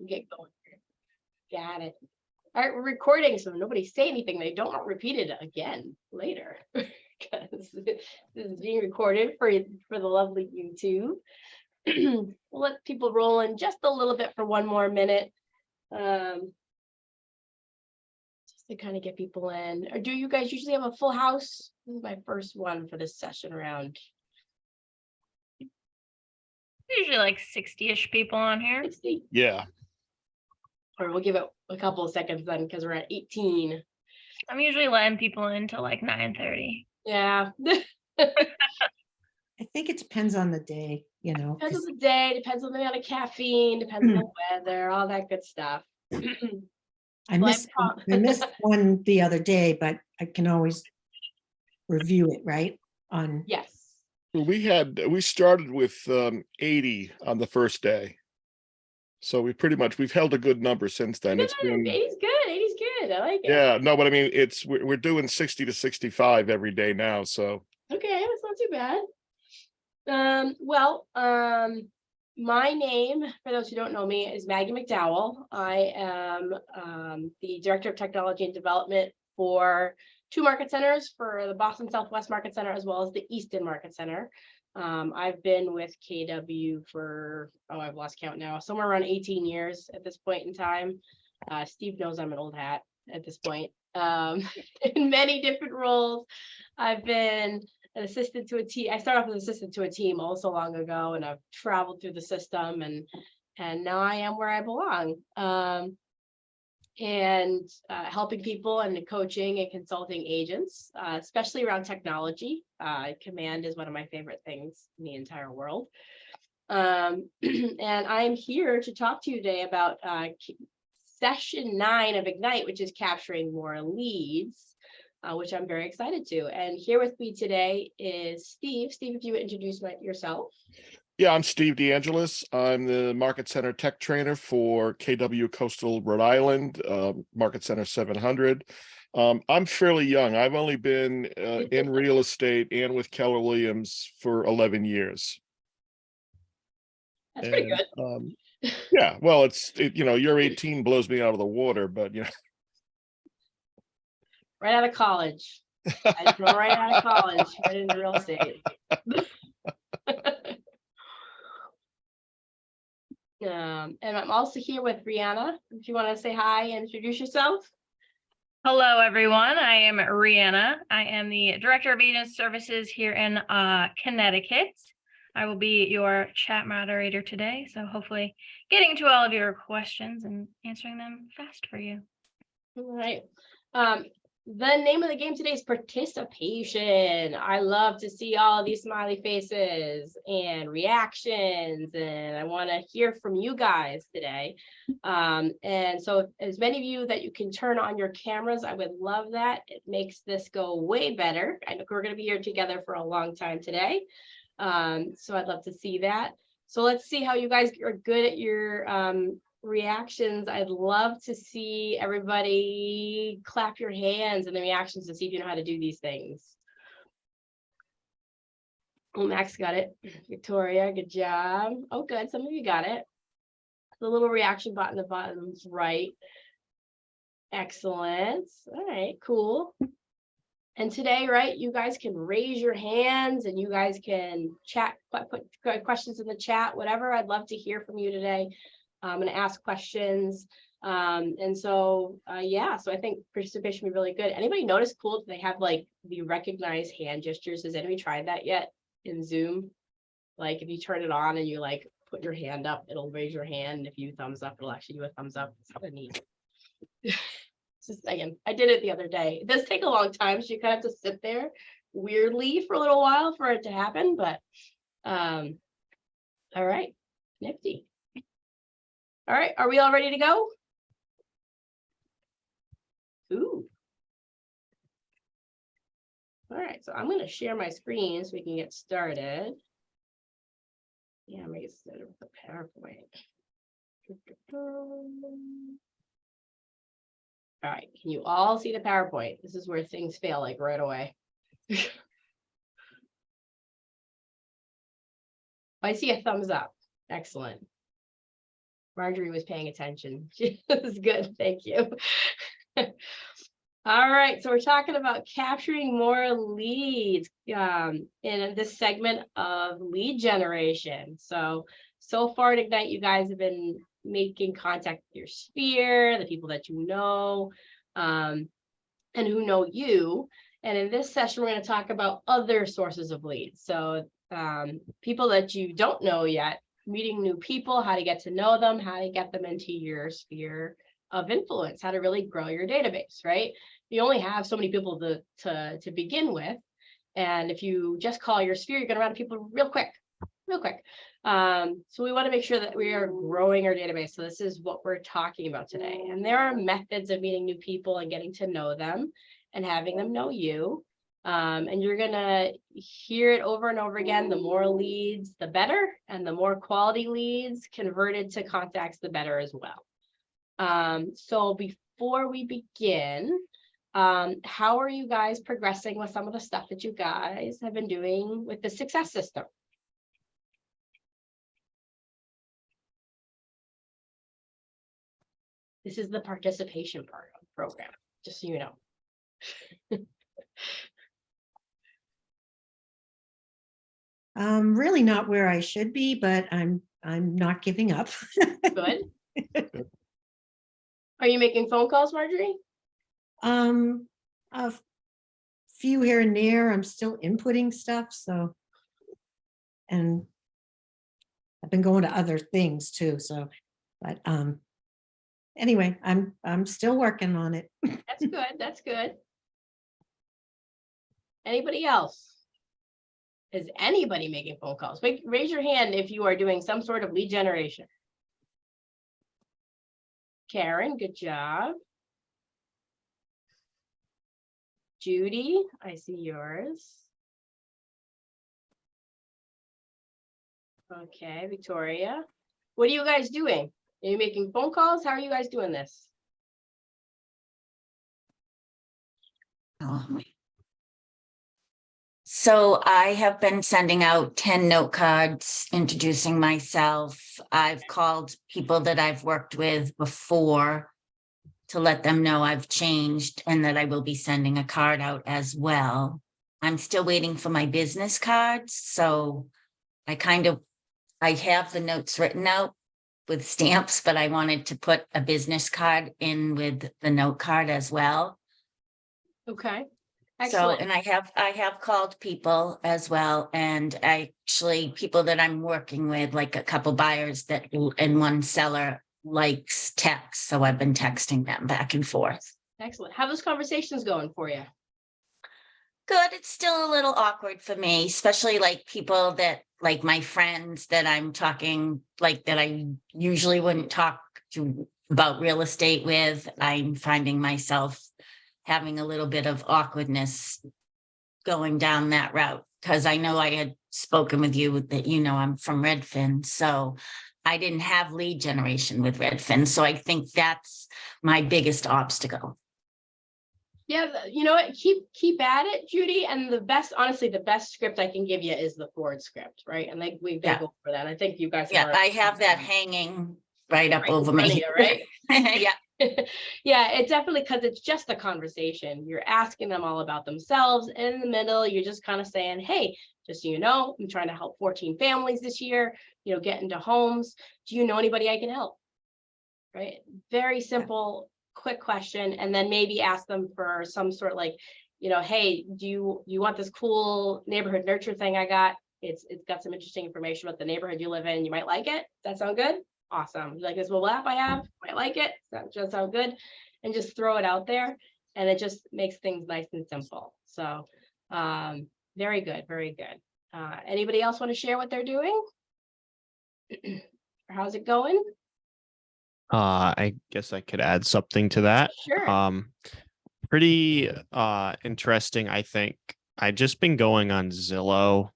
get going. Got it. All right, we're recording, so nobody say anything. They don't repeat it again later, because this is being recorded for the lovely YouTube. We'll let people roll in just a little bit for one more minute, just to kind of get people in. Or do you guys usually have a full house? This is my first one for this session around. Usually like 60-ish people on here. 60. Yeah. Or we'll give it a couple of seconds then, because we're at 18. I'm usually letting people in till like 9:30. Yeah. I think it depends on the day, you know. Depends on 'cause the day, depends on the amount of caffeine, depends on the weather, all that good stuff. I missed one the other day, but I can always review it, right? On Yes. We started with 80 on the first day. So we've held a good number since then. It's been 80's good. 80's good. I like it. yeah, no, but I mean we're doing 60 to 65 every day now. So Okay, that's not too bad. My name, for those who don't know me, is Maggie McDowell. I am the Director of Technology and Development for 2 market centers, for the Boston Southwest Market Center as well as the Easton Market Center. I've been with KW for, I've lost count now, somewhere around 18 years at this point in time. Steve knows I'm an old hat at this point. In many different roles. I've been an assistant to a team. I started off as assistant to a team also long ago, and I've traveled through the system, and now I am where I belong. Helping people and coaching and consulting agents, especially around technology. Command is one of my favorite things in the entire world. And I'm here to talk to you today about session 9 of Ignite, which is capturing more leads, which I'm very excited to. And here with me today is Steve. Steve, if you would introduce yourself. yeah, I'm Steve DeAngelis. I'm the Market Center Tech Trainer for KW Coastal Rhode Island, Market Center 700. I'm fairly young. I've only been in real estate and with Keller Williams for 11 years. That's pretty good. Yeah, well, you're 18 blows me out of the water, but Right out of college. I just went right out of college, right into real estate. And I'm also here with Rihanna. If you want to say hi and introduce yourself. Hello, everyone. I am Rihanna. I am the Director of Agent Services here in Connecticut. I will be your chat moderator today, so hopefully getting to all of your questions and answering them fast for you. All right. The name of the game today is participation. I love to see all of these smiley faces and reactions, and I want to hear from you guys today. And so as many of you that you can turn on your cameras, I would love that. It makes this go way better. I know we're going to be here together for a long time today. So I'd love to see that. So let's see how you guys are good at your reactions. I'd love to see everybody clap your hands and the reactions to see if you know how to do these things. Well, Max got it. Victoria, good job. Oh, good. Some of you got it. The little reaction button, the bottom's right. Excellent. All right, cool. And today, right, you guys can raise your hands and you guys can chat, put questions in the chat, whatever. I'd love to hear from you today. I'm going to ask questions. So I think participation would be really good. Anybody notice cool if they have like the recognized hand gestures? Has anybody tried that yet in Zoom? Like if you turn it on and you like put your hand up, it'll raise your hand. And if you thumbs up, it'll actually do a thumbs up. It's kind of neat. Just again, I did it the other day. It does take a long time, so you kind of have to sit there weirdly for a little while for it to happen. But all right, nifty. All right, are we all ready to go? Ooh. All right, so I'm going to share my screen so we can get started. Yeah, I'm going to get started with the PowerPoint. All right, can you all see the PowerPoint? This is where things fail like right away. I see a thumbs up. Excellent. Marjorie was paying attention. She was good. Thank you. All right, so we're talking about capturing more leads in this segment of lead generation. So far at Ignite, you guys have been making contact with your sphere, the people that you know, and who know you. And in this session, we're going to talk about other sources of leads. So people that you don't know yet, meeting new people, how to get to know them, how to get them into your sphere of influence, how to really grow your database, right? You only have so many people to begin with. And if you just call your sphere, you're going to run out of people real quick. So we want to make sure that we are growing our database. So this is what we're talking about today. And there are methods of meeting new people and getting to know them and having them know you. And you're going to hear it over and over again. The more leads, the better. And the more quality leads converted to contacts, the better as well. So before we begin, how are you guys progressing with some of the stuff that you guys have been doing with the success system? This is the participation part of the program, just so you know. Really not where I should be, but I'm not giving up. Good. Are you making phone calls, Marjorie? A few here and there. I'm still inputting stuff, so, and I've been going to other things too. So, but anyway, I'm still working on it. That's good. That's good. Anybody else? Is anybody making phone calls? Raise your hand if you are doing some sort of lead generation. Karen, good job. Judy, I see yours. Okay, Victoria. What are you guys doing? Are you making phone calls? How are you guys doing this? So I have been sending out 10 note cards introducing myself. I've called people that I've worked with before to let them know I've changed and that I will be sending a card out as well. I'm still waiting for my business cards. So I have the notes written out with stamps, but I wanted to put a business card in with the note card as well. Okay. So, Excellent. and I have called people as well, and people that I'm working with, like a couple buyers and one seller likes text. So I've been texting them back and forth. Excellent. How are those conversations going for you? Good. It's still a little awkward for me, especially like people that like my friends that I'm talking, like that I usually wouldn't talk to about real estate with. I'm finding myself having a little bit of awkwardness going down that route, because I know I had spoken with you that, I'm from Redfin. So I didn't have lead generation with Redfin. So I think that's my biggest obstacle. Yeah, you know what? Keep at it, Judy. And honestly, the best script I can give you is the Ford script, right? And like we've been over that. I think you guys. Yeah, I have that hanging right up over me. You, right? Yeah. Yeah, it definitely, because it's just a conversation. You're asking them all about themselves. In the middle, you're just kind of saying, hey, just so you know, I'm trying to help 14 families this year, get into homes. Do you know anybody I can help? Right? Very simple, quick question. And then maybe ask them for some sort of hey, do you want this cool neighborhood nurture thing I got? It's got some interesting information about the neighborhood you live in. You might like it. Does that sound good? Awesome. You like this mobile app I have? Might like it. That just sound good. And just throw it out there. And it just makes things nice and simple. So very good. Very good. Anybody else want to share what they're doing? How's it going? I guess I could add something to that. Sure. Pretty interesting, I think. I've just been going on Zillow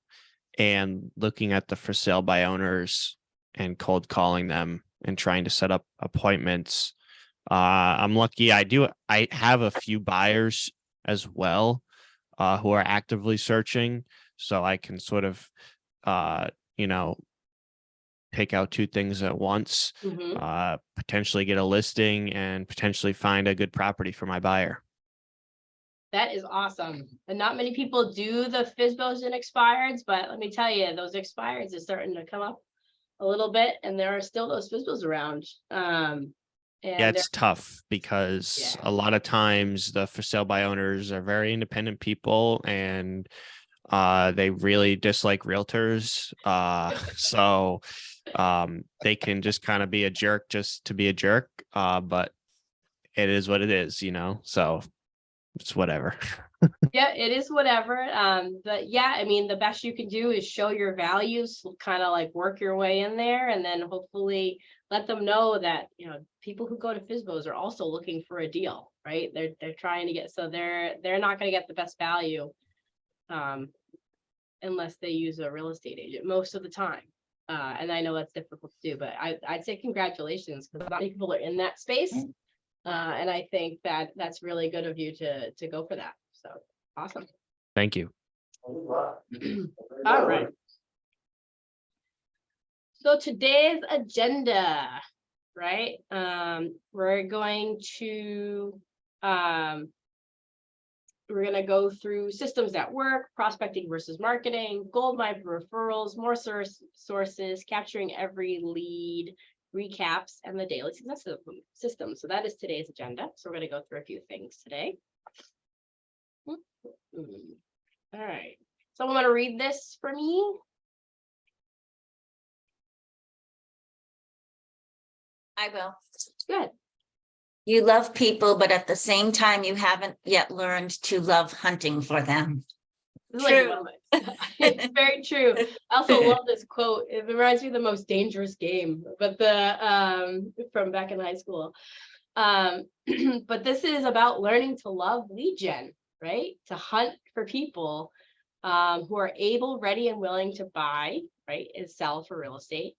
and looking at the for sale by owners and cold calling them and trying to set up appointments. I'm lucky. I have a few buyers as well who are actively searching. So I can sort of, take out two things at once, Mhm. potentially get a listing and potentially find a good property for my buyer. That is awesome. And not many people do the FSBOs and expireds, but let me tell you, those expireds are starting to come up a little bit, and there are still those FSBOs around. Yeah, And they're, it's tough because Yeah. a lot of times the for sale by owners are very independent people and they really dislike realtors. So they can just kind of be a jerk just to be a jerk. But it is what it is, you know, so it's whatever. yeah, it is whatever. But yeah, I mean, the best you can do is show your values, kind of like work your way in there, and then hopefully let them know that, you know, people who go to FSBOs are also looking for a deal, right? They're trying to get, so they're not going to get the best value unless they use a real estate agent most of the time. And I know that's difficult to do, but I'd say congratulations, because not many people are in that space. And I think that that's really good of you to go for that. So awesome. Thank you. All right. So today's agenda, right? We're going to go through systems that work, prospecting versus marketing, goldmine for referrals, more sources, capturing every lead, recaps, and the daily success system. So that is today's agenda. So we're going to go through a few things today. All right. Someone want to read this for me? I will. Good. You love people, but at the same time, you haven't yet learned to love hunting for them. This is like one of my- it's very true. I also love this quote. It reminds me of The Most Dangerous Game, but from back in high school. But this is about learning to love lead gen, right? To hunt for people who are able, ready, and willing to buy, right, and sell for real estate.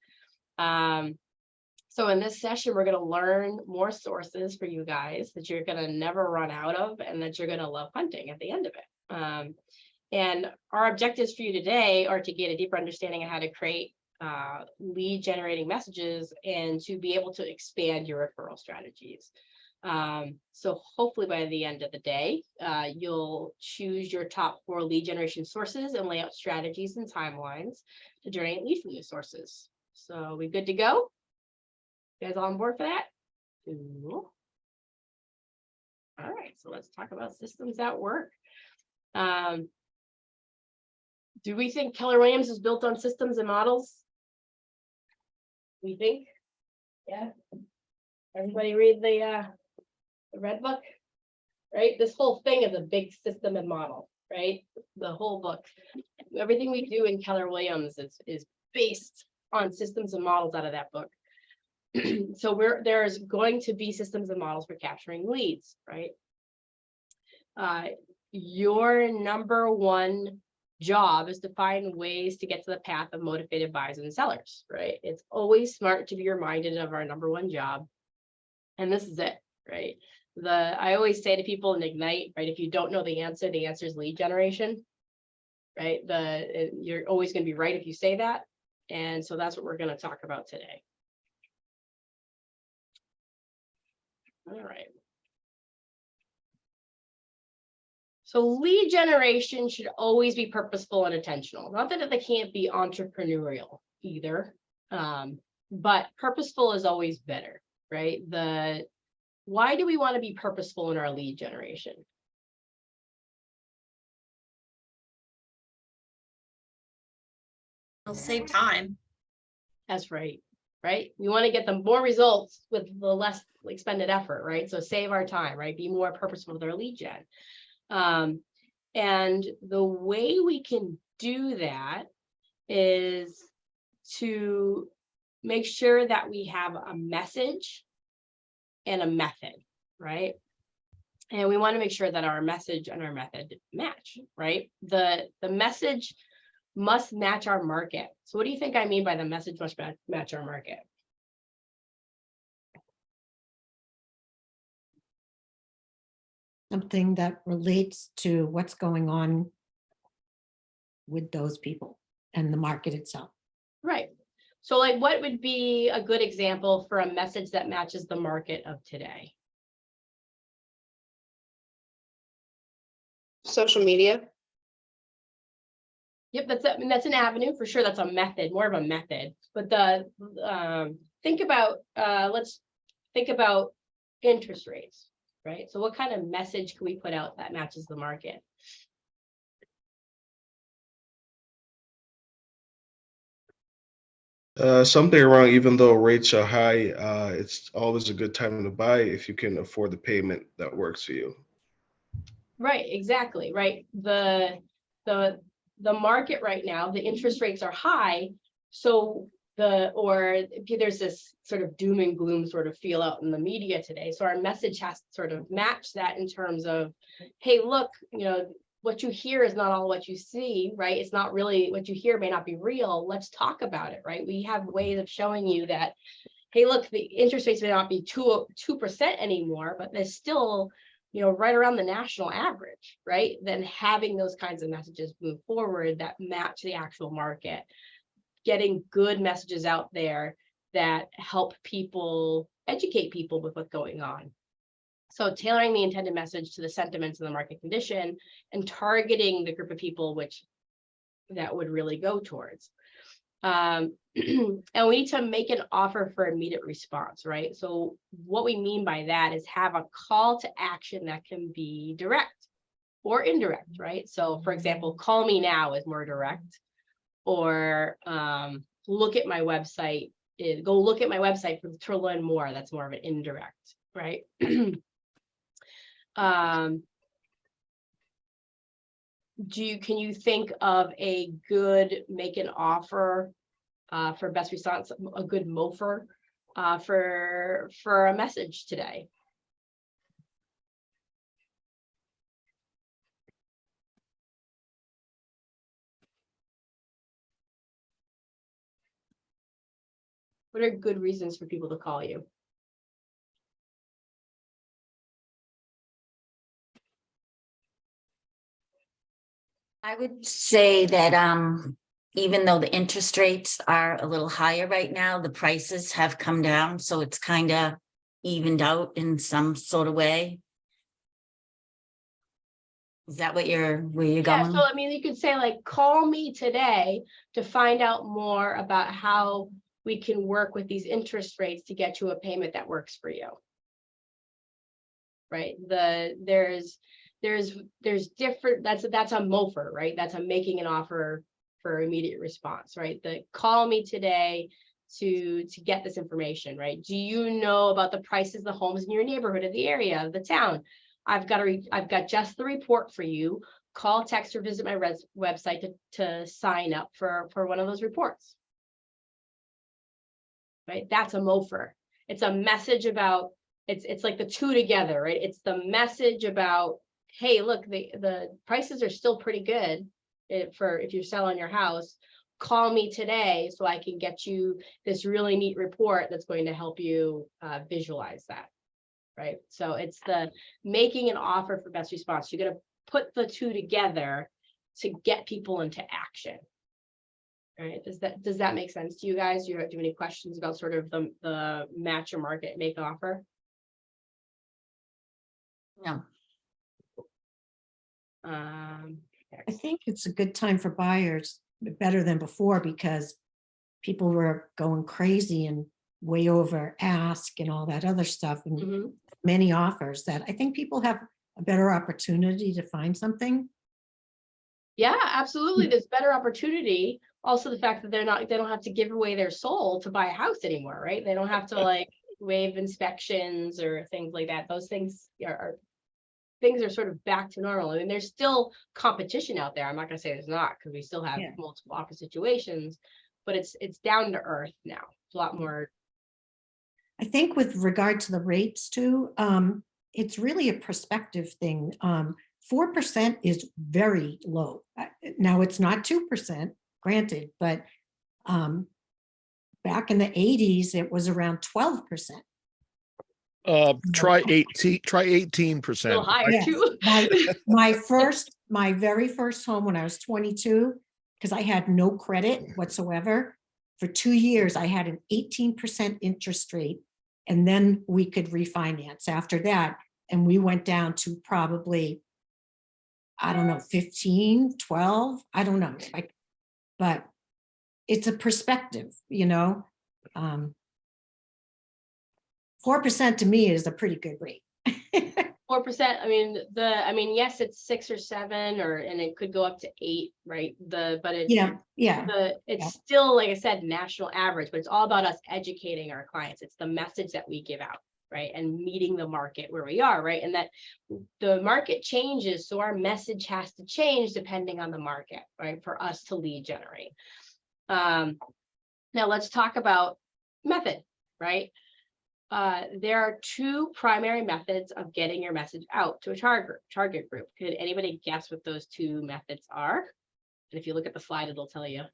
So in this session, we're going to learn more sources for you guys that you're going to never run out of, and that you're going to love hunting at the end of it. And our objectives for you today are to get a deeper understanding of how to create lead generating messages and to be able to expand your referral strategies. So hopefully by the end of the day, you'll choose your top 4 lead generation sources and lay out strategies and timelines to generate leads from these sources. So we good to go? You guys all on board for that? Cool. All right, so let's talk about systems that work. Do we think Keller Williams is built on systems and models? We think? Yeah. Everybody read the Red Book, right? This whole thing is a big system and model, right? The whole book. Everything we do in Keller Williams is based on systems and models out of that book. So there's going to be systems and models for capturing leads, right? Your number one job is to find ways to get to the path of motivated buyers and sellers, right? It's always smart to be reminded of our number one job. And this is it, right? I always say to people in Ignite, right? If you don't know the answer is lead generation, right? You're always going to be right if you say that. And so that's what we're going to talk about today. All right. So lead generation should always be purposeful and intentional. Not that they can't be entrepreneurial either, but purposeful is always better, right? Why do we want to be purposeful in our lead generation? It'll save time. That's right, right? We want to get them more results with the less expended effort, right? So save our time, right? Be more purposeful with our lead gen. And the way we can do that is to make sure that we have a message and a method, right? And we want to make sure that our message and our method match, right? The message must match our market. So what do you think I mean by the message must match our market? Something that relates to what's going on with those people and the market itself. Right. So like, what would be a good example for a message that matches the market of today? Social media. Yep, I mean, that's an avenue for sure. That's a method, more of a method. But think about, let's think about interest rates, right? So what kind of message can we put out that matches the market? Something around, even though rates are high, it's always a good time to buy if you can afford the payment that works for you. Right, exactly, right. The market right now, the interest rates are high. So there's this sort of doom and gloom sort of feel out in the media today. So our message has to sort of match that in terms of, hey, look, what you hear is not all what you see, right? It's not really what you hear may not be real. Let's talk about it, right? We have ways of showing you that, hey, look, the interest rates may not be 2% anymore, but they're still, right around the national average, right? Then having those kinds of messages move forward that match the actual market, getting good messages out there that help people, educate people with what's going on. So tailoring the intended message to the sentiments of the market condition and targeting the group of people which that would really go towards. And we need to make an offer for immediate response, right? So what we mean by that is have a call to action that can be direct or indirect, right? So for example, call me now is more direct, or look at my website, go look at my website to learn more. That's more of an indirect, right? Can you think of a good make an offer for best response, a good MOFR for a message today? What are good reasons for people to call you? I would say that even though the interest rates are a little higher right now, the prices have come down, so it's kind of evened out in some sort of way. Is that where you're Yeah, going? so I mean, you could say like, call me today to find out more about how we can work with these interest rates to get you a payment that works for you. Right, there's different, that's a MOFR, right? That's a making an offer for immediate response, right? The call me today to get this information, right? Do you know about the prices of the homes in your neighborhood, of the area, of the town? I've got just the report for you. Call, text, or visit my website to sign up for one of those reports. Right, that's a MOFR. It's a message about, it's like the two together, right? It's the message about, hey, look, the prices are still pretty good if you're selling your house. Call me today so I can get you this really neat report that's going to help you visualize that, right? So it's the making an offer for best response. You're going to put the two together to get people into action. All right, does that make sense to you guys? Do you have any questions about sort of the match or market make offer? No. I think it's a good time for buyers, better than before, because people were going crazy and way over ask and all that other stuff, and many offers that I think people have a better opportunity to find something. Yeah, absolutely. There's better opportunity. Also, the fact that they don't have to give away their soul to buy a house anymore, right? They don't have to like waive inspections or things like that. Those things are sort of back to normal. I mean, there's still competition out there. I'm not going to say there's not, because we still have multiple offer situations, but it's down to earth now. It's a lot more. I think with regard to the rates too, it's really a perspective thing. 4% is very low. Now it's not 2%, granted, but back in the 80s, it was around 12%. Try 18%. A little higher Yes. too. My very first home when I was 22, because I had no credit whatsoever, for 2 years, I had an 18% interest rate. And then we could refinance after that. And we went down to probably, I don't know, 15, 12, I don't know. Like, but it's a perspective, you know. 4% to me is a pretty good rate. 4%, I mean, yes, it's 6 or 7, and it could go up to 8, right? But it's Yeah, it's yeah. still, like I said, national average, but it's all about us educating our clients. It's the message that we give out, right? And meeting the market where we are, right? And that the market changes, so our message has to change depending on the market, right? For us to lead generate. Now let's talk about method, right? There are 2 primary methods of getting your message out to a target group. Could anybody guess what those 2 methods are? And if you look at the slide, it'll tell you.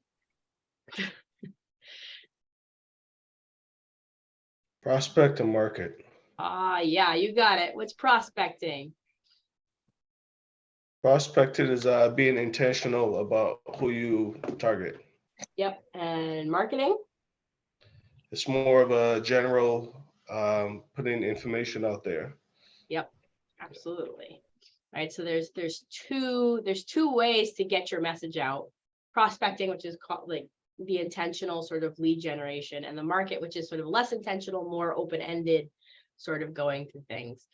Prospect and market. Yeah, you got it. What's prospecting? Prospecting is being intentional about who you target. Yep. And marketing? It's more of a general putting information out there. Yep, absolutely. All right, so there's 2 ways to get your message out. Prospecting, which is called like the intentional sort of lead generation, and the market, which is sort of less intentional, more open-ended, sort of going through things.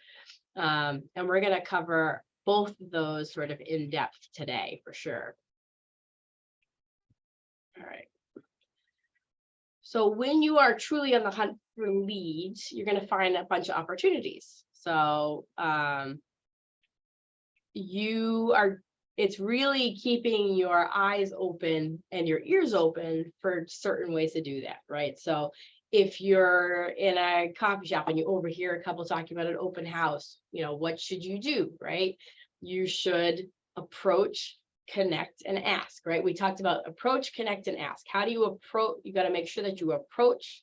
And we're going to cover both of those sort of in depth today for sure. All right. So when you are truly on the hunt for leads, you're going to find a bunch of opportunities. So it's really keeping your eyes open and your ears open for certain ways to do that, right? So if you're in a coffee shop and you overhear a couple talking about an open house, you know, what should you do, right? You should approach, connect, and ask, right? We talked about approach, connect, and ask. How do you approach? You got to make sure that you approach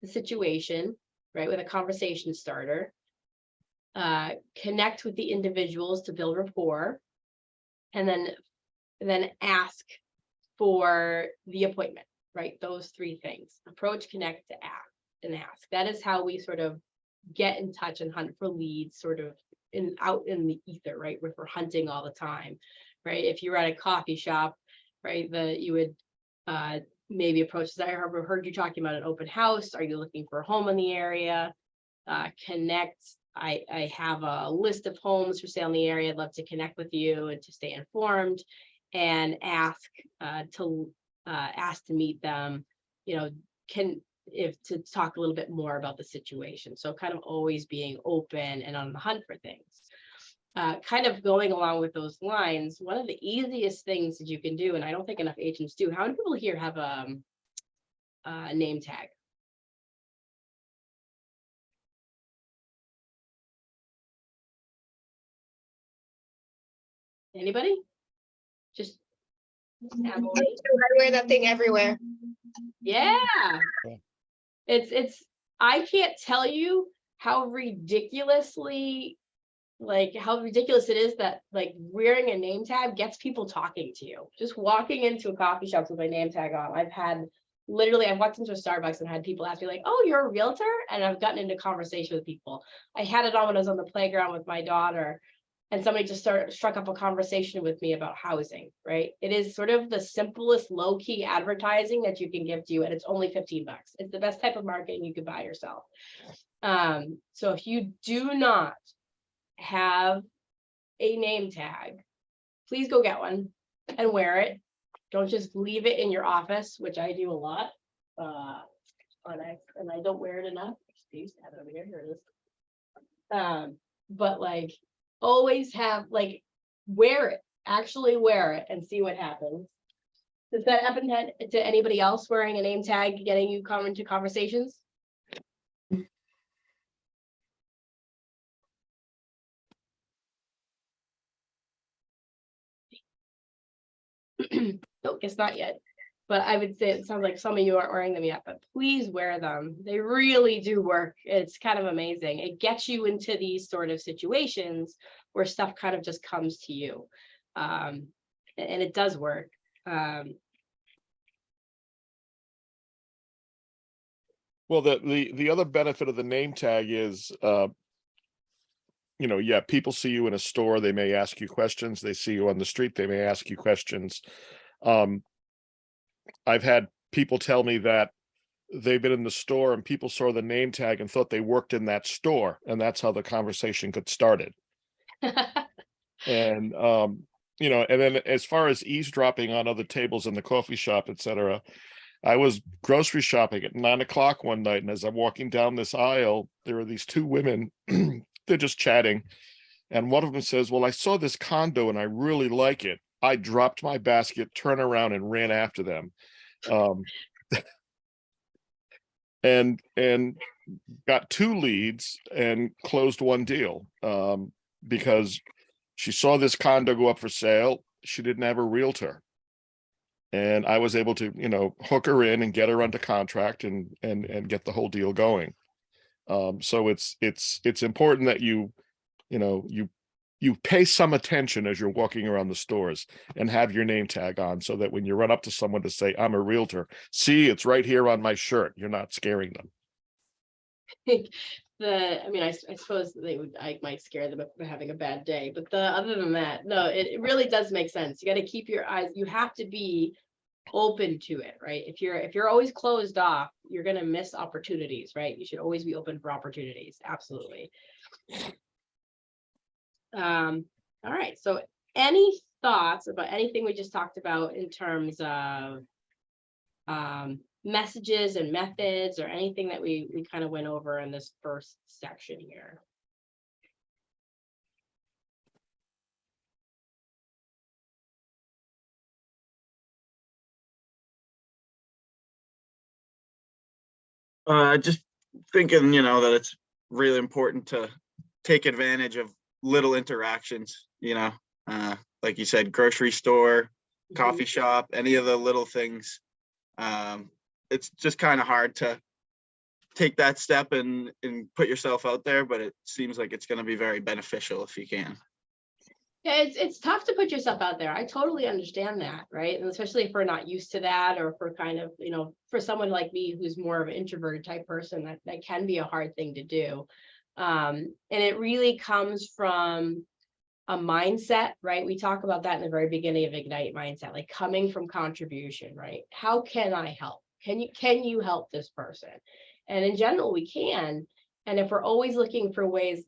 the situation, right, with a conversation starter. Connect with the individuals to build rapport, and then ask for the appointment, right? Those 3 things: approach, connect, to act, and ask. That is how we sort of get in touch and hunt for leads, sort of out in the ether, right? If we're hunting all the time, right? If you're at a coffee shop, right, you would maybe approach, I heard you talking about an open house. Are you looking for a home in the area? Connect. I have a list of homes for sale in the area. I'd love to connect with you and to stay informed. And ask to meet them, you know, to talk a little bit more about the situation. So kind of always being open and on the hunt for things. Kind of going along with those lines, one of the easiest things that you can do, and I don't think enough agents do. How many people here have a name tag? Anybody? Just Emily? I wear that thing everywhere. Yeah. Yeah. It's I can't tell you how ridiculous it is that like wearing a name tag gets people talking to you. Just walking into a coffee shop with my name tag on. I've walked into a Starbucks and had people ask me like, "Oh, you're a realtor?" And I've gotten into conversation with people. I had it on when I was on the playground with my daughter, and somebody just struck up a conversation with me about housing, right? It is sort of the simplest low-key advertising that you can give to you, and it's only $15. It's the best type of marketing you could buy yourself. So if you do not have a name tag, please go get one and wear it. Don't just leave it in your office, which I do a lot. And I don't wear it enough. I used to have it over here. Here it is. But like, always have, like, wear it, actually wear it and see what happens. Does that happen to anybody else wearing a name tag, getting you come into conversations? No, guess not yet. But I would say it sounds like some of you aren't wearing them yet, but please wear them. They really do work. It's kind of amazing. It gets you into these sort of situations where stuff kind of just comes to you. And it does work. Well, the other benefit of the name tag is, yeah, people see you in a store, they may ask you questions. They see you on the street, they may ask you questions. I've had people tell me that they've been in the store and people saw the name tag and thought they worked in that store, and that's how the conversation got started. And and then as far as eavesdropping on other tables in the coffee shop, etc., I was grocery shopping at 9 o'clock one night, and as I'm walking down this aisle, there are these two women. They're just chatting, and one of them says, "Well, I saw this condo and I really like it." I dropped my basket, turned around, and ran after them, and got 2 leads and closed 1 deal, because she saw this condo go up for sale. She didn't have a realtor. And I was able to, hook her in and get her under contract and get the whole deal going. So it's important that you pay some attention as you're walking around the stores and have your name tag on, so that when you run up to someone to say, "I'm a realtor," see, it's right here on my shirt. You're not scaring them. I suppose I might scare them if they're having a bad day, but other than that, no, it really does make sense. You got to keep your eyes, you have to be open to it, right? If you're always closed off, you're going to miss opportunities, right? You should always be open for opportunities. Absolutely. All right. So any thoughts about anything we just talked about in terms of messages and methods, or anything that we kind of went over in this first section here? Just thinking, that it's really important to take advantage of little interactions, like you said, grocery store, coffee shop, any of the little things. It's just kind of hard to take that step and put yourself out there, but it seems like it's going to be very beneficial if you can. Yeah, it's tough to put yourself out there. I totally understand that, right? And especially if we're not used to that, or if we're kind of, for someone like me who's more of an introverted type person, that can be a hard thing to do. And it really comes from a mindset, right? We talk about that in the very beginning of Ignite mindset, like coming from contribution, right? How can I help? Can you help this person? And in general, we can. And if we're always looking for ways,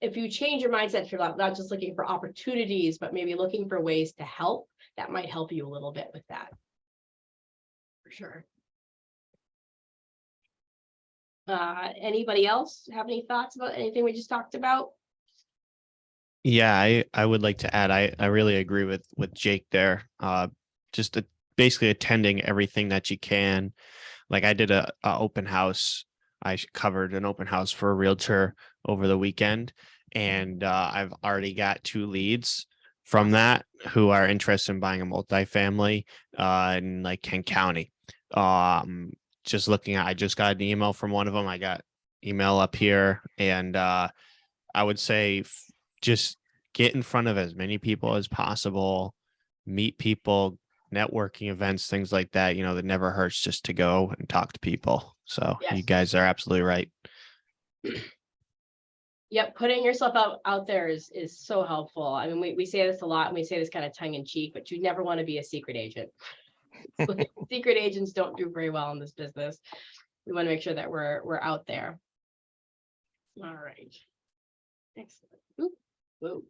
if you change your mindset, if you're not just looking for opportunities, but maybe looking for ways to help, that might help you a little bit with that. For sure. Anybody else have any thoughts about anything we just talked about? Yeah, I would like to add, I really agree with Jake there. Just basically attending everything that you can. Like I did a open house. I covered an open house for a realtor over the weekend, and I've already got 2 leads from that who are interested in buying a multifamily in like Kent County. Just looking at, I just got an email from one of them. I got email up here, and I would say just get in front of as many people as possible, meet people, networking events, things like that. That never hurts just to go and talk to people. So Yes. You guys are absolutely right. Yep, putting yourself out there is so helpful. I mean, we say this a lot, and we say this kind of tongue in cheek, but you never want to be a secret agent. Secret agents don't do very well in this business. We want to make sure that we're out there. All right. Excellent. Ooh, whoa.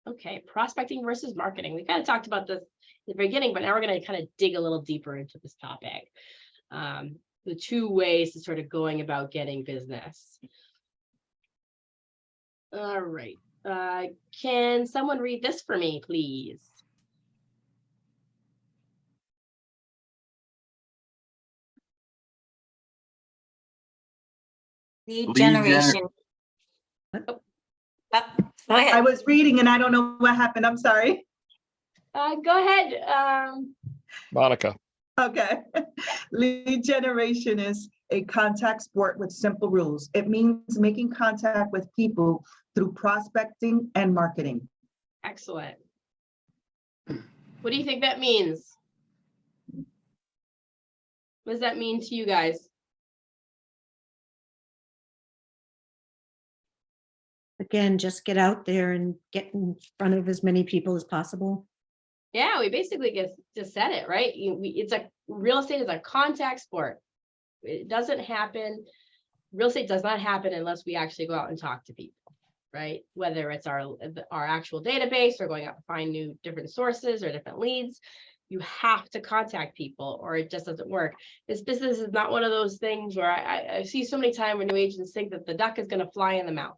Okay, prospecting versus marketing. We kind of talked about this in the beginning, but now we're going to kind of dig a little deeper into this topic. The 2 ways to sort of going about getting business. All right. Can someone read this for me, please? Lead generation. Oh. Go ahead. I was reading and I don't know what happened. I'm sorry. Go ahead. Monica. Okay. Lead generation is a contact sport with simple rules. It means making contact with people through prospecting and marketing. Excellent. What do you think that means? What does that mean to you guys? again, just get out there and get in front of as many people as possible. Yeah, we basically just said it, right? Real estate is a contact sport. It doesn't happen. Real estate does not happen unless we actually go out and talk to people, right? Whether it's our actual database or going out to find new different sources or different leads, you have to contact people or it just doesn't work. This business is not one of those things where I see so many times when new agents think that the duck is going to fly in the mouth,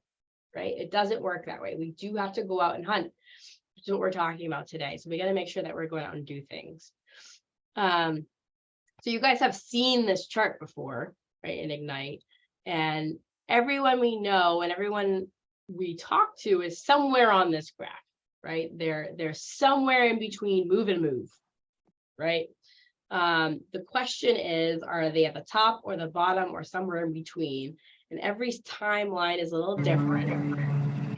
right? It doesn't work that way. We do have to go out and hunt. That's what we're talking about today. So we got to make sure that we're going out and do things. So you guys have seen this chart before, right? In Ignite, and everyone we know and everyone we talk to is somewhere on this graph, right? They're somewhere in between move and move, right? The question is, are they at the top or the bottom or somewhere in between? And every timeline is a little different.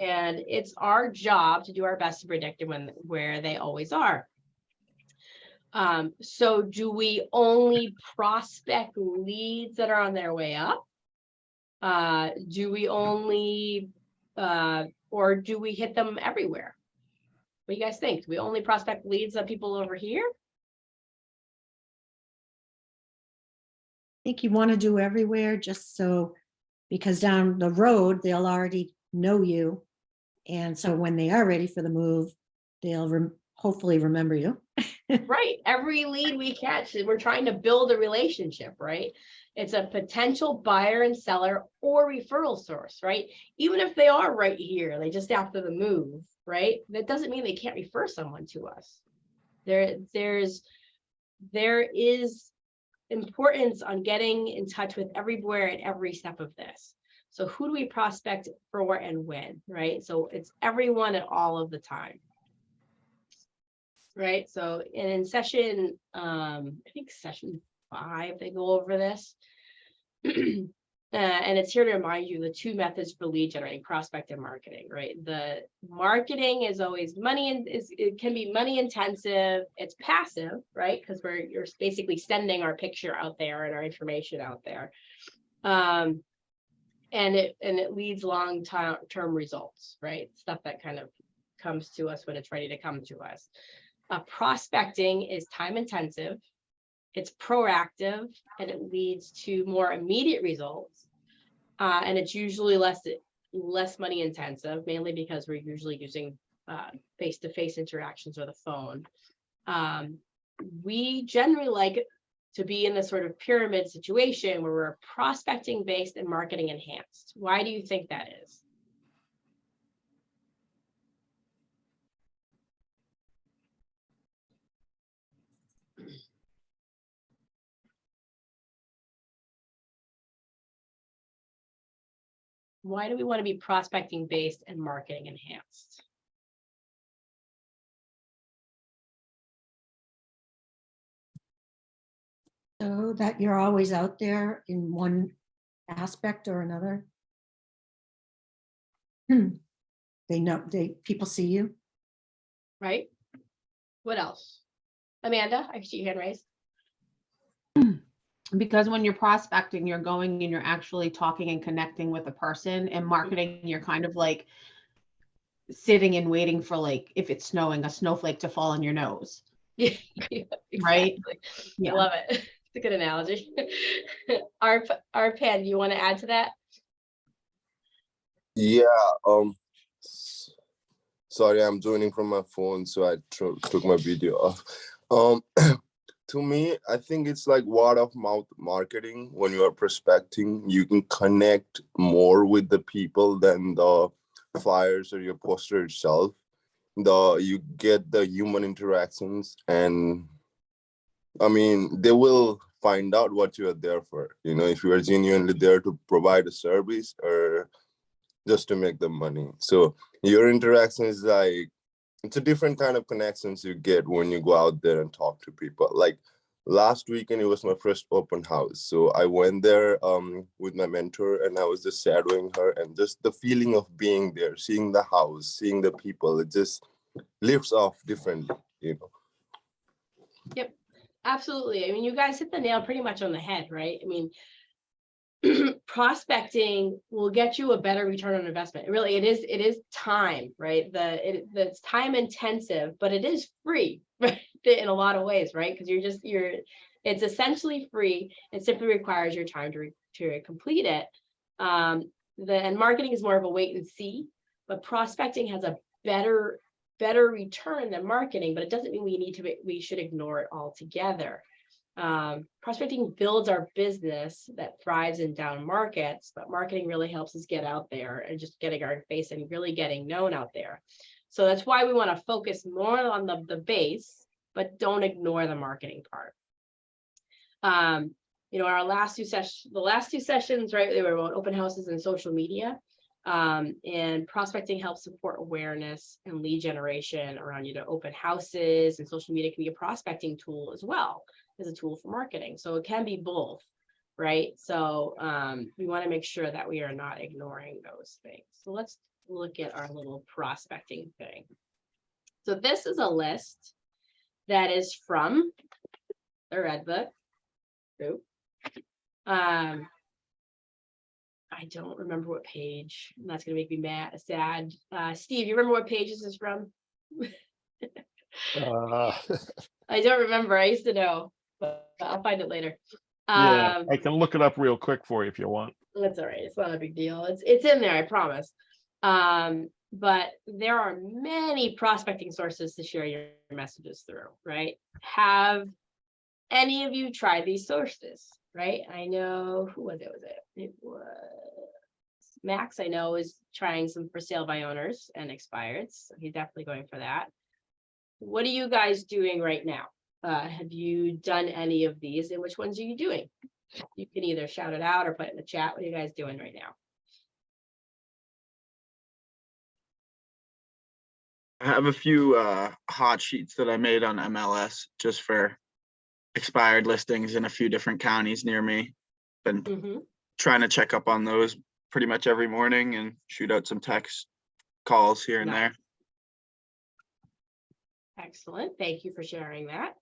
And it's our job to do our best to predict where they always are. So do we only prospect leads that are on their way up? Do we only, or do we hit them everywhere? What do you guys think? Do we only prospect leads of people over here? I think you want to do everywhere just so, because down the road, they'll already know you. And so when they are ready for the move, they'll hopefully remember you. Right. Every lead we catch, we're trying to build a relationship, right? It's a potential buyer and seller or referral source, right? Even if they are right here, they just after the move, right? That doesn't mean they can't refer someone to us. There is importance on getting in touch with everywhere at every step of this. So who do we prospect for and when, right? So it's everyone at all of the time. Right, so in session, I think session 5, they go over this. And it's here to remind you the 2 methods for lead generating, prospect and marketing, right? The marketing is always it can be money intensive. It's passive, right? Because you're basically sending our picture out there and our information out there. And it leads long-term results, right? Stuff that kind of comes to us when it's ready to come to us. Prospecting is time intensive, it's proactive, and it leads to more immediate results. And it's usually less money intensive, mainly because we're usually using face-to-face interactions or the phone. We generally like to be in this sort of pyramid situation where we're prospecting based and marketing enhanced. Why do you think that is? Why do we want to be prospecting based and marketing enhanced? So that you're always out there in one aspect or another. People see you. Right? What else? Amanda, I see your hand raised. Because when you're prospecting, you're going and you're actually talking and connecting with a person, and marketing, you're kind of like sitting and waiting for, like, if it's snowing, a snowflake to fall on your nose. Yeah, exactly. Right? I love it. It's a good analogy. Our Pen, you want to add to that? Yeah, sorry, I'm joining from my phone, so I took my video off. To me, I think it's like word of mouth marketing. When you are prospecting, you can connect more with the people than the flyers or your poster itself. You get the human interactions, and I mean, they will find out what you are there for. You know, if you are genuinely there to provide a service or just to make them money. So your interaction is like, it's a different kind of connections you get when you go out there and talk to people. Like last weekend, it was my first open house. So I went there with my mentor, and I was just shadowing her, and just the feeling of being there, seeing the house, seeing the people, it just lifts off differently, you know. Yep, absolutely. I mean, you guys hit the nail pretty much on the head, right? I mean, prospecting will get you a better return on investment. It is time, right? It's time intensive, but it is free, right? In a lot of ways, right? Because it's essentially free. It simply requires your time to complete it. And marketing is more of a wait and see, but prospecting has a better return than marketing, but it doesn't mean we should ignore it altogether. Prospecting builds our business that thrives in down markets, but marketing really helps us get out there and just getting our face and really getting known out there. So that's why we want to focus more on the base, but don't ignore the marketing part. Our last two sessions, right, they were about open houses and social media. And prospecting helps support awareness and lead generation around, open houses, and social media can be a prospecting tool as well as a tool for marketing. So it can be both, right? So we want to make sure that we are not ignoring those things. So let's look at our little prospecting thing. So this is a list that is from the Red Book group. I don't remember what page, and that's gonna make me sad. Steve, you remember what page this is from? I don't remember. I used to know, but I'll find it later. Yeah, I can look it up real quick for you if you want. That's all right. It's not a big deal. It's in there, I promise. But there are many prospecting sources to share your messages through, right? Have any of you tried these sources? Right? I know, who was it? It was Max, I know, is trying some for sale by owners and expireds. So he's definitely going for that. What are you guys doing right now? Have you done any of these, and which ones are you doing? You can either shout it out or put it in the chat. What are you guys doing right now? I have a few hot sheets that I made on MLS just for expired listings in a few different counties near me. Been trying to check up on those pretty much every morning and shoot out some text calls here and there. Excellent. Thank you for sharing that.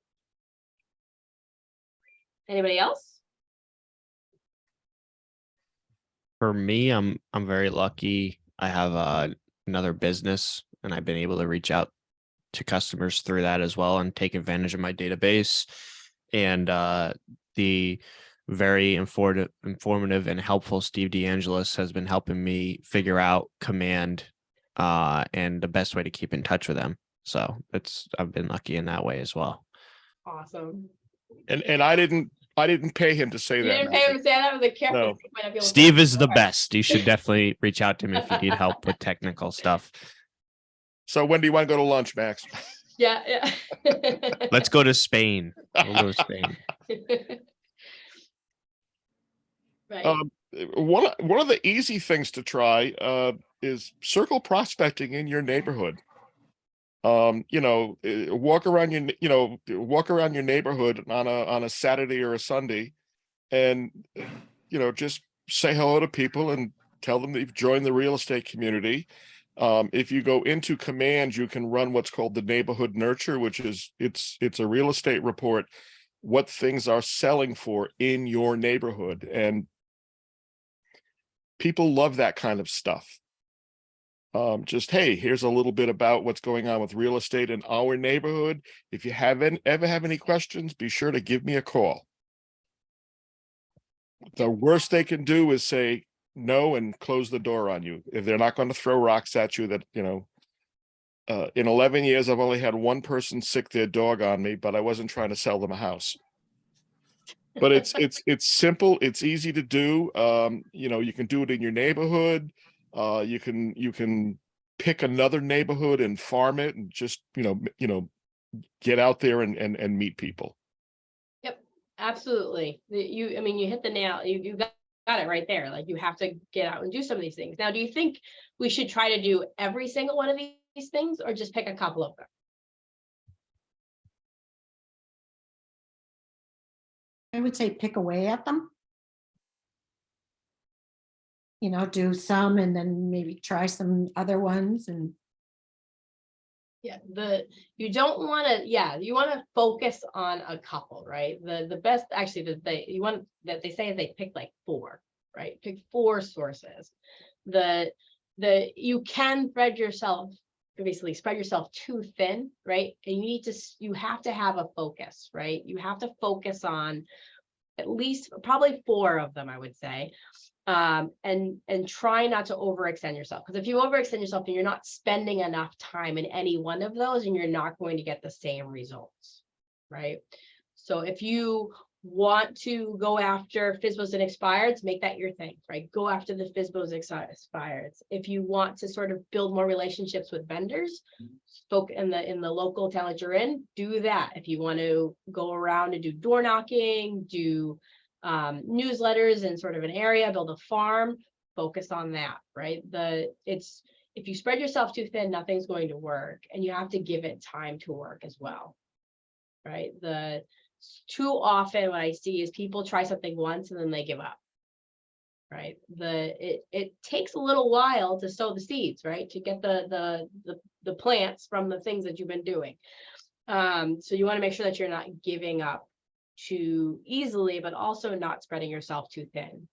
Anybody else? For me, I'm very lucky. I have another business, and I've been able to reach out to customers through that as well and take advantage of my database. And the very informative and helpful Steve DeAngelis has been helping me figure out Command and the best way to keep in touch with them. So I've been lucky in that way as well. Awesome. And I didn't pay him to say You that. didn't pay him to say that? I was like, careful. No. You might not be able to- Steve is the Okay. best. You should definitely reach out to him if you need help with technical stuff. So when do you want to go to lunch, Max? Yeah. Let's go to Spain. We'll go to Spain. Right. One of the easy things to try is circle prospecting in your neighborhood. Walk around your neighborhood on a Saturday or a Sunday, and just say hello to people and tell them that you've joined the real estate community. If you go into Command, you can run what's called the neighborhood nurture, which is it's a real estate report, what things are selling for in your neighborhood, and people love that kind of stuff. Just, hey, here's a little bit about what's going on with real estate in our neighborhood. If you ever have any questions, be sure to give me a call. The worst they can do is say no and close the door on you. If they're not going to throw rocks at you, that, in 11 years, I've only had one person sick their dog on me, but I wasn't trying to sell them a house. But it's simple. It's easy to do. You can do it in your neighborhood. You can pick another neighborhood and farm it and just, get out there and meet people. Yep, absolutely. You hit the nail. You got it right there. Like, you have to get out and do some of these things. Now, do you think we should try to do every single one of these things, or just pick a couple of them? I would say pick away at them. Do some and then maybe try some other ones. And Yeah, you don't want to, you want to focus on a couple, right? The best, actually, they say is they pick like 4, right? Pick 4 sources. You can basically spread yourself too thin, right? And you have to have a focus, right? You have to focus on at least probably 4 of them, I would say. And try not to overextend yourself, because if you overextend yourself, then you're not spending enough time in any one of those, and you're not going to get the same results, right? So if you want to go after FSBOs and expireds, make that your thing, right? Go after the FSBOs expireds. If you want to sort of build more relationships with vendors, spoke in the local town that you're in, do that. If you want to go around and do door knocking, do newsletters in sort of an area, build a farm, focus on that, right? If you spread yourself too thin, nothing's going to work, and you have to give it time to work as well, right? Too often what I see is people try something once and then they give up, right? It takes a little while to sow the seeds, right? To get the plants from the things that you've been doing. So you want to make sure that you're not giving up too easily, but also not spreading yourself too thin.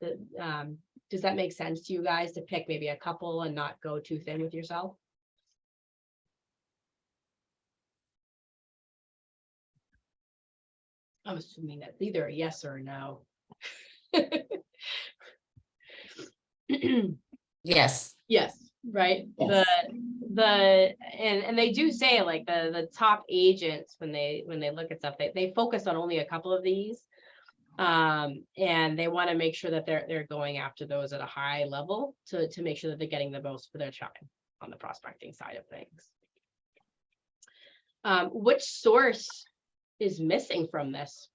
Does that make sense to you guys, to pick maybe a couple and not go too thin with yourself? I'm assuming that's either a yes or a no. Yes. Yes, right. Yes. And they do say, like, the top agents, when they look at stuff, they focus on only a couple of these. And they want to make sure that they're going after those at a high level to make sure that they're getting the most for their time on the prospecting side of things. Which source is missing from this?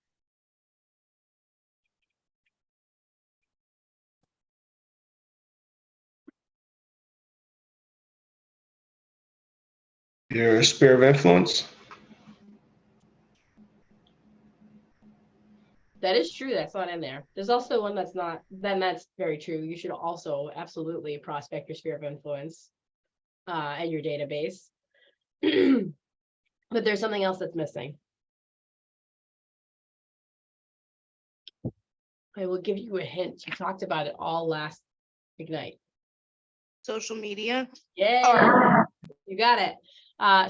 Your sphere of influence. That is true. That's not in there. There's also one that's not. Then that's very true. You should also absolutely prospect your sphere of influence and your database. But there's something else that's missing. I will give you a hint. You talked about it all last Ignite. Social media. Yeah, you got it.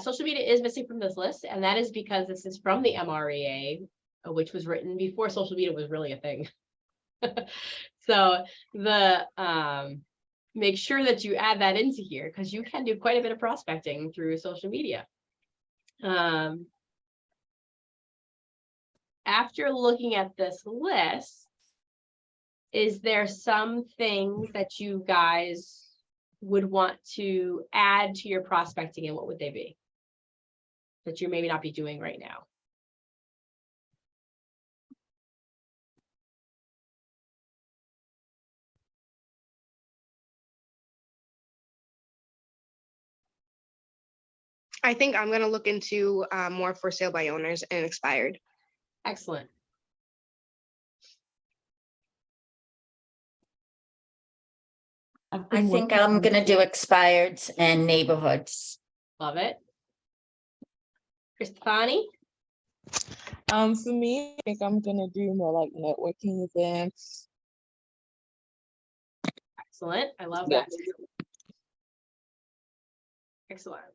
Social media is missing from this list, and that is because this is from the MREA, which was written before social media was really a thing. So make sure that you add that into here, because you can do quite a bit of prospecting through social media. After looking at this list, is there some things that you guys would want to add to your prospecting, and what would they be that you maybe not be doing right now? I think I'm going to look into more for sale by owners and expired. Excellent. I think I'm gonna do expireds and neighborhoods. Love it. Christofani? For me, I think I'm gonna do more like networking events. Excellent. I love that. Excellent.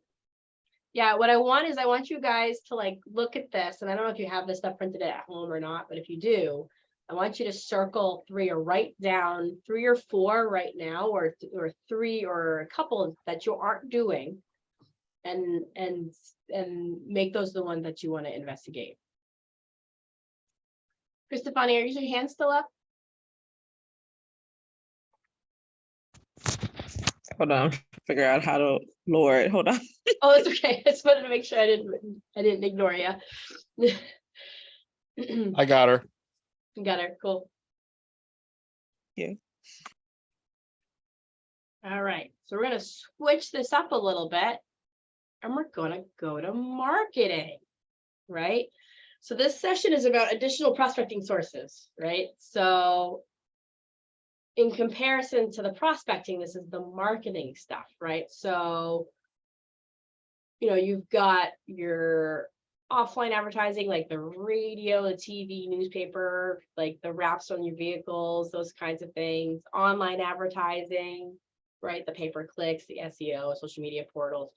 Yeah, what I want you guys to like look at this, and I don't know if you have this stuff printed at home or not, but if you do, I want you to circle 3 or write down 3 or 4 right now, or 3 or a couple that you aren't doing, and make those the ones that you want to investigate. Christofani, are your hands still up? Hold on, figure out how to lower it. Hold on. Oh, it's okay. I just wanted to make sure I didn't ignore you. I got her. You got it. Cool. Yeah. All right. So we're going to switch this up a little bit, and we're going to go to marketing, right? So this session is about additional prospecting sources, right? So in comparison to the prospecting, this is the marketing stuff, right? So, you know, you've got your offline advertising, like the radio, the TV, newspaper, like the wraps on your vehicles, those kinds of things, online advertising, right? The pay-per-clicks, the SEO, social media portals.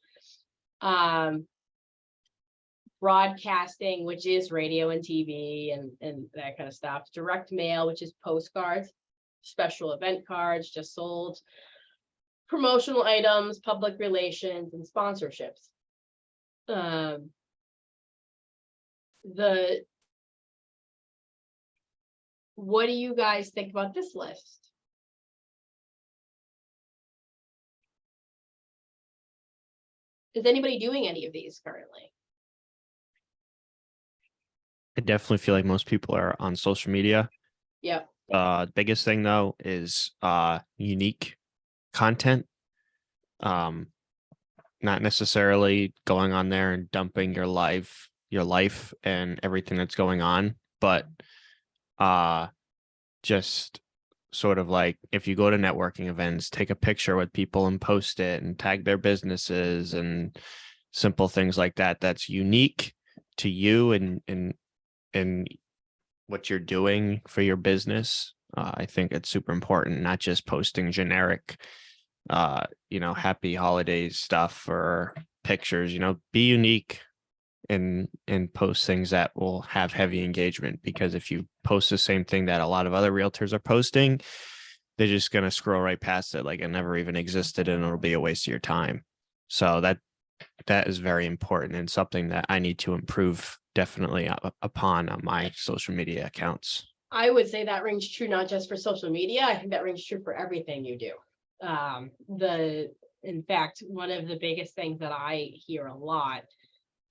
Broadcasting, which is radio and TV and that kind of stuff. Direct mail, which is postcards, special event cards just sold, promotional items, public relations, and sponsorships. What do you guys think about this list? Is anybody doing any of these currently? I definitely feel like most people are on social media. Yep. Biggest thing though is unique content. Not necessarily going on there and dumping your life and everything that's going on, but just sort of like if you go to networking events, take a picture with people and post it and tag their businesses and simple things like that. That's unique to you and what you're doing for your business. I think it's super important, not just posting generic, happy holidays stuff or pictures, be unique and post things that will have heavy engagement, because if you post the same thing that a lot of other realtors are posting, they're just going to scroll right past it like it never even existed and it'll be a waste of your time. So that is very important and something that I need to improve definitely upon on my social media accounts. I would say that rings true not just for social media. I think that rings true for everything you do. In fact, one of the biggest things that I hear a lot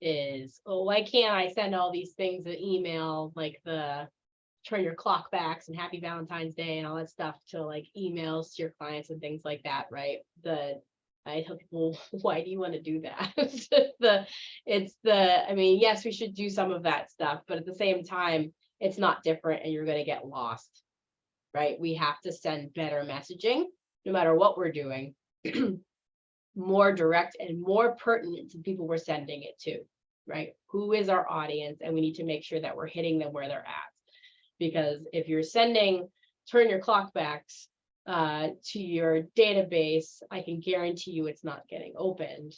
is, oh, why can't I send all these things an email, like the turn your clock backs and happy Valentine's Day and all that stuff, to like emails to your clients and things like that, right? I tell people, why do you want to do that? I mean, yes, we should do some of that stuff, but at the same time, it's not different and you're going to get lost, right? We have to send better messaging, no matter what we're doing, more direct and more pertinent to people we're sending it to, right? Who is our audience? And we need to make sure that we're hitting them where they're at. Because if you're sending turn your clock backs to your database, I can guarantee you it's not getting opened.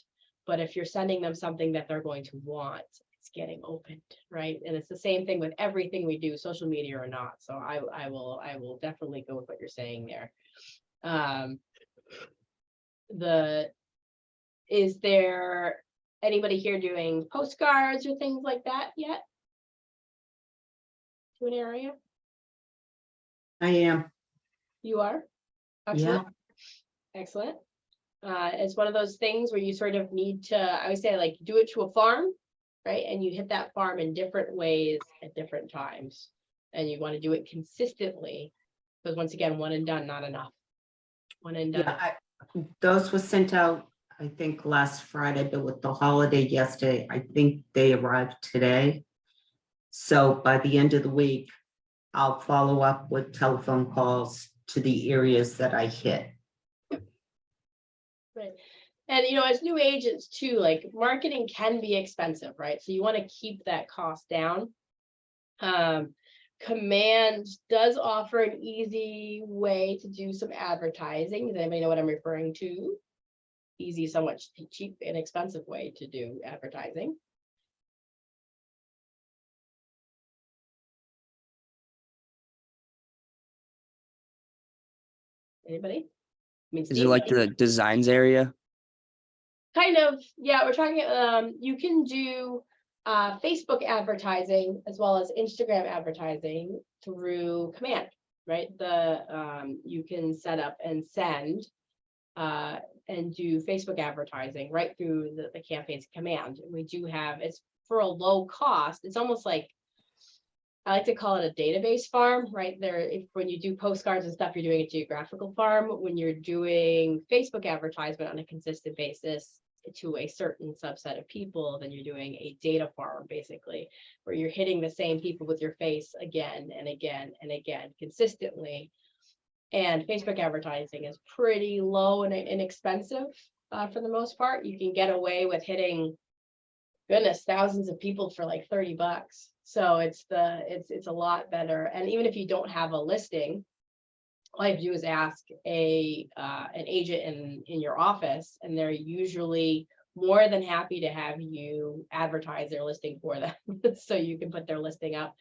But if you're sending them something that they're going to want, it's getting opened, right? And it's the same thing with everything we do, social media or not. So I will definitely go with what you're saying there. Is there anybody here doing postcards or things like that yet? To an area? I am. You are? Excellent. Excellent. It's one of those things where you sort of need to, I would say, like, do it to a farm, right? And you hit that farm in different ways at different times. And you want to do it consistently, because once again, one and done, not enough. One and done. Yeah, those were sent out, I think, last Friday, but with the holiday yesterday, I think they arrived today. So by the end of the week, I'll follow up with telephone calls to the areas that I hit. Right. And, as new agents too, like, marketing can be expensive, right? So you want to keep that cost down. Command does offer an easy way to do some advertising. Does anybody know what I'm referring to? Easy, somewhat cheap, inexpensive way to do advertising. Anybody? Is it like the designs area? Kind of, yeah, we're talking, you can do Facebook advertising as well as Instagram advertising through Command, right? You can set up and send and do Facebook advertising right through the campaign's Command. And we do have, it's for a low cost. It's almost like, I like to call it a database farm, right? When you do postcards and stuff, you're doing a geographical farm. When you're doing Facebook advertisement on a consistent basis to a certain subset of people, then you're doing a data farm, basically, where you're hitting the same people with your face again and again and again consistently. And Facebook advertising is pretty low and inexpensive for the most part. You can get away with hitting goodness, thousands of people for like $30. So it's a lot better. And even if you don't have a listing, all you have to do is ask an agent in your office, and they're usually more than happy to have you advertise their listing for them. So you can put their listing up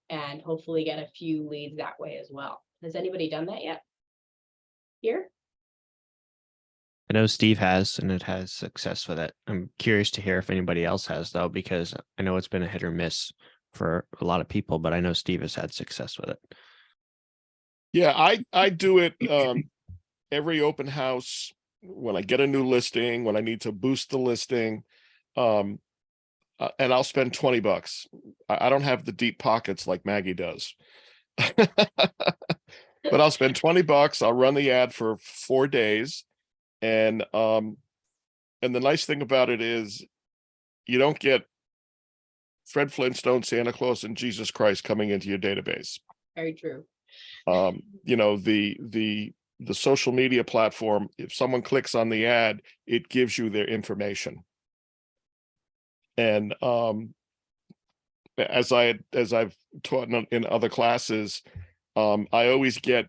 and hopefully get a few leads that way as well. Has anybody done that yet? Here? I know Steve has, and it has success with it. I'm curious to hear if anybody else has, though, because I know it's been a hit or miss for a lot of people, but I know Steve has had success with it. Yeah, I do it every open house when I get a new listing, when I need to boost the listing. And I'll spend $20. I don't have the deep pockets like Maggie does. But I'll spend $20. I'll run the ad for 4 days. And the nice thing about it is you don't get Fred Flintstone, Santa Claus, and Jesus Christ coming into your database. Very true. You know, the social media platform, if someone clicks on the ad, it gives you their information. And as I've taught in other classes, I always get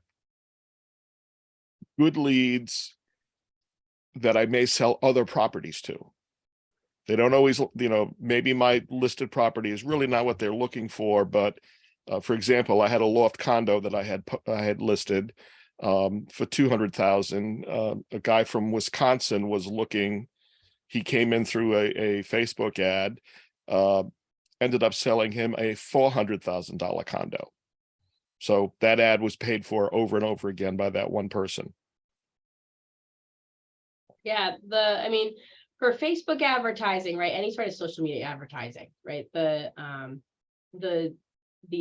good leads that I may sell other properties to. They don't always, you know, maybe my listed property is really not what they're looking for, but for example, I had a loft condo that I had listed for $200,000. A guy from Wisconsin was looking. He came in through a Facebook ad, ended up selling him a $400,000 condo. So that ad was paid for over and over again by that one person. Yeah, I mean, for Facebook advertising, right? Any sort of social media advertising, right? The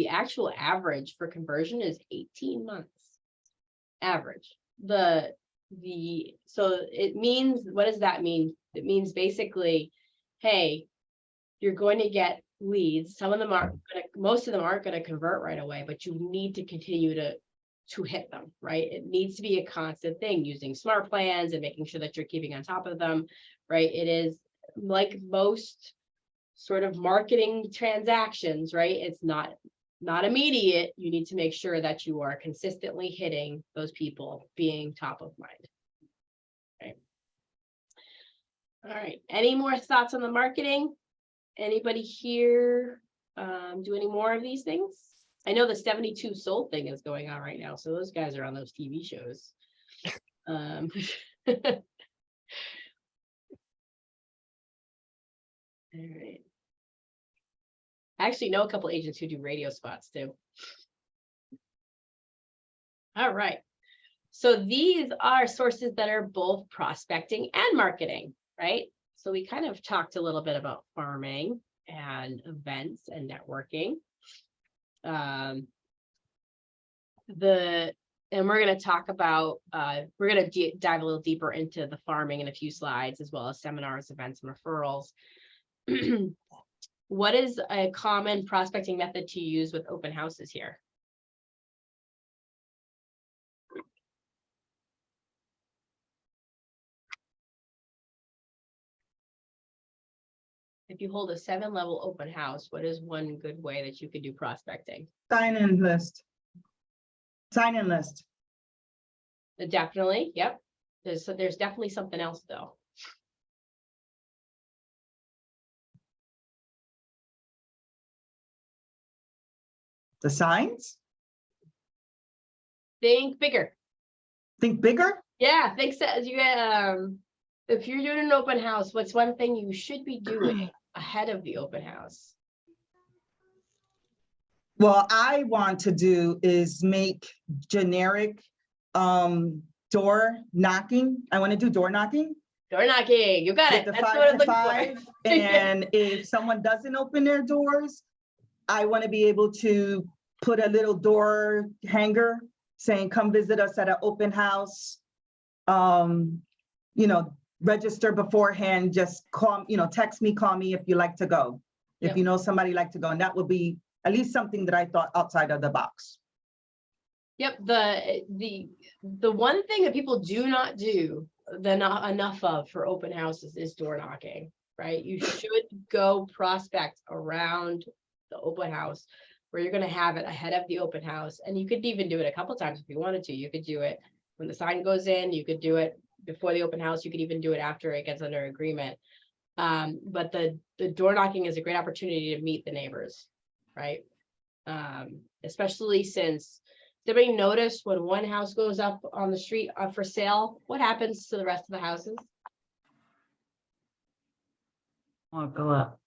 actual average for conversion is 18 months. Average. So it means, what does that mean? It means basically, hey, you're going to get leads. Some of them aren't gonna, most of them aren't going to convert right away, but you need to continue to hit them, right? It needs to be a constant thing, using smart plans and making sure that you're keeping on top of them, right? It is like most sort of marketing transactions, right? It's not immediate. You need to make sure that you are consistently hitting those people, being top of mind. Right. All right. Any more thoughts on the marketing? Anybody here do any more of these things? I know the 72 sold thing is going on right now, so those guys are on those TV shows. All right. I actually know a couple agents who do radio spots too. All right. So these are sources that are both prospecting and marketing, right? So we kind of talked a little bit about farming and events and networking. And we're going to talk about, we're going to dive a little deeper into the farming in a few slides, as well as seminars, events, and referrals. What is a common prospecting method to use with open houses here? If you hold a 7-level open house, what is one good way that you could do prospecting? Sign-in list. Sign-in list. Definitely, yep. There's definitely something else though. The signs? Think bigger. Think bigger? Yeah, think so. If you're doing an open house, what's one thing you should be doing ahead of the open house? Well, I want to do is make generic door knocking. I want to do door knocking. Door knocking, you got it. With the That's what I'm 5 looking to for. 5. And if someone doesn't open their doors, I want to be able to put a little door hanger saying, come visit us at an open house. You know, register beforehand, just call, text me, call me if you like to go. If Yep. you know somebody like to go, and that would be at least something that I thought outside of the box. Yep, the one thing that people do not do not enough of for open houses is door knocking. right? You should go prospect around the open house where you're gonna have it ahead of the open house. And you could even do it a couple times if you wanted to. You could do it when the sign goes in, you could do it before the open house, you could even do it after it gets under agreement. But the door knocking is a great opportunity to meet the neighbors, right? Especially since, did anybody notice when one house goes up on the street for sale, what happens to the rest of the houses? Or go up.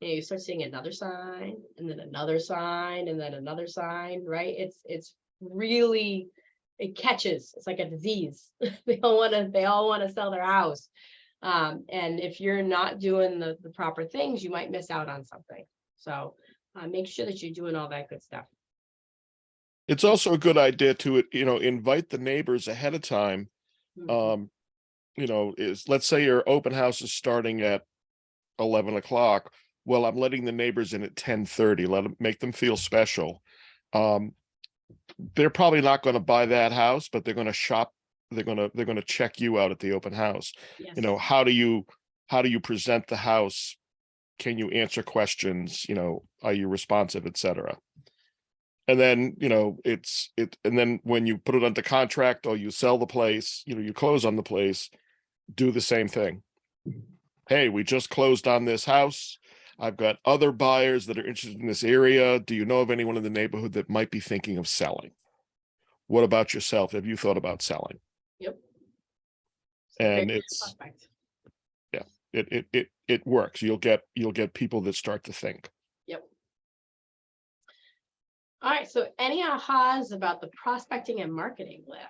You start seeing another sign and then another sign and then another sign, right? It's really, it catches, it's like a disease. They all want to sell their house. And if you're not doing the proper things, you might miss out on something. So make sure that you're doing all that good stuff. It's also a good idea to, invite the neighbors ahead of time. Mhm. Let's say your open house is starting at 11 o'clock. Well, I'm letting the neighbors in at 10:30, make them feel special. They're probably not going to buy that house, but they're going to shop. They're going to check you out at the open house. Yes. How do you present the house? Can you answer questions? Are you responsive, etc. And then, and then when you put it under contract or you sell the place, you close on the place, do the same thing. Hey, we just closed on this house. I've got other buyers that are interested in this area. Do you know of anyone in the neighborhood that might be thinking of selling? What about yourself? Have you thought about selling? Yep. And it's, yeah, it works. You'll get people that start to think. Yep. All right, so any ahas about the prospecting and marketing list?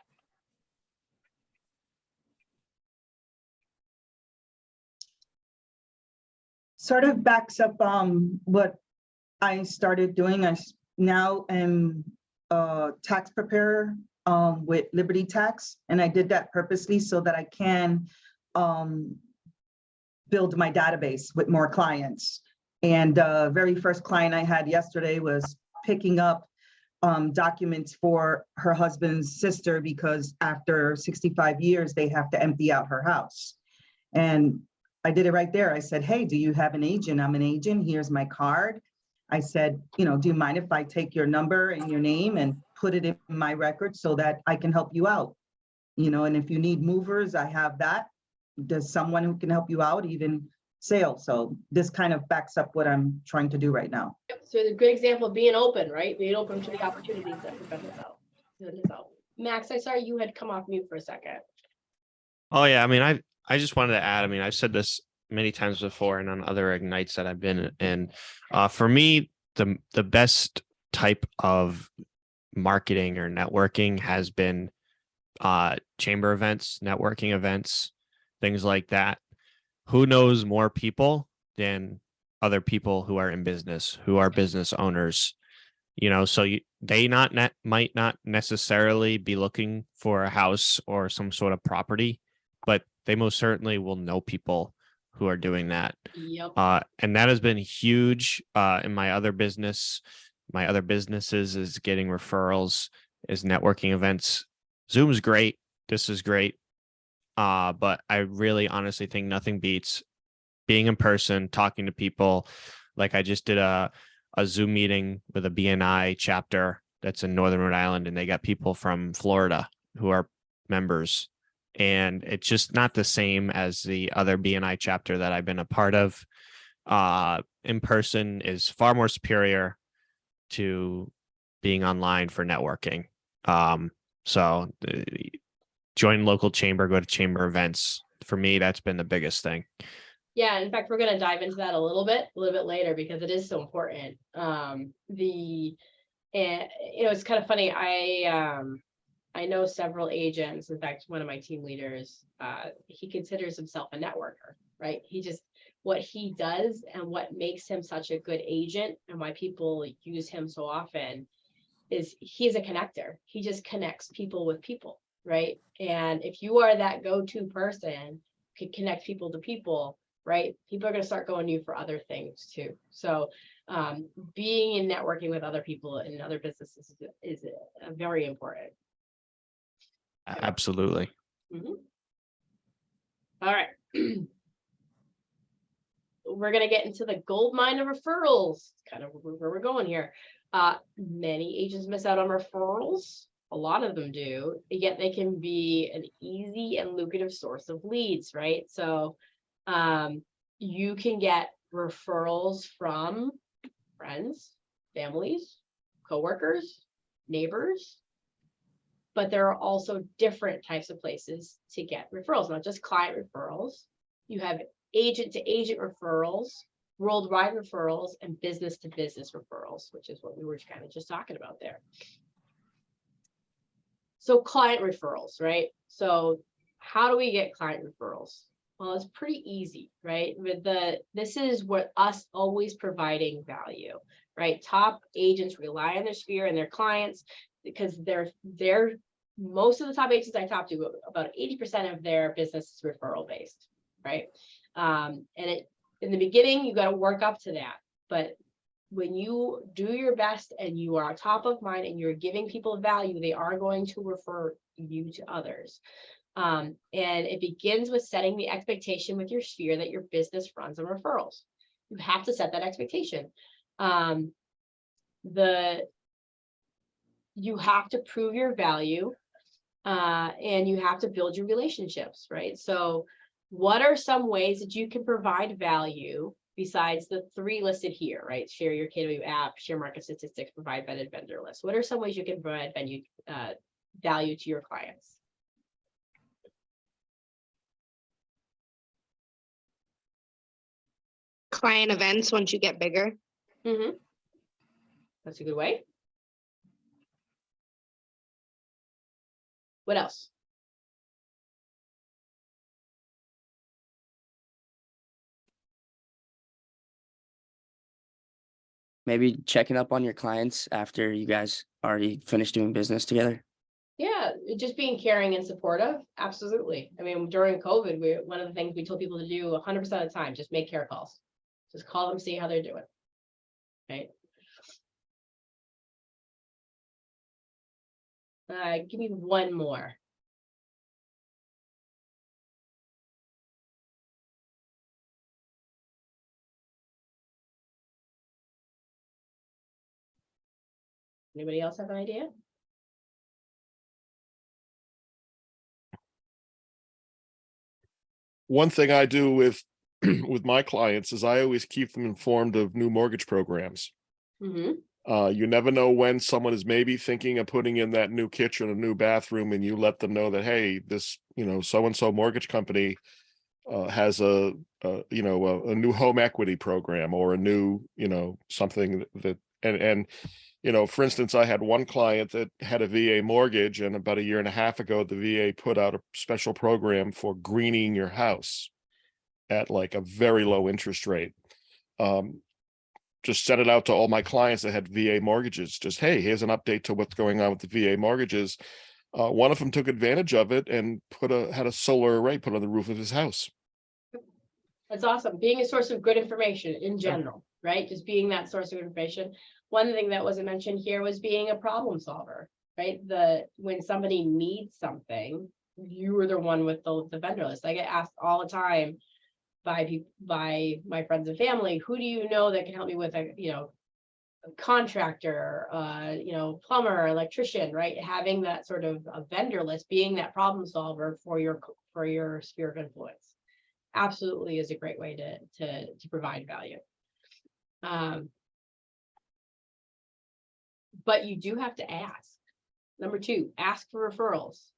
Sort of backs up what I started doing. Now am a tax preparer with Liberty Tax, and I did that purposely so that I can build my database with more clients. And the very first client I had yesterday was picking up documents for her husband's sister because after 65 years, they have to empty out her house. And I did it right there. I said, hey, do you have an agent? I'm an agent. Here's my card. I said, do you mind if I take your number and your name and put it in my record so that I can help you out? And if you need movers, I have that. There's someone who can help you out, even sales. So this kind of backs up what I'm trying to do right now. Yep. So a good example of being open, right? Being open to the opportunities that present themselves. Max, I saw you had come off mute for a second. Oh yeah, I mean, I just wanted to add, I mean, I've said this many times before and on other Ignites that I've been in. For me, the best type of marketing or networking has been chamber events, networking events, things like that. Who knows more people than other people who are in business, who are business owners? So they might not necessarily be looking for a house or some sort of property, but they most certainly will know people who are doing that. Yep. And that has been huge in my other businesses is getting referrals, is networking events. Zoom's great. This is great. But I really honestly think nothing beats being in person, talking to people. Like I just did a Zoom meeting with a BNI chapter that's in Northern Rhode Island, and they got people from Florida who are members. And it's just not the same as the other BNI chapter that I've been a part of. In person is far more superior to being online for networking. So join local chamber, go to chamber events. For me, that's been the biggest thing. Yeah, in fact, we're going to dive into that a little bit later because it is so important. It's kind of funny. I know several agents. In fact, one of my team leaders, he considers himself a networker, right? What he does and what makes him such a good agent and why people use him so often is he's a connector. He just connects people with people, right? And if you are that go-to person, can connect people to people, right? People are going to start going to you for other things too. So being in networking with other people in other businesses is very important. Absolutely. Mm-hmm. All right. we're gonna get into the gold mine of referrals, kind of where we're going here. Many agents miss out on referrals. A lot of them do, yet they can be an easy and lucrative source of leads, right? So you can get referrals from friends, families, coworkers, neighbors, but there are also different types of places to get referrals, not just client referrals. You have agent to agent referrals, worldwide referrals, and business to business referrals, which is what we were kind of just talking about there. So client referrals, right? So how do we get client referrals? Well, it's pretty easy, right? This is what us always providing value, right? Top agents rely on their sphere and their clients because they're most of the top agents I talk to, about 80% of their business is referral based, right? And in the beginning, you got to work up to that, but when you do your best and you are top of mind and you're giving people value, they are going to refer you to others. And it begins with setting the expectation with your sphere that your business runs on referrals. You have to set that expectation. You have to prove your value and you have to build your relationships, right? So what are some ways that you can provide value besides the 3 listed here, right? Share your KW app, share market statistics, provide vetted vendor lists. What are some ways you can provide value to your clients? Client events once you get bigger. Mm-hmm. That's a good way. What else? Maybe checking up on your clients after you guys already finished doing business together. Yeah, just being caring and supportive. Absolutely. I mean, during COVID, one of the things we told people to do 100% of the time, just make care calls. Just call them, see how they're doing. Right. Give me one more. Anybody else have an idea? One thing I do with with my clients is I always keep them informed of new mortgage programs. Mm-hmm. You never know when someone is maybe thinking of putting in that new kitchen, a new bathroom, and you let them know that, hey, this, so-and-so mortgage company has a new home equity program or a new, something that, for instance, I had one client that had a VA mortgage, and about 1.5 years ago, the VA put out a special program for greening your house at like a very low interest rate. Just sent it out to all my clients that had VA mortgages. Just, hey, here's an update to what's going on with the VA mortgages. One of them took advantage of it and had a solar array put on the roof of his house. That's awesome. Being a source of good information in general, right? Just being that source of information. One thing that wasn't mentioned here was being a problem solver, right? When somebody needs something, you were the one with the vendor list. I get asked all the time by my friends and family, who do you know that can help me with a contractor, plumber, electrician, right? Having that sort of a vendor list, being that problem solver for your sphere of influence, absolutely is a great way to provide value. But you do have to ask. Number 2, ask for referrals.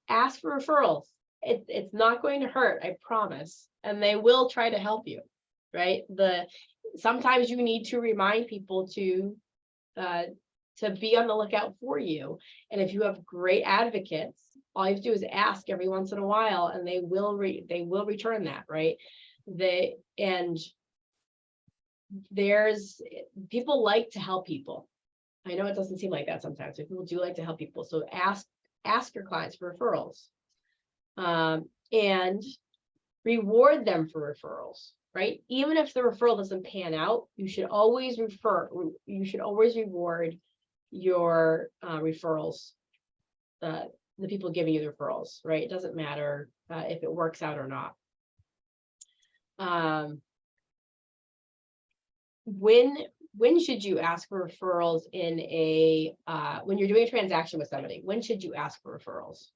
Ask for referrals. It's not going to hurt, I promise. And they will try to help you, right? Sometimes you need to remind people to be on the lookout for you. And if you have great advocates, all you have to do is ask every once in a while, and they will return that, right? People like to help people. I know it doesn't seem like that sometimes, but people do like to help people. So ask your clients for referrals, and reward them for referrals, right? Even if the referral doesn't pan out, you should always reward your referrals, the people giving you the referrals, right? It doesn't matter if it works out or not. when should you ask for referrals in a, when you're doing a transaction with somebody, when should you ask for referrals?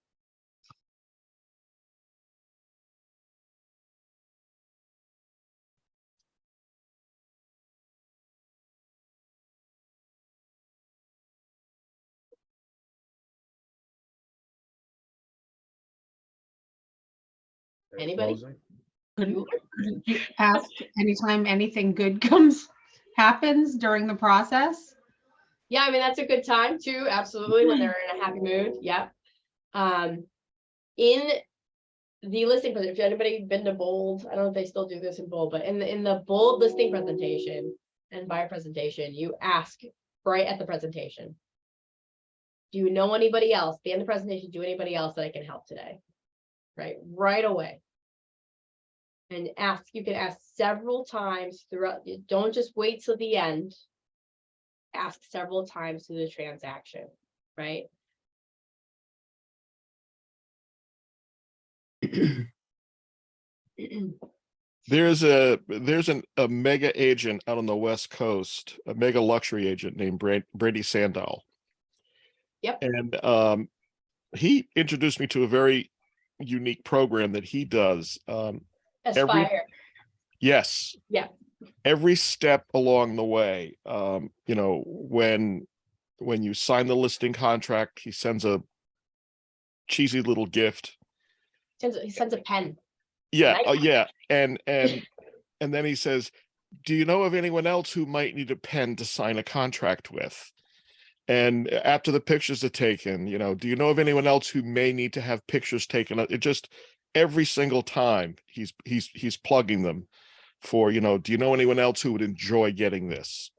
Anybody? Couldn't you ask anytime anything good happens during the process? Yeah, I mean, that's a good time too, absolutely, when they're in a happy mood, yep. In the listing, if anybody been to Bold, I don't know if they still do this in Bold, but in the Bold listing presentation and buyer presentation, you ask right at the presentation. Do you know anybody else? At the end of the presentation, do anybody else that I can help today? Right away. And ask, you can ask several times throughout, don't just wait till the end. Ask several times through the transaction, right? There's a mega agent out on the West Coast, a mega luxury agent named Brady Sandahl. Yep. And he introduced me to a very unique program that he does. Aspire. Yes. Yeah. Every step along the way, you know, when you sign the listing contract, he sends a cheesy little gift. He sends a pen. Yeah. Nice. Yeah. And then he says, do you know of anyone else who might need a pen to sign a contract with? And after the pictures are taken, you know, do you know of anyone else who may need to have pictures taken? It just every single time he's plugging them for, you know, do you know anyone else who would enjoy getting this?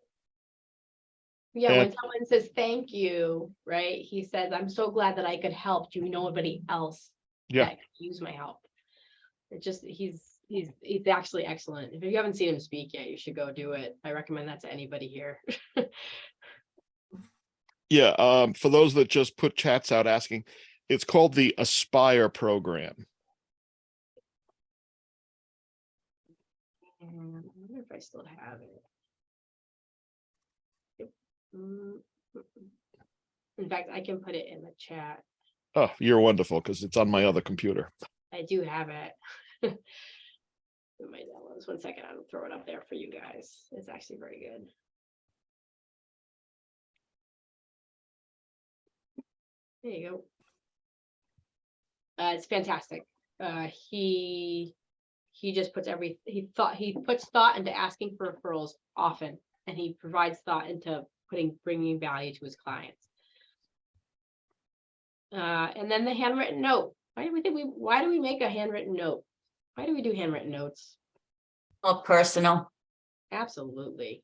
Yeah, And- when someone says thank you, right? He says, I'm so glad that I could help. Do you know anybody else Yeah. that could use my help? It just, he's actually excellent. If you haven't seen him speak yet, you should go do it. I recommend that to anybody here. Yeah. For those that just put chats out asking, it's called the Aspire program. And I wonder if I still have it. In fact, I can put it in the chat. Oh, you're wonderful, because it's on my other computer. I do have it. My downloads. 1 second, I'll throw it up there for you guys. It's actually very good. There you go. It's fantastic. He just puts he puts thought into asking for referrals often, and he provides thought into bringing value to his clients. And then the handwritten note. Why do we make a handwritten note? Why do we do handwritten notes? More personal. Absolutely.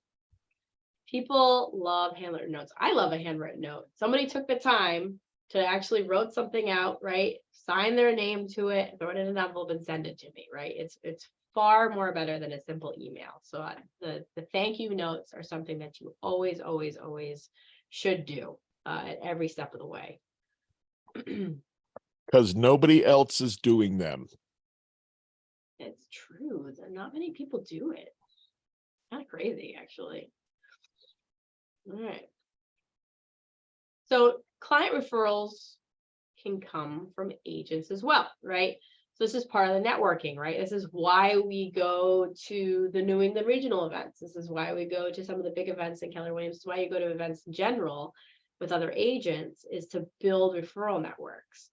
People love handwritten notes. I love a handwritten note. Somebody took the time to actually wrote something out, right? Sign their name to it, throw it in an envelope and send it to me, right? It's far more better than a simple email. So the thank you notes are something that you always should do at every step of the way. Because nobody else is doing them. It's true. Not many people do it. Kind of crazy, actually. All right. So client referrals can come from agents as well, right? So this is part of the networking, right? This is why we go to the New England regional events. This is why we go to some of the big events in Keller Williams. This is why you go to events in general with other agents, is to build referral networks.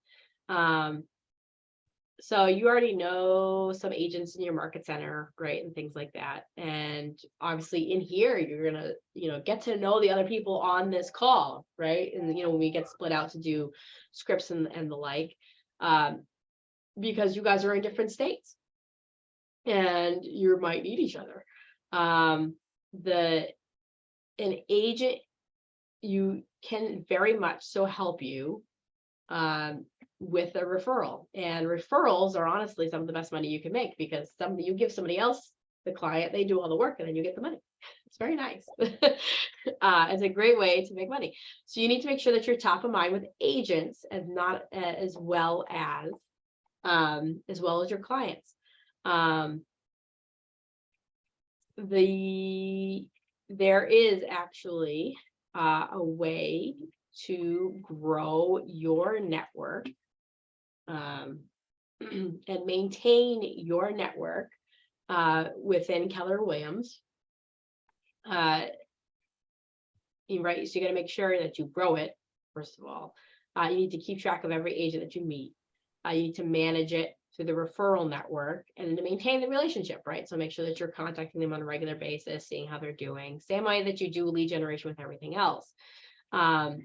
So you already know some agents in your market center, right? And things like that. And obviously in here, you're going to, get to know the other people on this call, right? And, when we get split out to do scripts and the like, because you guys are in different states and you might need each other. An agent, you can very much so help you with a referral, and referrals are honestly some of the best money you can make, because you give somebody else the client, they do all the work, and then you get the money. It's very nice. It's a great way to make money. So you need to make sure that you're top of mind with agents, and not as well as your clients. there is actually a way to grow your network and maintain your network within Keller Williams. Right, so you got to make sure that you grow it. First of all, you need to keep track of every agent that you meet. You need to manage it through the referral network and to maintain the relationship, right? So make sure that you're contacting them on a regular basis, seeing how they're doing, same way that you do lead generation with everything else. I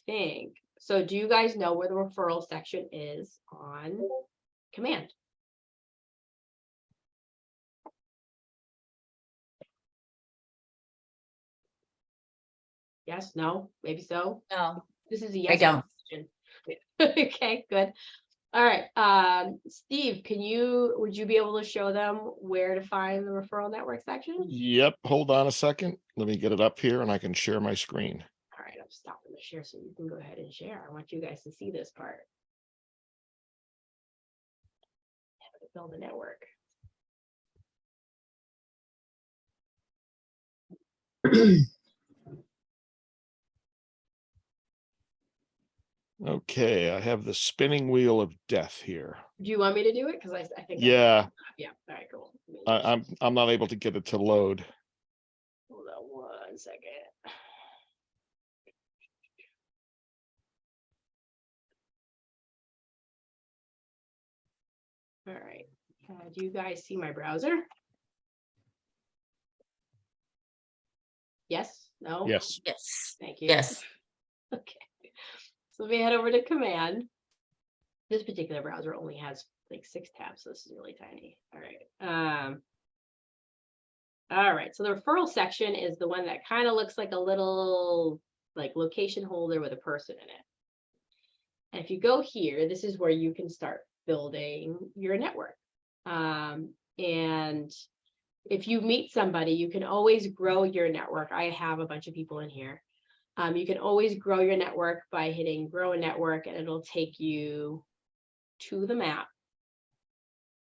think, so do you guys know where the referral section is on Command? Yes, no, maybe so. No, This is a I yes. don't. Question. Okay, good. All right. Steve, would you be able to show them where to find the referral network section? Yep, hold on a second. Let me get it up here and I can share my screen. All right, I'm stopping the share so you can go ahead and share. I want you guys to see this part. How to build a network. Okay, I have the spinning wheel of death here. Do you want me to do it? Because I think Yeah, yeah. All right, cool. I'm not able to get it to load. Hold on 1 second. All right. Do you guys see my browser? Yes? No? Yes. Yes. Thank you. Yes. Okay. So let me head over to Command. This particular browser only has like 6 tabs, so this is really tiny. All right. All right. So the referral section is the one that kind of looks like a little like location holder with a person in it. And if you go here, this is where you can start building your network. And if you meet somebody, you can always grow your network. I have a bunch of people in here. You can always grow your network by hitting grow a network, and it'll take you to the map.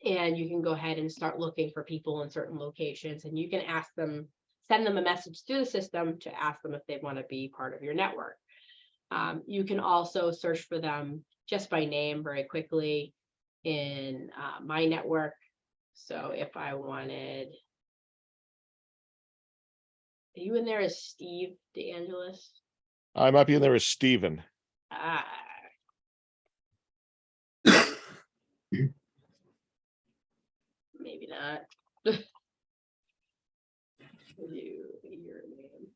And you can go ahead and start looking for people in certain locations, and you can ask them, send them a message through the system to ask them if they want to be part of your network. You can also search for them just by name very quickly in my network. So if I wanted, are you in there as Steve DeAngelis? I might be in there as Steven. Maybe not. Your name.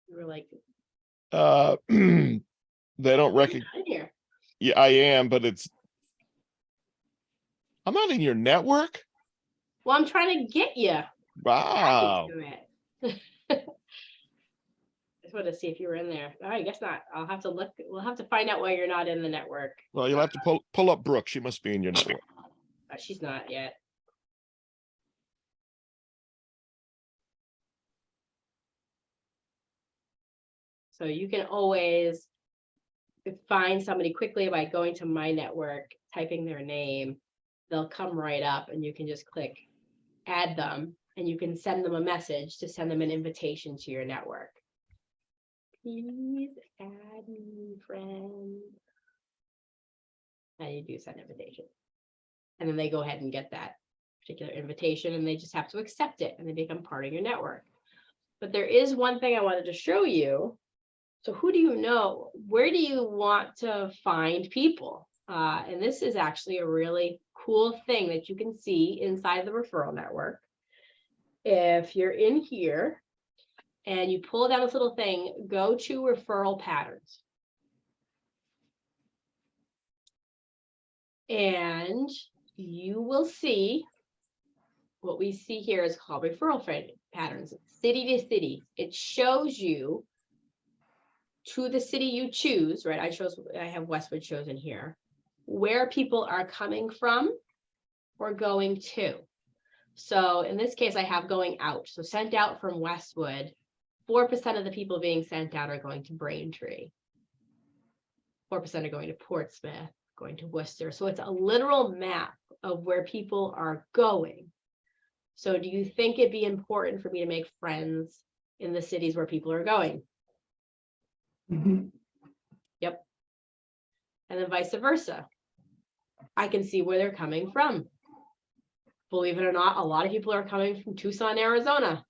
You were like, They don't recognize. in here. Yeah, I am, but I'm not in your network. Well, I'm trying to get you. Wow. I just want to see if you were in there. Oh, I guess not. I'll have to look. We'll have to find out why you're not in the network. Well, you'll have to pull up Brooke. She must be in your network. She's not yet. So you can always find somebody quickly by going to my network, typing their name. They'll come right up and you can just click add them, and you can send them a message to send them an invitation to your network. Please add me, friend. And you do send invitation. And then they go ahead and get that particular invitation, and they just have to accept it, and they become part of your network. But there is one thing I wanted to show you. So who do you know? Where do you want to find people? And this is actually a really cool thing that you can see inside the referral network. If you're in here and you pull down this little thing, go to referral patterns. And you will see what we see here is called referral patterns, city to city. It shows you to the city you choose, right? I have Westwood chosen here, where people are coming from or going to. So in this case, I have going out. So sent out from Westwood, 4% of the people being sent out are going to Braintree. 4% are going to Portsmouth, going to Worcester. So it's a literal map of where people are going. So do you think it'd be important for me to make friends in the cities where people are going? Yep. And then vice versa. I can see where they're coming from. Believe it or not, a lot of people are coming from Tucson, Arizona.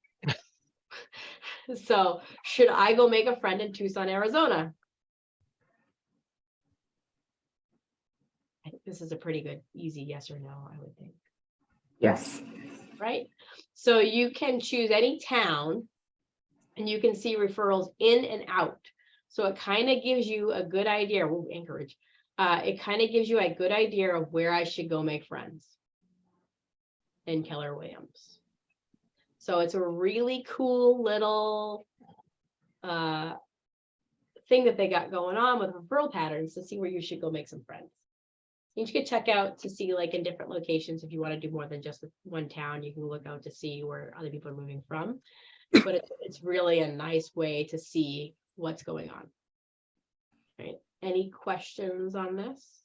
So should I go make a friend in Tucson, Arizona? I think this is a pretty good, easy yes or no, I would think. Yes. Right? So you can choose any town and you can see referrals in and out. So it kind of gives you a good idea. Ooh, Anchorage. It kind of gives you a good idea of where I should go make friends in Keller Williams. So it's a really cool little thing that they got going on with referral patterns to see where you should go make some friends. You should check out to see like in different locations. If you want to do more than just one town, you can look out to see where other people are moving from. But it's really a nice way to see what's going on. Right? Any questions on this?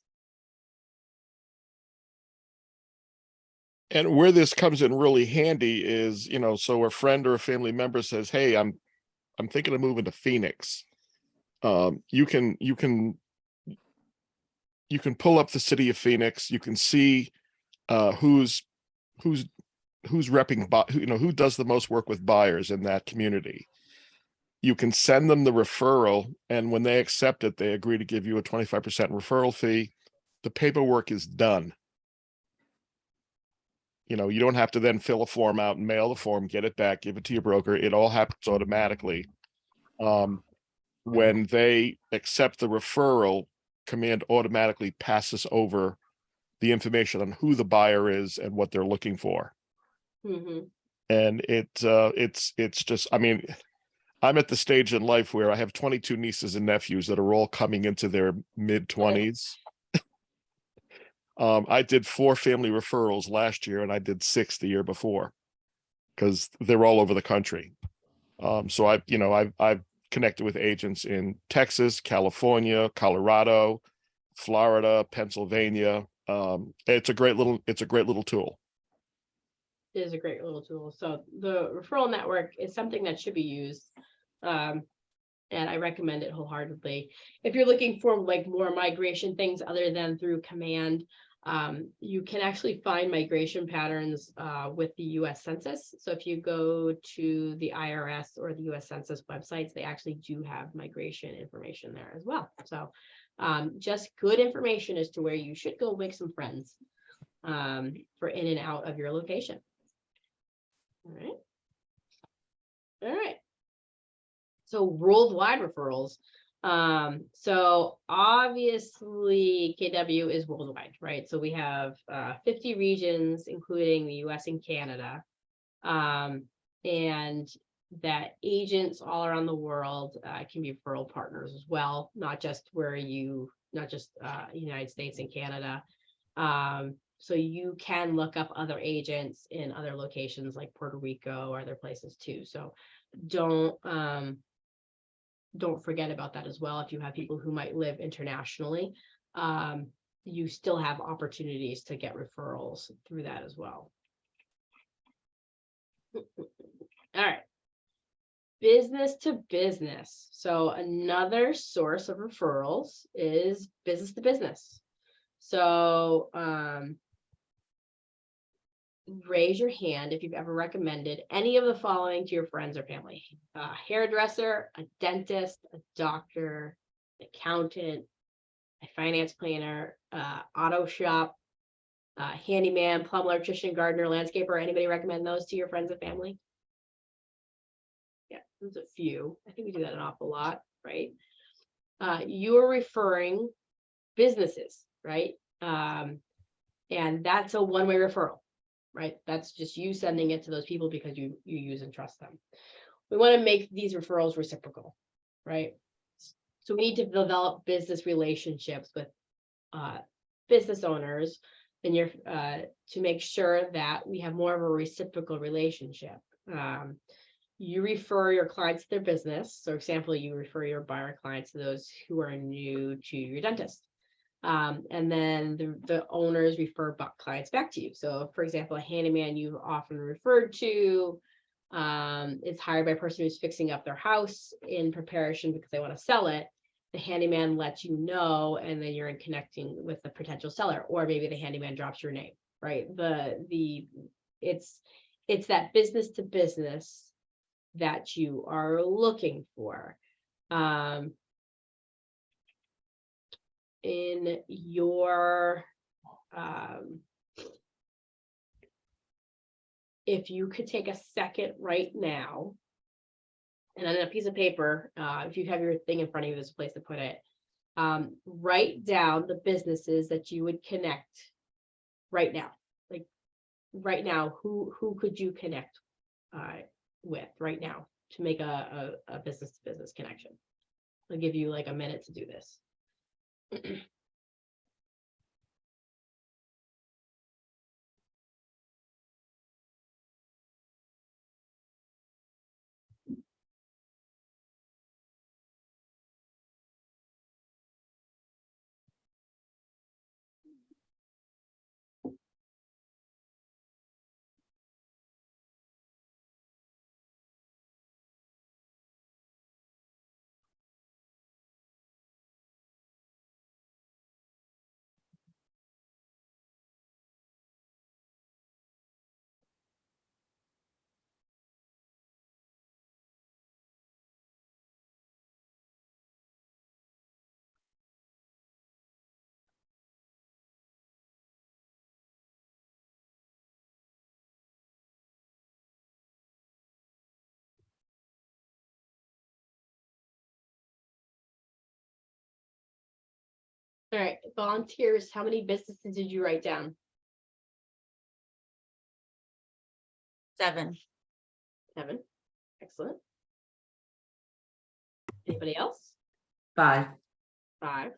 And where this comes in really handy is, you know, so a friend or a family member says, hey, I'm thinking of moving to Phoenix. You can pull up the city of Phoenix. You can see who's repping, you know, who does the most work with buyers in that community. You can send them the referral, and when they accept it, they agree to give you a 25% referral fee. The paperwork is done. You know, you don't have to then fill a form out and mail the form, get it back, give it to your broker. It all happens automatically. When they accept the referral, Command automatically passes over the information on who the buyer is and what they're looking for. Mm-hmm. And it's just, I mean, I'm at the stage in life where I have 22 nieces and nephews that are all coming into their mid-20s. I did 4 family referrals last year, and I did 6 the year before, because they're all over the country. So I've connected with agents in Texas, California, Colorado, Florida, Pennsylvania. It's a great little tool. It is a great little tool. So the referral network is something that should be used. And I recommend it wholeheartedly. If you're looking for like more migration things other than through Command, you can actually find migration patterns with the US Census. So if you go to the IRS or the US Census websites, they actually do have migration information there as well. So just good information as to where you should go make some friends for in and out of your location. All right. All right. So worldwide referrals. So obviously KW is worldwide, right? So we have 50 regions, including the US and Canada. And that agents all around the world can be referral partners as well, not just United States and Canada. So you can look up other agents in other locations like Puerto Rico or other places too. So don't forget about that as well. If you have people who might live internationally, you still have opportunities to get referrals through that as well. All right. Business to business. So another source of referrals is business to business. So raise your hand if you've ever recommended any of the following to your friends or family: a hairdresser, a dentist, a doctor, an accountant, a finance planner, auto shop, handyman, plumber, electrician, gardener, landscaper. Anybody recommend those to your friends and family? Yeah, there's a few. I think we do that an awful lot, right? You're referring businesses, right? And that's a one-way referral. Right? That's just you sending it to those people because you use and trust them. We want to make these referrals reciprocal, right? So we need to develop business relationships with business owners and to make sure that we have more of a reciprocal relationship. You refer your clients to their business. So, for example, you refer your buyer clients to those who are new to your dentist. And then the owners refer clients back to you. So for example, a handyman you've often referred to is hired by a person who's fixing up their house in preparation because they want to sell it. The handyman lets you know, and then you're in connecting with the potential seller, or maybe the handyman drops your name, right? It's that business to business that you are looking for. In your, if you could take a second right now, and on a piece of paper, if you have your thing in front of you, there's a place to put it. Write down the businesses that you would connect right now. Like right now, who could you connect with right now to make a business to business connection? I'll give you like a minute to do this. All right, volunteers, how many businesses did you write down? 7. 7. Excellent. Anybody else? 5. 5.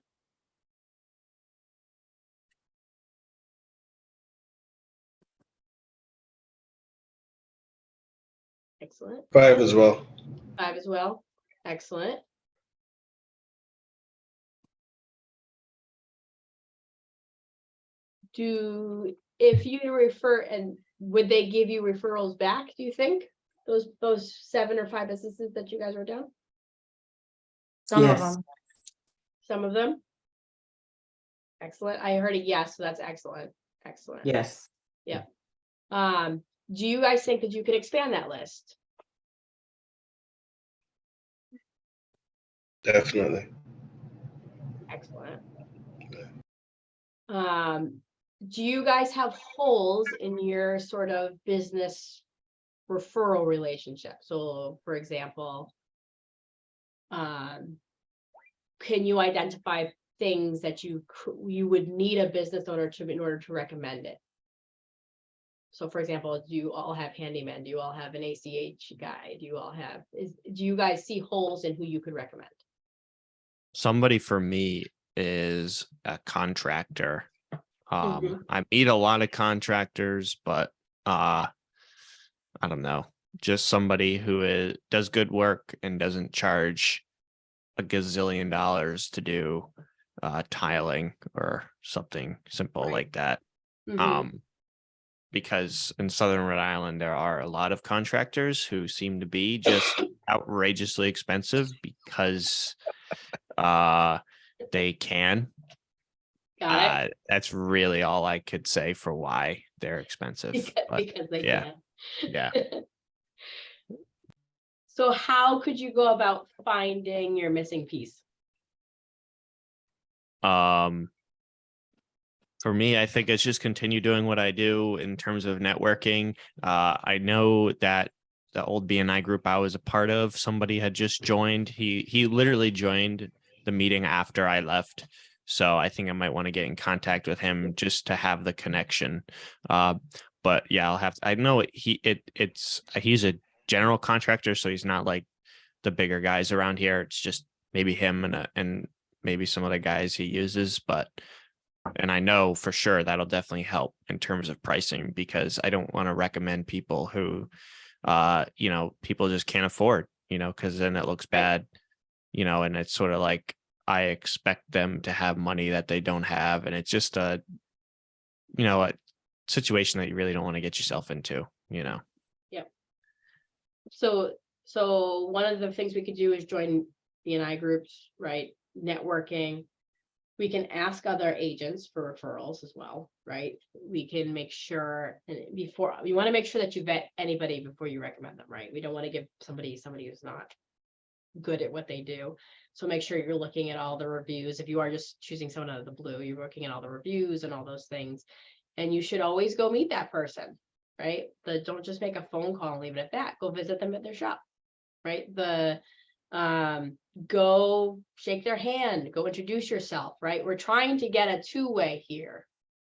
Excellent. 5 as well. 5 as well. Excellent. If you refer, and would they give you referrals back, do you think? Those 7 or 5 businesses that you guys wrote down? Some of Yes. them. Some of them? Excellent. I heard a yes, so that's excellent. Excellent. Yes. Yeah. Do you guys think that you could expand that list? Definitely. Excellent. Do you guys have holes in your sort of business referral relationship? So for example, can you identify things that you would need a business owner to in order to recommend it? So for example, do you all have handymen? Do you all have an ACH guy? Do you all have, do you guys see holes in who you could recommend? Somebody for me is a contractor. Mhm. I meet a lot of contractors, but I don't know, just somebody who does good work and doesn't charge a gazillion dollars to do tiling or something simple like that. Mhm. Because in Southern Rhode Island, there are a lot of contractors who seem to be just outrageously expensive because they can. Got it. That's really all I could say for why they're expensive. But Because they yeah, can. yeah. So how could you go about finding your missing piece? For me, I think it's just continue doing what I do in terms of networking. I know that the old BNI group I was a part of, somebody had just joined. He literally joined the meeting after I left. So I think I might want to get in contact with him just to have the connection. But yeah, I know he's a general contractor, so he's not like the bigger guys around here. It's just maybe him and maybe some other guys he uses, and I know for sure that'll definitely help in terms of pricing, because I don't want to recommend people who, people just can't afford, because then it looks bad, and it's sort of like I expect them to have money that they don't have. And it's just a situation that you really don't want to get yourself into, Yep. So one of the things we could do is join BNI groups, right? Networking. We can ask other agents for referrals as well, right? We can make sure, and before, you want to make sure that you vet anybody before you recommend them, right? We don't want to give somebody who's not good at what they do. So make sure you're looking at all the reviews. If you are just choosing someone out of the blue, you're looking at all the reviews and all those things. And you should always go meet that person, right? Don't just make a phone call and leave it at that. Go visit them at their shop, right? Go shake their hand, go introduce yourself, right? We're trying to get a two-way here,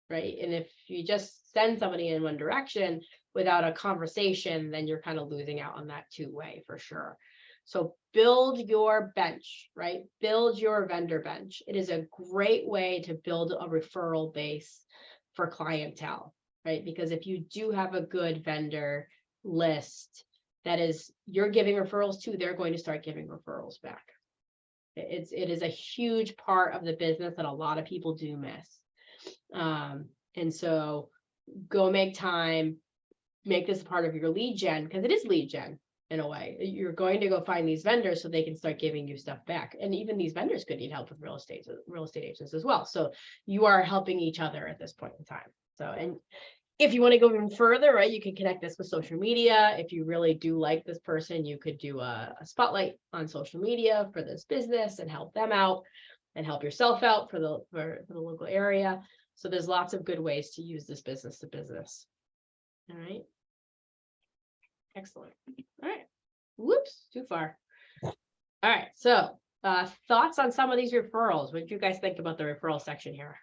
right? And if you just send somebody in one direction without a conversation, then you're kind of losing out on that two-way for sure. So build your bench, right? Build your vendor bench. It is a great way to build a referral base for clientele, right? Because if you do have a good vendor list, that is, you're giving referrals to, they're going to start giving referrals back. It is a huge part of the business that a lot of people do miss. And so go make time, make this a part of your lead gen, because it is lead gen in a way. You're going to go find these vendors so they can start giving you stuff back. And even these vendors could need help with real estate agents as well. So you are helping each other at this point in time. So, and if you want to go even further, right, you can connect this with social media. If you really do like this person, you could do a spotlight on social media for this business and help them out and help yourself out for the local area. So there's lots of good ways to use this business to business. All right. Excellent. All right. Whoops, too far. All right. So thoughts on some of these referrals. What did you guys think about the referral section here?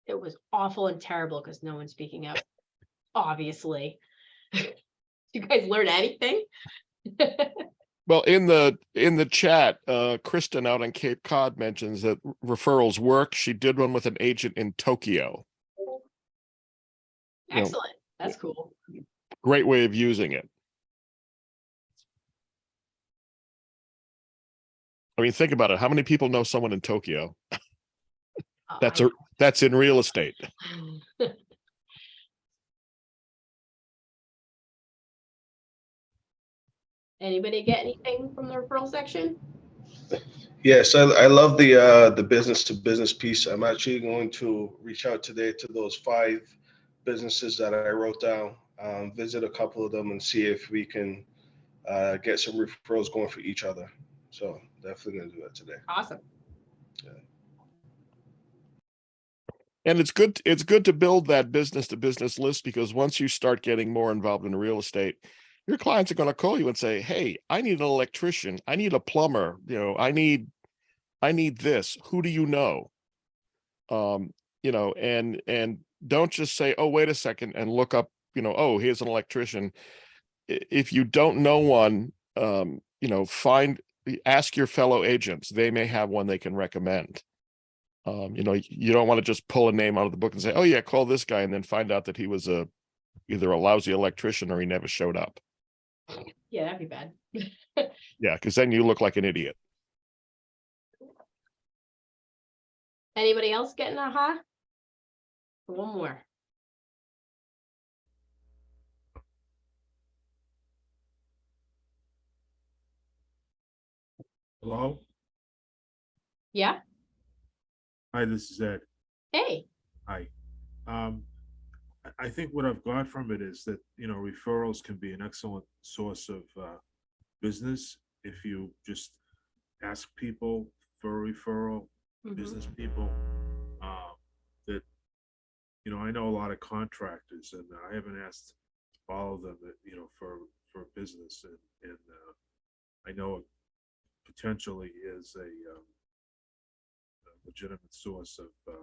It was awful and terrible because no one's speaking up, obviously. You guys learn anything? Well, in the chat, Kristen out on Cape Cod mentions that referrals work. She did one with an agent in Tokyo. Excellent. That's cool. Great way of using it. I mean, think about it. How many people know someone in Tokyo? That's in real estate. Anybody get anything from the referral section? Yes, I love the business to business piece. I'm actually going to reach out today to those 5 businesses that I wrote down, visit a couple of them and see if we can get some referrals going for each other. So definitely gonna do that today. Awesome. Yeah. And it's good to build that business to business list, because once you start getting more involved in real estate, your clients are going to call you and say, hey, I need an electrician, I need a plumber, I need this. Who do you know? And don't just say, oh, wait a second, and look up, oh, here's an electrician. If you don't know one, ask your fellow agents. They may have one they can recommend. You don't want to just pull a name out of the book and say, oh yeah, call this guy, and then find out that he was either a lousy electrician or he never showed up. Yeah, that'd be bad. Yeah, because then you look like an idiot. Anybody else getting aha? One more. Hello? Yeah. Hi, this is Ed. Hey. Hi. I think what I've got from it is that, referrals can be an excellent source of business if you just ask people for a referral, business people. That, I know a lot of contractors, and I haven't asked all of them that, for business, and I know it potentially is a legitimate source of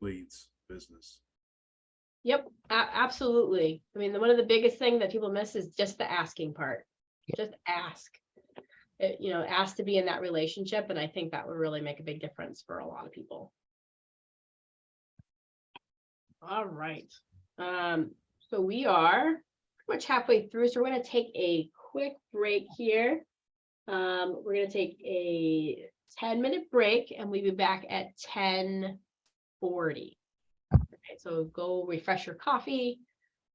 leads business. Yep, absolutely. I mean, one of the biggest things that people miss is just the asking part. Just ask. asked to be in that relationship. And I think that would really make a big difference for a lot of people. All right. So we are pretty much halfway through. So we're going to take a quick break here. We're going to take a 10-minute break and we'll be back at 10:40. Okay, so go refresh your coffee,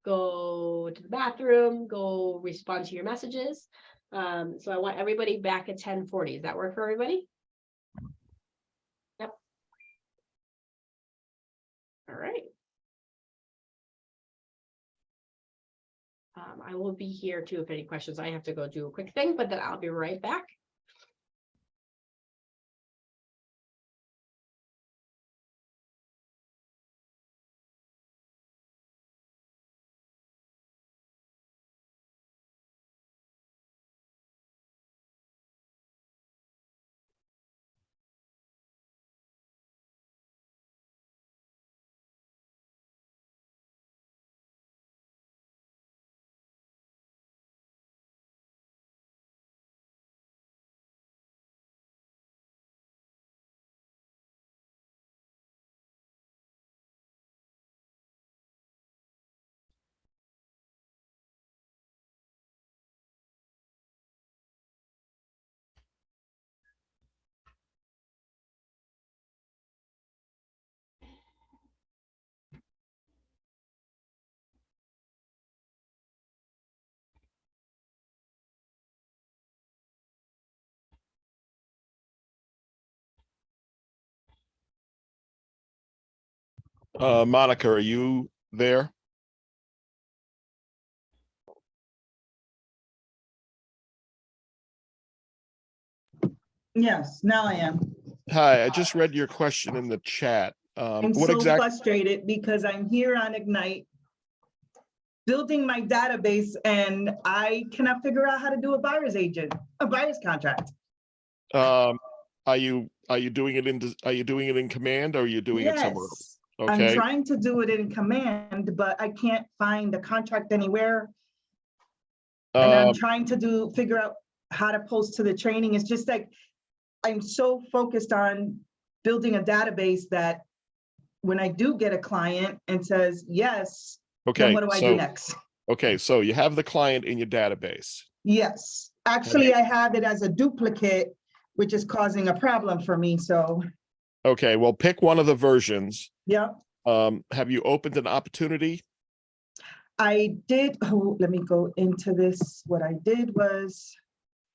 go to the bathroom, go respond to your messages. So I want everybody back at 10:40. Does that work for everybody? Yep. All right. I will be here too if any questions. I have to go do a quick thing, but then I'll be right back. Monica, are you there? Yes, now I am. Hi, I just read your question in the chat. I'm What so exactly? frustrated because I'm here on Ignite building my database and I cannot figure out how to do a buyer's contract. Are you doing it in Command or are you doing it somewhere else? Yes, I'm Okay. trying to do it in Command, but I can't find the contract anywhere. And I'm trying to figure out how to post to the training. It's just like, I'm so focused on building a database that when I do get a client and says, yes, then Okay. what do I do next? Okay, so you have the client in your database. Yes, actually, I have it as a duplicate, which is causing a problem for me, so, Okay, well, pick one of the versions. yeah. Have you opened an opportunity? I did, let me go into this. What I did was,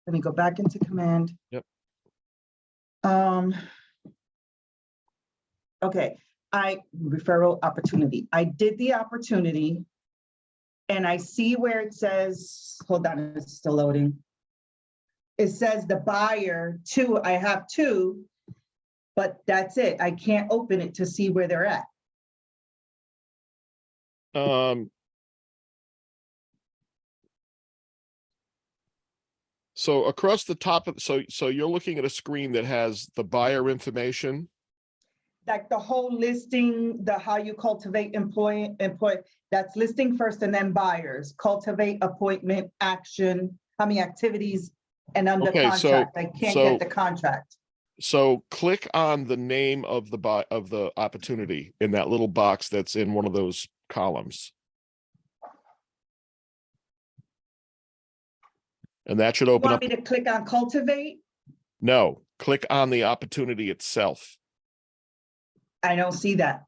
let me go back into Command. Yep. Okay, referral opportunity. I did the opportunity and I see where it says, hold on, it's still loading. It says the buyer two, I have two, but that's it. I can't open it to see where they're at. So across the top of, so you're looking at a screen that has the buyer information. Like the whole listing, the how you cultivate employee, that's listing first and then buyers, cultivate, appointment, action, how many activities, and under Okay, contract. I can't get the contract. So click on the name of the opportunity in that little box that's in one of those columns. And that should You open want up. me to click on cultivate? No, click on the opportunity itself. I don't see that.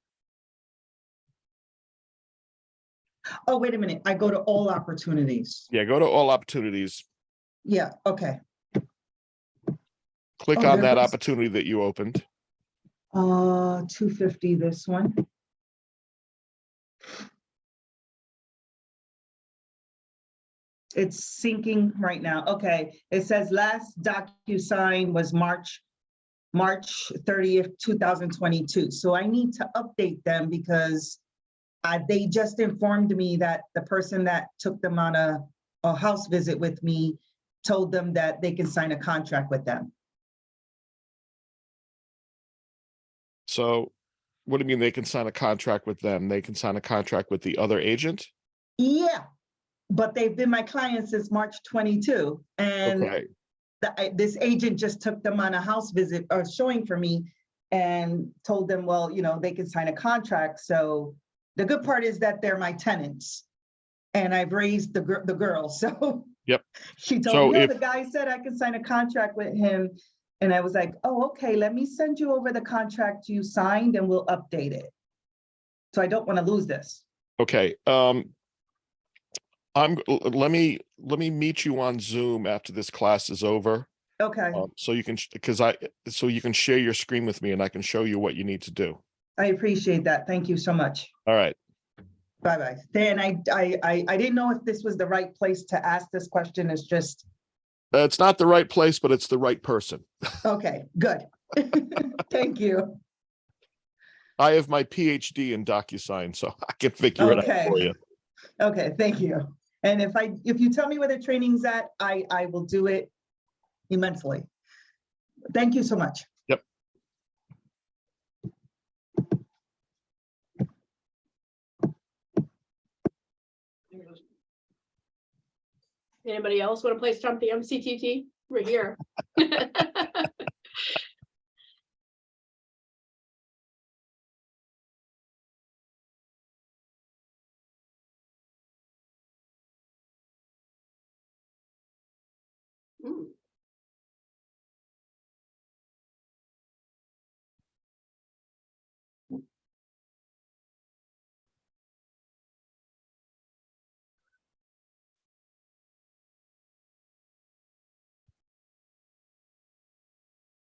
Oh, wait a minute. I go to all opportunities. Yeah, go to all opportunities. Yeah, okay. Click Oh, on there that goes- opportunity that you opened. 250, this one. It's syncing right now. Okay, it says last DocuSign was March 30th, 2022. So I need to update them because they just informed me that the person that took them on a house visit with me told them that they can sign a contract with them. So what do you mean they can sign a contract with them? They can sign a contract with the other agent? Yeah, but they've been my clients since March 22. And Okay. this agent just took them on a house visit or showing for me and told them, well, they can sign a contract. So the good part is that they're my tenants and I've raised the girl. So Yep. she So told me, if- the guy said I can sign a contract with him. And I was like, oh, okay, let me send you over the contract you signed and we'll update it. So I don't want to lose this. Okay, let me meet you on Zoom after this class is over. Okay, So you can, so you can share your screen with me and I can show you what you need to do. I appreciate that. Thank you so much. All right. Bye-bye. Dan, I didn't know if this was the right place to ask this question. It's just, It's not the right place, but it's the right person. okay, good. Thank you. I have my PhD in DocuSign, so I can figure it out Okay. for you. Okay, thank you. And if you tell me where the training's at, I will do it immensely. Thank you so much. Yep. Anybody else want to play Stump the MCTT? We're here. Hmm.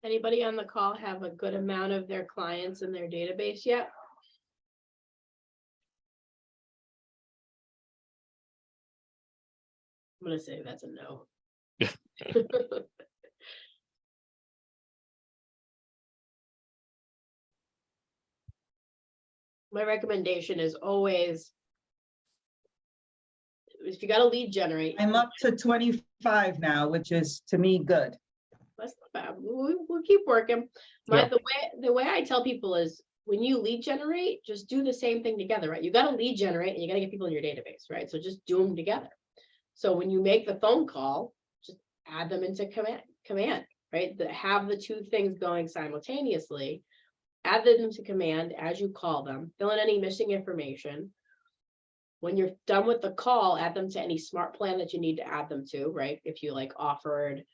Anybody on the call have a good amount of their clients in their database yet? I'm gonna say that's a no. My recommendation is always, if you got a lead generate. I'm up to 25 now, which is to me good. That's not bad. We'll keep working. Yeah. The way I tell people is when you lead generate, just do the same thing together, right? You got to lead generate and you got to get people in your database, right? So just do them together. So when you make the phone call, just add them into command, right? Have the two things going simultaneously. Add them to command as you call them, fill in any missing information. When you're done with the call, add them to any smart plan that you need to add them to, right? If you like offered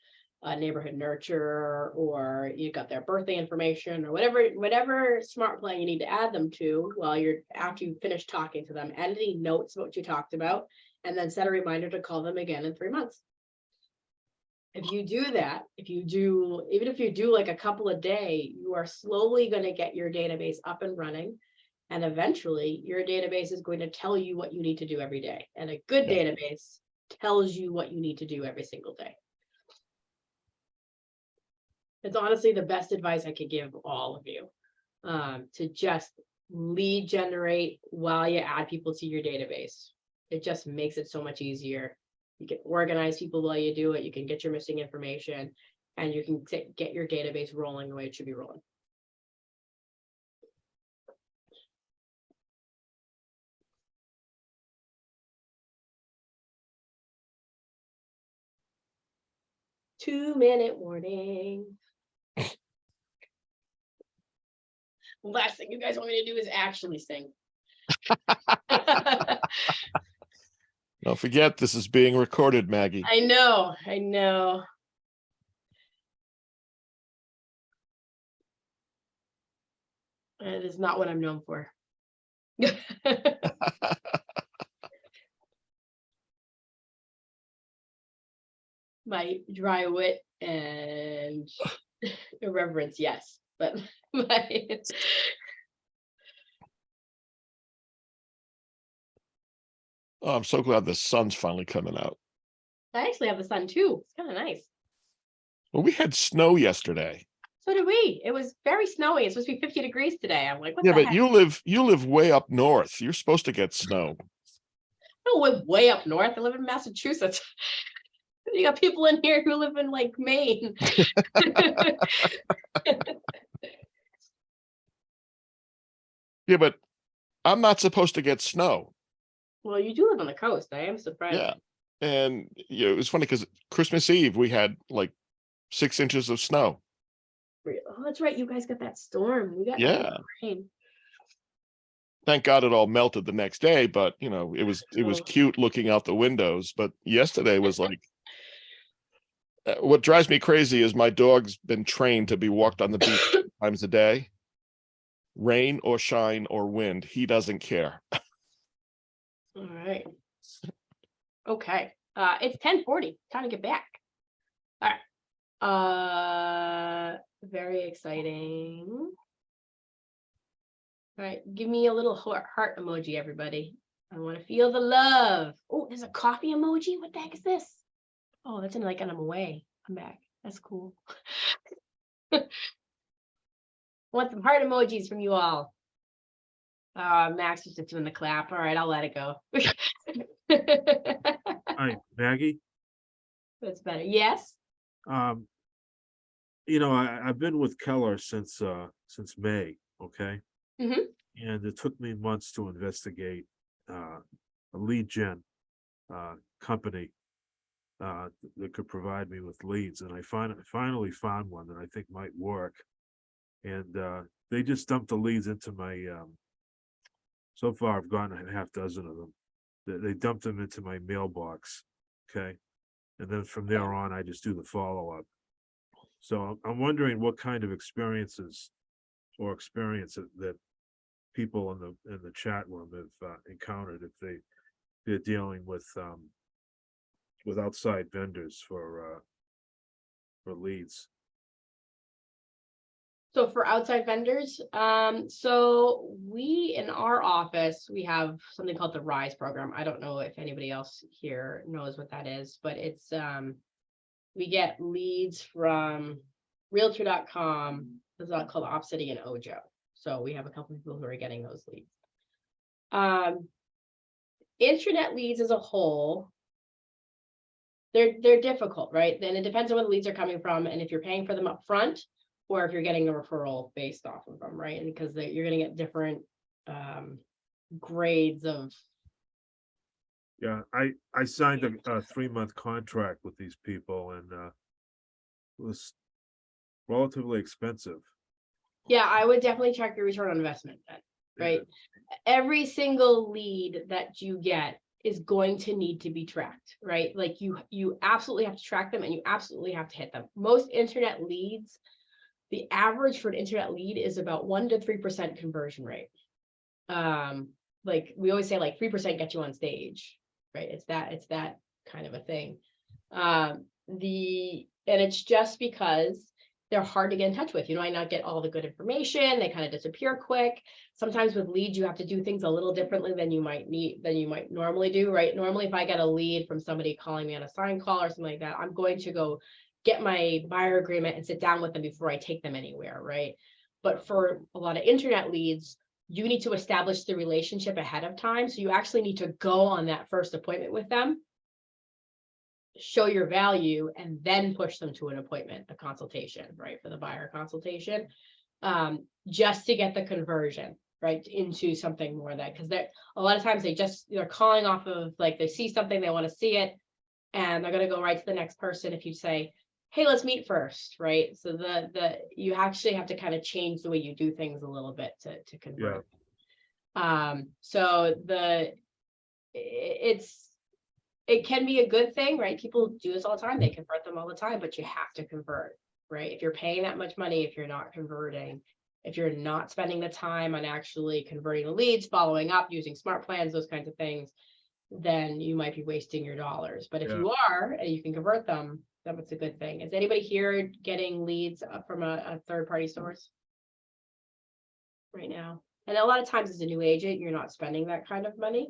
a neighborhood nurture or you got their birthday information or whatever smart plan you need to add them to after you finish talking to them, add any notes about what you talked about, and then set a reminder to call them again in 3 months. If you do that, even if you do like a couple a day, you are slowly going to get your database up and running. And eventually your database is going to tell you what you need to do every day. And a good database tells you what you need to do every single day. It's honestly the best advice I could give all of you, to just lead generate while you add people to your database. It just makes it so much easier. You can organize people while you do it. You can get your missing information and you can get your database rolling the way it should be rolling. Two-minute warning. Last thing you guys want me to do is actually sing. Don't forget, this is being recorded, Maggie. I know. It is not what I'm known for. My dry wit and irreverence, yes, but Oh, I'm so glad the sun's finally coming out. I actually have the sun too. It's kind of nice. Well, we had snow yesterday. So did we. It was very snowy. It's supposed to be 50 degrees today. I'm like, what Yeah, the but heck? you live way up north. You're supposed to get snow. I don't live way up north. I live in Massachusetts. You got people in here who live in like Maine. Yeah, but I'm not supposed to get snow. Well, you do live on the coast. I am surprised. Yeah. And it was funny because Christmas Eve we had like 6 inches of snow. Oh, that's right. You guys got that storm. We got Yeah. rain. Thank God it all melted the next day, but you know, it was Oh. cute looking out the windows. But yesterday was like, what drives me crazy is my dog's been trained to be walked on the beach 3 times a day. Rain or shine or wind, he doesn't care. All right. Okay. It's 10:40. Time to get back. All right. Very exciting. All right, give me a little heart emoji, everybody. I want to feel the love. Oh, there's a coffee emoji. What the heck is this? Oh, that's in like, and I'm away. I'm back. That's cool. Want some heart emojis from you all. Max is just doing the clap. All right, I'll let it go. Hi, Maggie. That's better. Yes. You know, I've been with Keller since May, okay? Mm-hmm. And it took me months to investigate a lead gen company that could provide me with leads. And I finally found one that I think might work. And they just dumped the leads into my, so far I've gotten a half dozen of them. They dumped them into my mailbox, okay? And then from there on, I just do the follow-up. So I'm wondering what kind of experience that people in the chat room have encountered if they're dealing with outside vendors for leads. So for outside vendors, so we in our office, we have something called the RISE program. I don't know if anybody else here knows what that is, but it's we get leads from realtor.com. This is called Opcity and Ojo. So we have a couple of people who are getting those leads. Internet leads as a whole, they're difficult, right? Then it depends on where the leads are coming from and if you're paying for them up front or if you're getting a referral based off of them, right? And because you're going to get different grades of. Yeah, I signed a 3-month contract with these people and it was relatively expensive. Yeah, I would definitely check your return on investment then, right? Every single lead that you get is going to need to be tracked, right? Like you absolutely have to track them and you absolutely have to hit them. Most internet leads, the average for an internet lead is about 1 to 3% conversion rate. Like we always say, like 3% get you on stage, right? It's that kind of a thing. And it's just because they're hard to get in touch with. You might not get all the good information. They kind of disappear quick. Sometimes with leads, you have to do things a little differently than you might normally do, right? Normally, if I get a lead from somebody calling me on a sign call or something like that, I'm going to go get my buyer agreement and sit down with them before I take them anywhere, right? But for a lot of internet leads, you need to establish the relationship ahead of time. So you actually need to go on that first appointment with them, show your value, and then push them to an appointment, a consultation, right? For the buyer consultation, just to get the conversion, right? Into something more of that, because a lot of times they're calling off of, like, they see something, they want to see it, and they're going to go right to the next person. If you say, hey, let's meet first, right? So you actually have to kind of change the way you do things a little bit to convert. Yeah. So it can be a good thing, right? People do this all the time. They convert them all the time, but you have to convert, right? If you're paying that much money, if you're not converting, if you're not spending the time on actually converting the leads, following up, using smart plans, those kinds of things, then you might be wasting your dollars. But if you are, and you can convert them, then it's a good thing. Is anybody here getting leads from a third-party source right now? And a lot of times as a new agent, you're not spending that kind of money.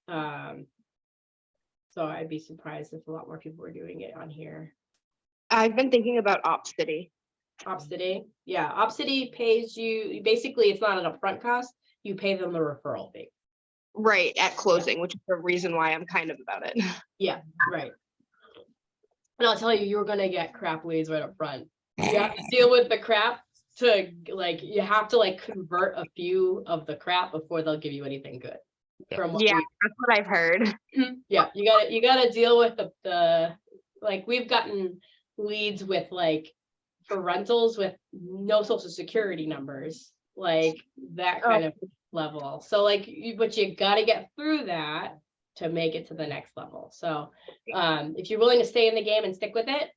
So I'd be surprised if a lot more people were doing it on here. I've been thinking about Opcity. Opcity, yeah. Opcity pays you, basically it's not an upfront cost, you pay them the referral fee. Right, at closing, which is the reason why I'm kind of about it. Yeah, right. And I'll tell you, you're gonna get crap leads right up front. You have to deal with the crap to, like, you have to like convert a few of the crap before they'll give you anything good. Yeah, that's what I've heard. Yeah, you gotta deal with the like, we've gotten leads with like for rentals with no social security numbers, like that kind of level. So like, but you gotta get through that to make it to the next level. So if you're willing to stay in the game and stick with it,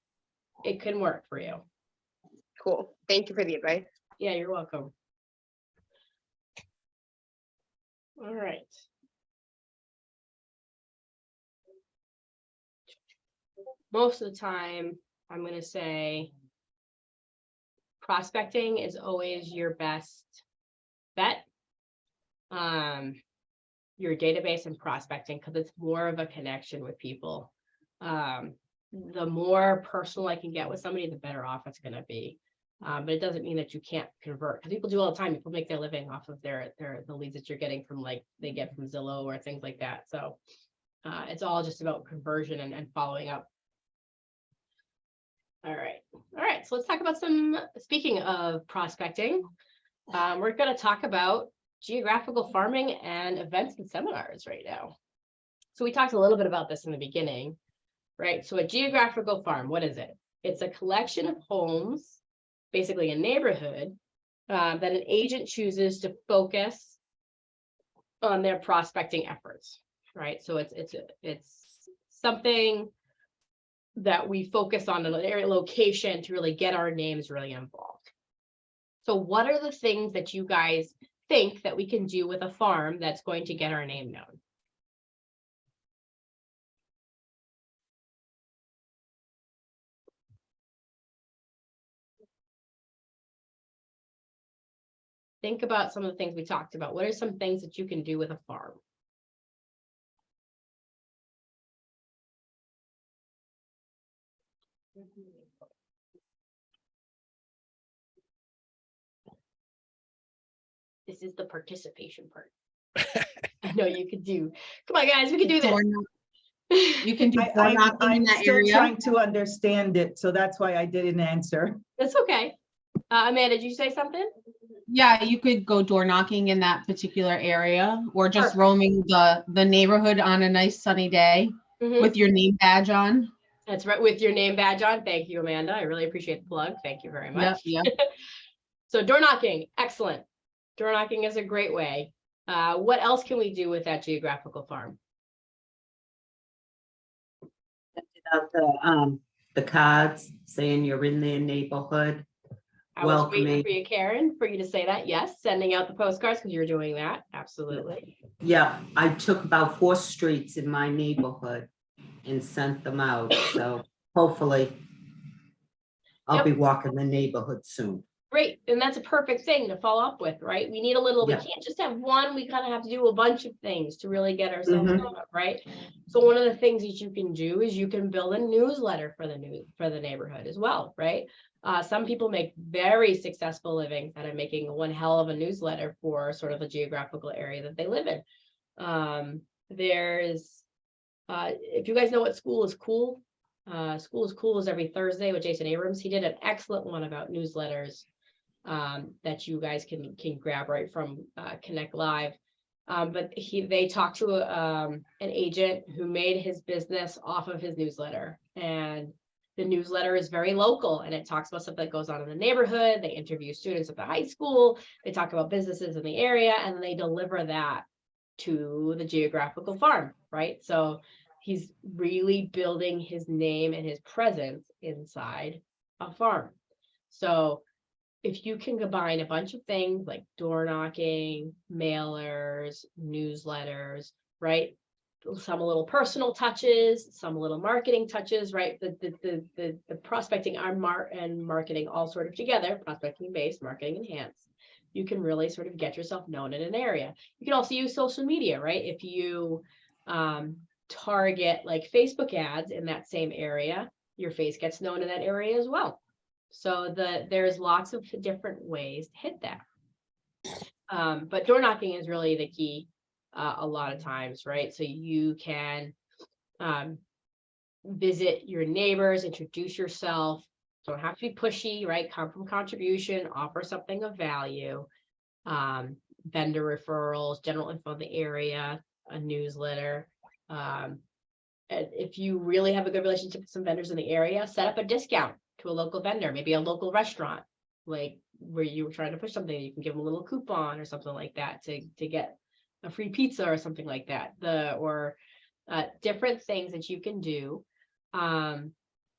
it can work for you. Cool. Thank you for the advice. Yeah, you're welcome. All right. Most of the time, I'm going to say prospecting is always your best bet. Your database and prospecting, because it's more of a connection with people. The more personal I can get with somebody, the better off it's going to be. But it doesn't mean that you can't convert, because people do all the time. People make their living off of the leads that you're getting from like they get from Zillow or things like that. So it's all just about conversion and following up. All right. So let's talk about speaking of prospecting, we're going to talk about geographical farming and events and seminars right now. So we talked a little bit about this in the beginning, right? So a geographical farm, what is it? It's a collection of homes, basically a neighborhood, that an agent chooses to focus on their prospecting efforts, right? So it's something that we focus on an area location to really get our names really involved. So what are the things that you guys think that we can do with a farm that's going to get our name known? Think about some of the things we talked about. What are some things that you can do with a farm? This is the participation part. I know you could do. Come on, guys, we can do this. You can do door I'm knocking in that still area. trying to understand it, so that's why I didn't answer. That's okay. Amanda, did you say something? Yeah, you could go door knocking in that particular area, or just Perfect. roaming the neighborhood on a nice sunny day Mhm. with your name badge on. That's right, with your name badge on. Thank you, Amanda. I really appreciate the plug. Thank you very much. Yep. So door knocking, excellent. Door knocking is a great way. What else can we do with that geographical farm? Out the cards saying you're in their neighborhood. I was waiting Welcoming. for you, Karen, for you to say that. Yes, sending out the postcards because you're doing that. Absolutely. Yeah, I took about 4 streets in my neighborhood and sent them out. So hopefully I'll Yep. be walking the neighborhood soon. Great. And that's a perfect thing to follow up with, right? We need a little, Yeah. we can't just have one. We kind of have to do a bunch of things to really get ourselves Mhm. known up, right? So one of the things that you can do is you can build a newsletter for the neighborhood as well, right? Some people make very successful livings out of making one hell of a newsletter for sort of a geographical area that they live in. If you guys know what School is Cool, School is Cool is every Thursday with Jason Abrams. He did an excellent one about newsletters that you guys can grab right from Connect Live. But they talked to an agent who made his business off of his newsletter, and the newsletter is very local and it talks about stuff that goes on in the neighborhood. They interview students at the high school. They talk about businesses in the area, and they deliver that to the geographical farm, right? So he's really building his name and his presence inside a farm. So if you can combine a bunch of things like door knocking, mailers, newsletters, right? Some little personal touches, some little marketing touches, right? The prospecting and marketing all sort of together, prospecting based, marketing enhanced. You can really sort of get yourself known in an area. You can also use social media, right? If you target like Facebook ads in that same area, your face gets known in that area as well. So there's lots of different ways to hit that. But door knocking is really the key a lot of times, right? So you can visit your neighbors, introduce yourself. Don't have to be pushy, right? Come from contribution, offer something of value, vendor referrals, general info of the area, a newsletter. if you really have a good relationship with some vendors in the area, set up a discount to a local vendor, maybe a local restaurant, like where you were trying to push something, you can give them a little coupon or something like that to get a free pizza or something like that. Different things that you can do.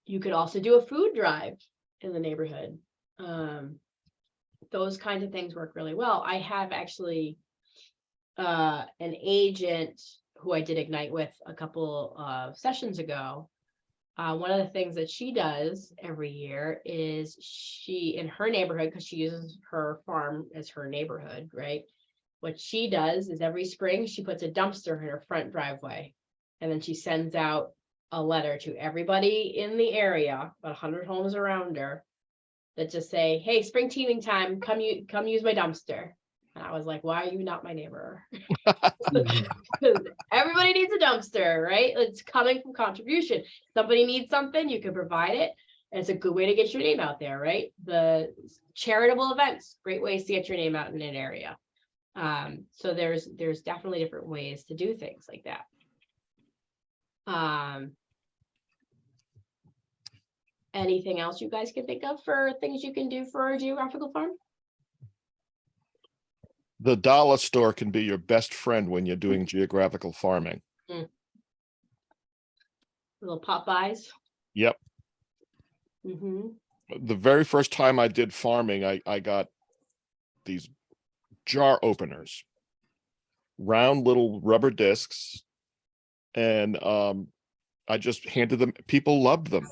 You could also do a food drive in the neighborhood. Those kinds of things work really well. I have actually an agent who I did Ignite with a couple of sessions ago. One of the things that she does every year is she, in her neighborhood, because she uses her farm as her neighborhood, right? What she does is every spring she puts a dumpster in her front driveway, and then she sends out a letter to everybody in the area, about 100 homes around her, that just say, hey, spring teaming time, come use my dumpster. And I was like, why are you not my neighbor? Because everybody needs a dumpster, right? It's coming from contribution. Somebody needs something, you can provide it. And it's a good way to get your name out there, right? The charitable events, great ways to get your name out in an area. So there's definitely different ways to do things like that. Anything else you guys can think of for things you can do for a geographical farm? The dollar store can be your best friend when you're doing geographical farming. Little Popeyes. Yep. The very first time I did farming, I got these jar openers, round little rubber discs, and I just handed them. People loved them.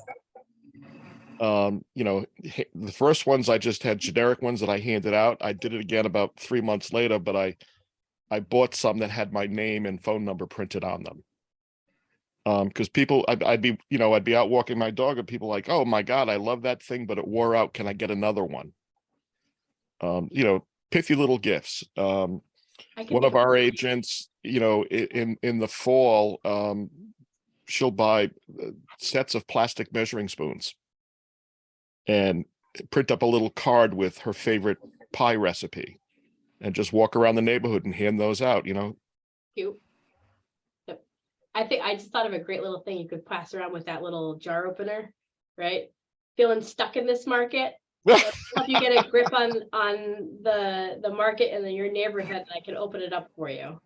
The first ones I just had generic ones that I handed out. I did it again about 3 months later, but I bought some that had my name and phone number printed on them. Because people, I'd be out walking my dog and people like, oh my God, I love that thing, but it wore out. Can I get another one? Pithy little gifts. One of our agents, in the fall, she'll buy sets of plastic measuring spoons and print up a little card with her favorite pie recipe and just walk around the neighborhood and hand those out, Cute. Yep. I think I just thought of a great little thing you could pass around with that little jar opener, right? Feeling stuck in this market? Help you get a grip on the market and then your neighborhood, and I can open it up for you.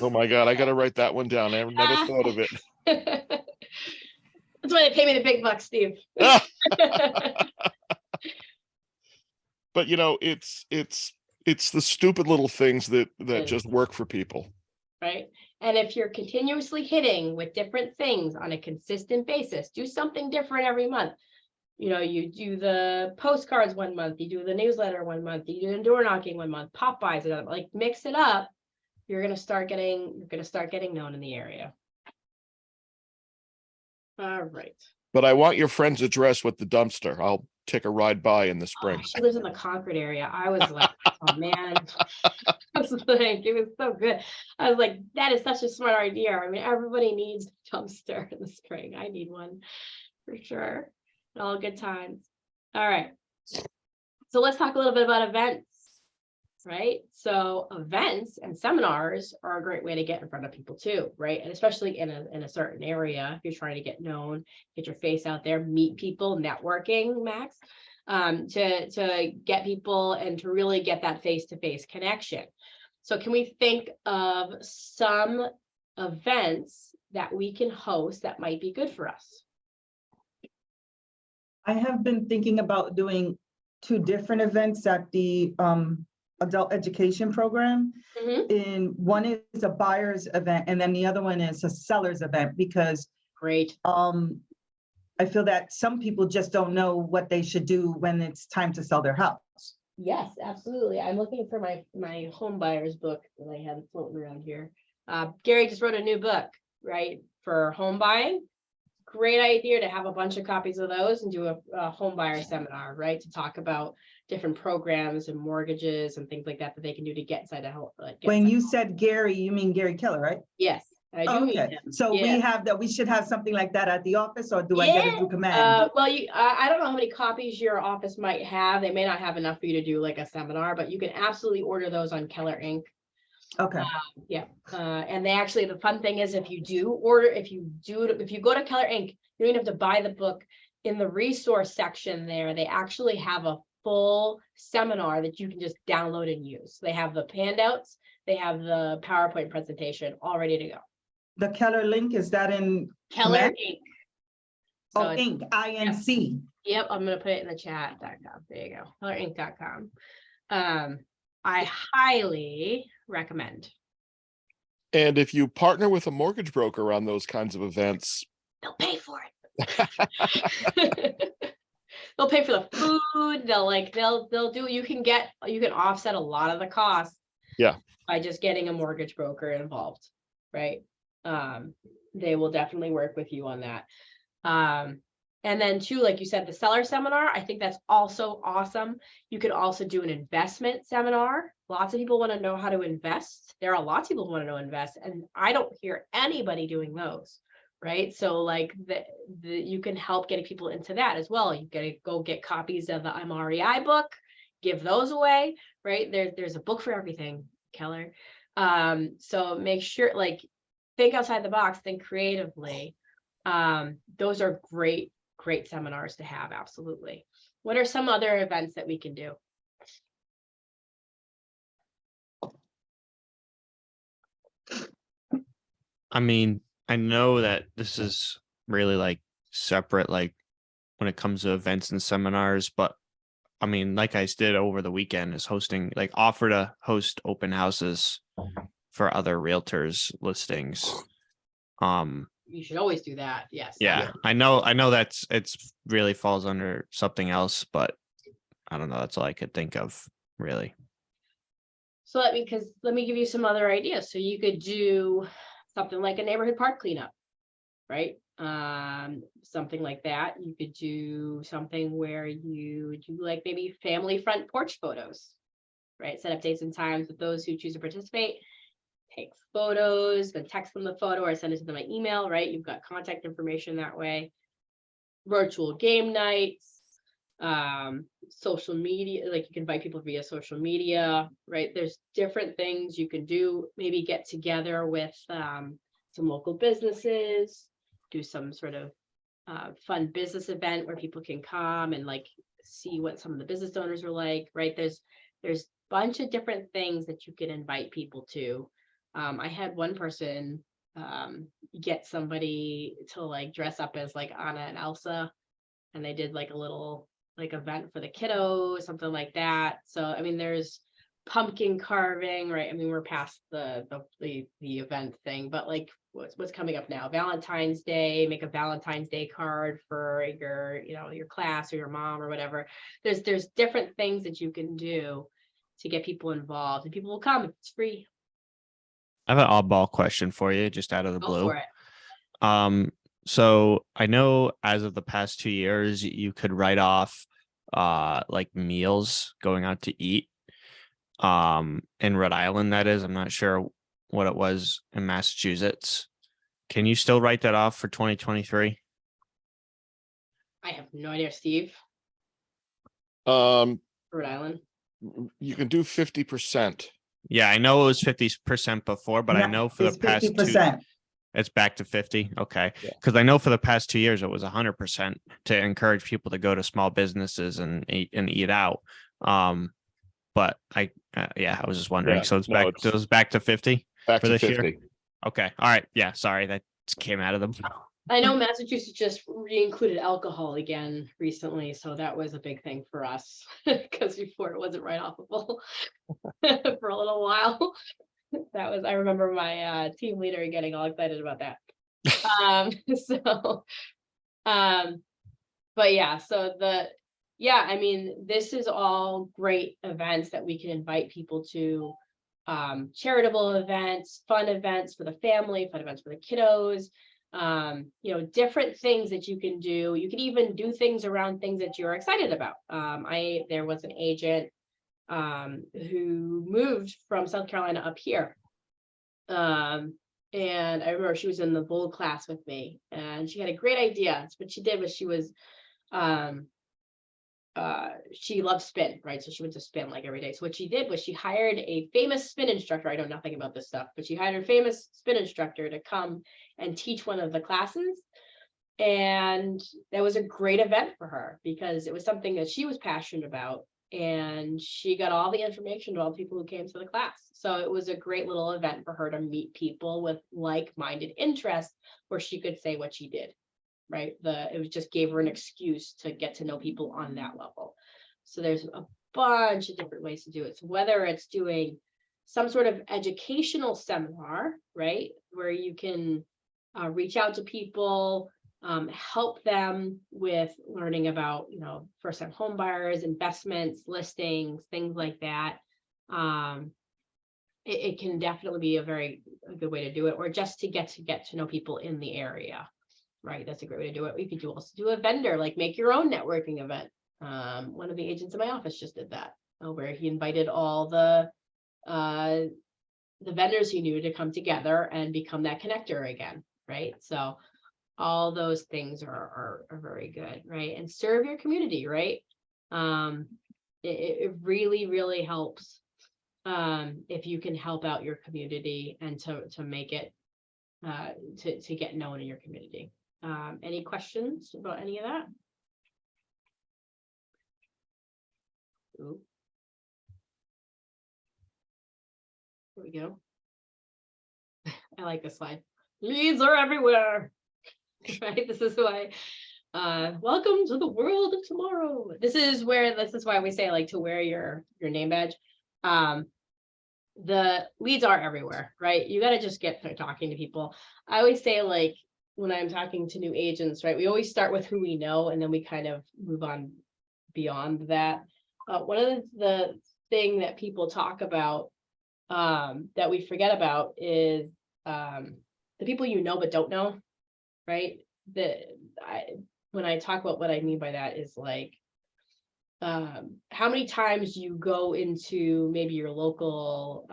Oh my God, I got to write that one down. I never thought of it. That's why they pay me the big bucks, Steve. But it's the stupid little things that just work for people. Right. And if you're continuously hitting with different things on a consistent basis, do something different every month. You do the postcards 1 month, you do the newsletter 1 month, you do the door knocking 1 month, Popeyes another, like mix it up. You're gonna start getting known in the area. All right. But I want your friend's address with the dumpster. I'll take a ride by in the spring. She lives in the Concord area. I was like, oh man, it was so good. I was like, that is such a smart idea. I mean, everybody needs a dumpster in the spring. I need one for sure. All good times. All right. So let's talk a little bit about events, right? So events and seminars are a great way to get in front of people too, right? And especially in a certain area, if you're trying to get known, get your face out there, meet people, networking, Max, to get people and to really get that face-to-face connection. So can we think of some events that we can host that might be good for us? I have been thinking about doing 2 different events at the adult education program. And one is a buyer's event, and then the other one is a seller's event, because great. I feel that some people just don't know what they should do when it's time to sell their house. Yes, absolutely. I'm looking for my home buyers book that I had floating around here. Gary just wrote a new book, right, for home buying. Great idea to have a bunch of copies of those and do a home buyer seminar, right? To talk about different programs and mortgages and things like that they can do to get inside a home. When you said Gary, you mean Gary Keller, right? Yes, I do. Okay, so yeah. we should have something like that at the office, or do I get it through command? Well, I don't know how many copies your office might have. They may not have enough for you to do like a seminar, but you can absolutely order those on Keller Inc. Okay. Yeah, and they actually, the fun thing is if you go to Keller Inc., you don't even have to buy the book. In the resource section there, they actually have a full seminar that you can just download and use. They have the handouts, they have the PowerPoint presentation all ready to go. The Keller link, is that in? Keller Connect? Inc. Oh, it's- Inc, INC. Yep, I'm gonna put it in the chat.com. There you go, kellerinc.com. I highly recommend. And if you partner with a mortgage broker on those kinds of events, They'll pay for it. They'll pay for the food. They'll do, you can offset a lot of the costs. Yeah. By just getting a mortgage broker involved, right? They will definitely work with you on that. And then too, like you said, the seller seminar, I think that's also awesome. You could also do an investment seminar. Lots of people want to know how to invest. There are lots of people who want to know invest, and I don't hear anybody doing those, right? So like you can help getting people into that as well. You gotta go get copies of the MREI book, give those away, right? There's a book for everything, Keller. So make sure, like, think outside the box, think creatively. Those are great seminars to have. Absolutely. What are some other events that we can do? I mean, I know that this is really like separate, like when it comes to events and seminars, but I mean, like I did over the weekend is offer to host open houses for other realtors listings. You should always do that. Yes. Yeah, I know it's really falls under something else, but I don't know. That's all I could think of, really. So let me give you some other ideas. So you could do something like a neighborhood park cleanup, right? Something like that. You could do something where you do like maybe family front porch photos, right? Set up dates and times with those who choose to participate. Take photos, then text them the photo or send it to them by email, right? You've got contact information that way. Virtual game nights, social media, like you can invite people via social media, right? There's different things you can do. Maybe get together with some local businesses, do some sort of fun business event where people can come and like see what some of the business owners are like, right? There's a bunch of different things that you can invite people to. I had one person get somebody to like dress up as like Anna and Elsa, and they did like a little like event for the kiddos, something like that. So I mean, there's pumpkin carving, right? I mean, we're past the event thing, but like what's coming up now? Valentine's Day, make a Valentine's Day card for your class or your mom or whatever. There's different things that you can do to get people involved, and people will come if it's free. I have an oddball question for you, just out of the Go blue. for it. So I know as of the past 2 years, you could write off like meals going out to eat. In Rhode Island, that is. I'm not sure what it was in Massachusetts. Can you still write that off for 2023? I have no idea, Steve. Rhode Island. You can do 50%. Yeah, I know it was 50% before, but I Yeah, know for the it's past 50%. it's back to 50. Okay. Yeah. Because I know for the past 2 years it was 100% to encourage people to go to small businesses and eat out. But I was just wondering. Yeah, So it's no, back. it's So it's back to 50 Back for to this 50. year. Okay. All right. Yeah. Sorry, that came out of the blue. I know Massachusetts just re-included alcohol again recently, so that was a big thing for us because before it wasn't write-offable for a little while. I remember my team leader getting all excited about that. But yeah, I mean, this is all great events that we can invite people to. Charitable events, fun events for the family, fun events for the kiddos. Different things that you can do. You can even do things around things that you're excited about. There was an agent who moved from South Carolina up here. And I remember she was in the bold class with me, and she had a great idea. What she did was she was she loves spin, right? So she went to spin like every day. So what she did was she hired a famous spin instructor. I know nothing about this stuff, but she hired a famous spin instructor to come and teach one of the classes. And that was a great event for her because it was something that she was passionate about. And she got all the information to all the people who came to the class. So it was a great little event for her to meet people with like-minded interests where she could say what she did. Right. It was just gave her an excuse to get to know people on that level. So there's a bunch of different ways to do it. So whether it's doing some sort of educational seminar, right, where you can reach out to people, help them with learning about, first-time home buyers, investments, listings, things like that. It can definitely be a good way to do it, or just to get to know people in the area. Right, that's a great way to do it. You could also do a vendor, like make your own networking event. One of the agents in my office just did that, where he invited all the vendors he knew to come together and become that connector again, right? So all those things are very good, right? And serve your community, right? It really, really helps if you can help out your community and to make it to get known in your community. Any questions about any of that? Ooh. There we go. I like this slide. Leads are everywhere. Right? This is why welcome to the world of tomorrow. This is why we say like to wear your name badge. The leads are everywhere, right? You got to just get talking to people. I always say, like, when I'm talking to new agents, right, we always start with who we know and then we kind of move on beyond that. One of the thing that people talk about that we forget about is the people you know but don't know, right? When I talk about what I mean by that is like how many times you go into maybe your local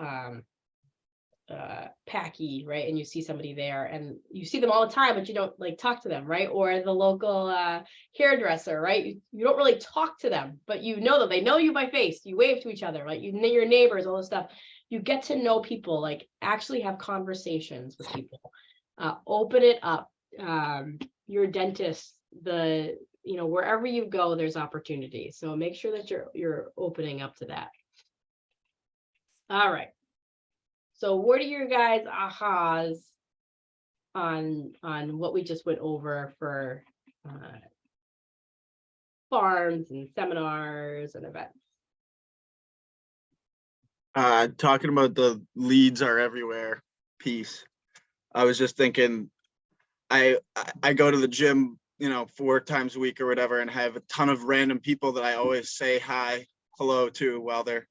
Packy, right, and you see somebody there and you see them all the time but you don't like talk to them, right? Or the local hairdresser, right? You don't really talk to them but you know that they know you by face, you wave to each other, like you know your neighbors, all this stuff. You get to know people, like actually have conversations with people, open it up. Your dentist, wherever you go there's opportunity, so make sure that you're opening up to that. All right, so what are your guys' ahas on what we just went over for farms and seminars and events? Talking about the leads are everywhere piece. I was just thinking, I go to the gym, 4 times a week or whatever, and have a ton of random people that I always say hi, hello to while they're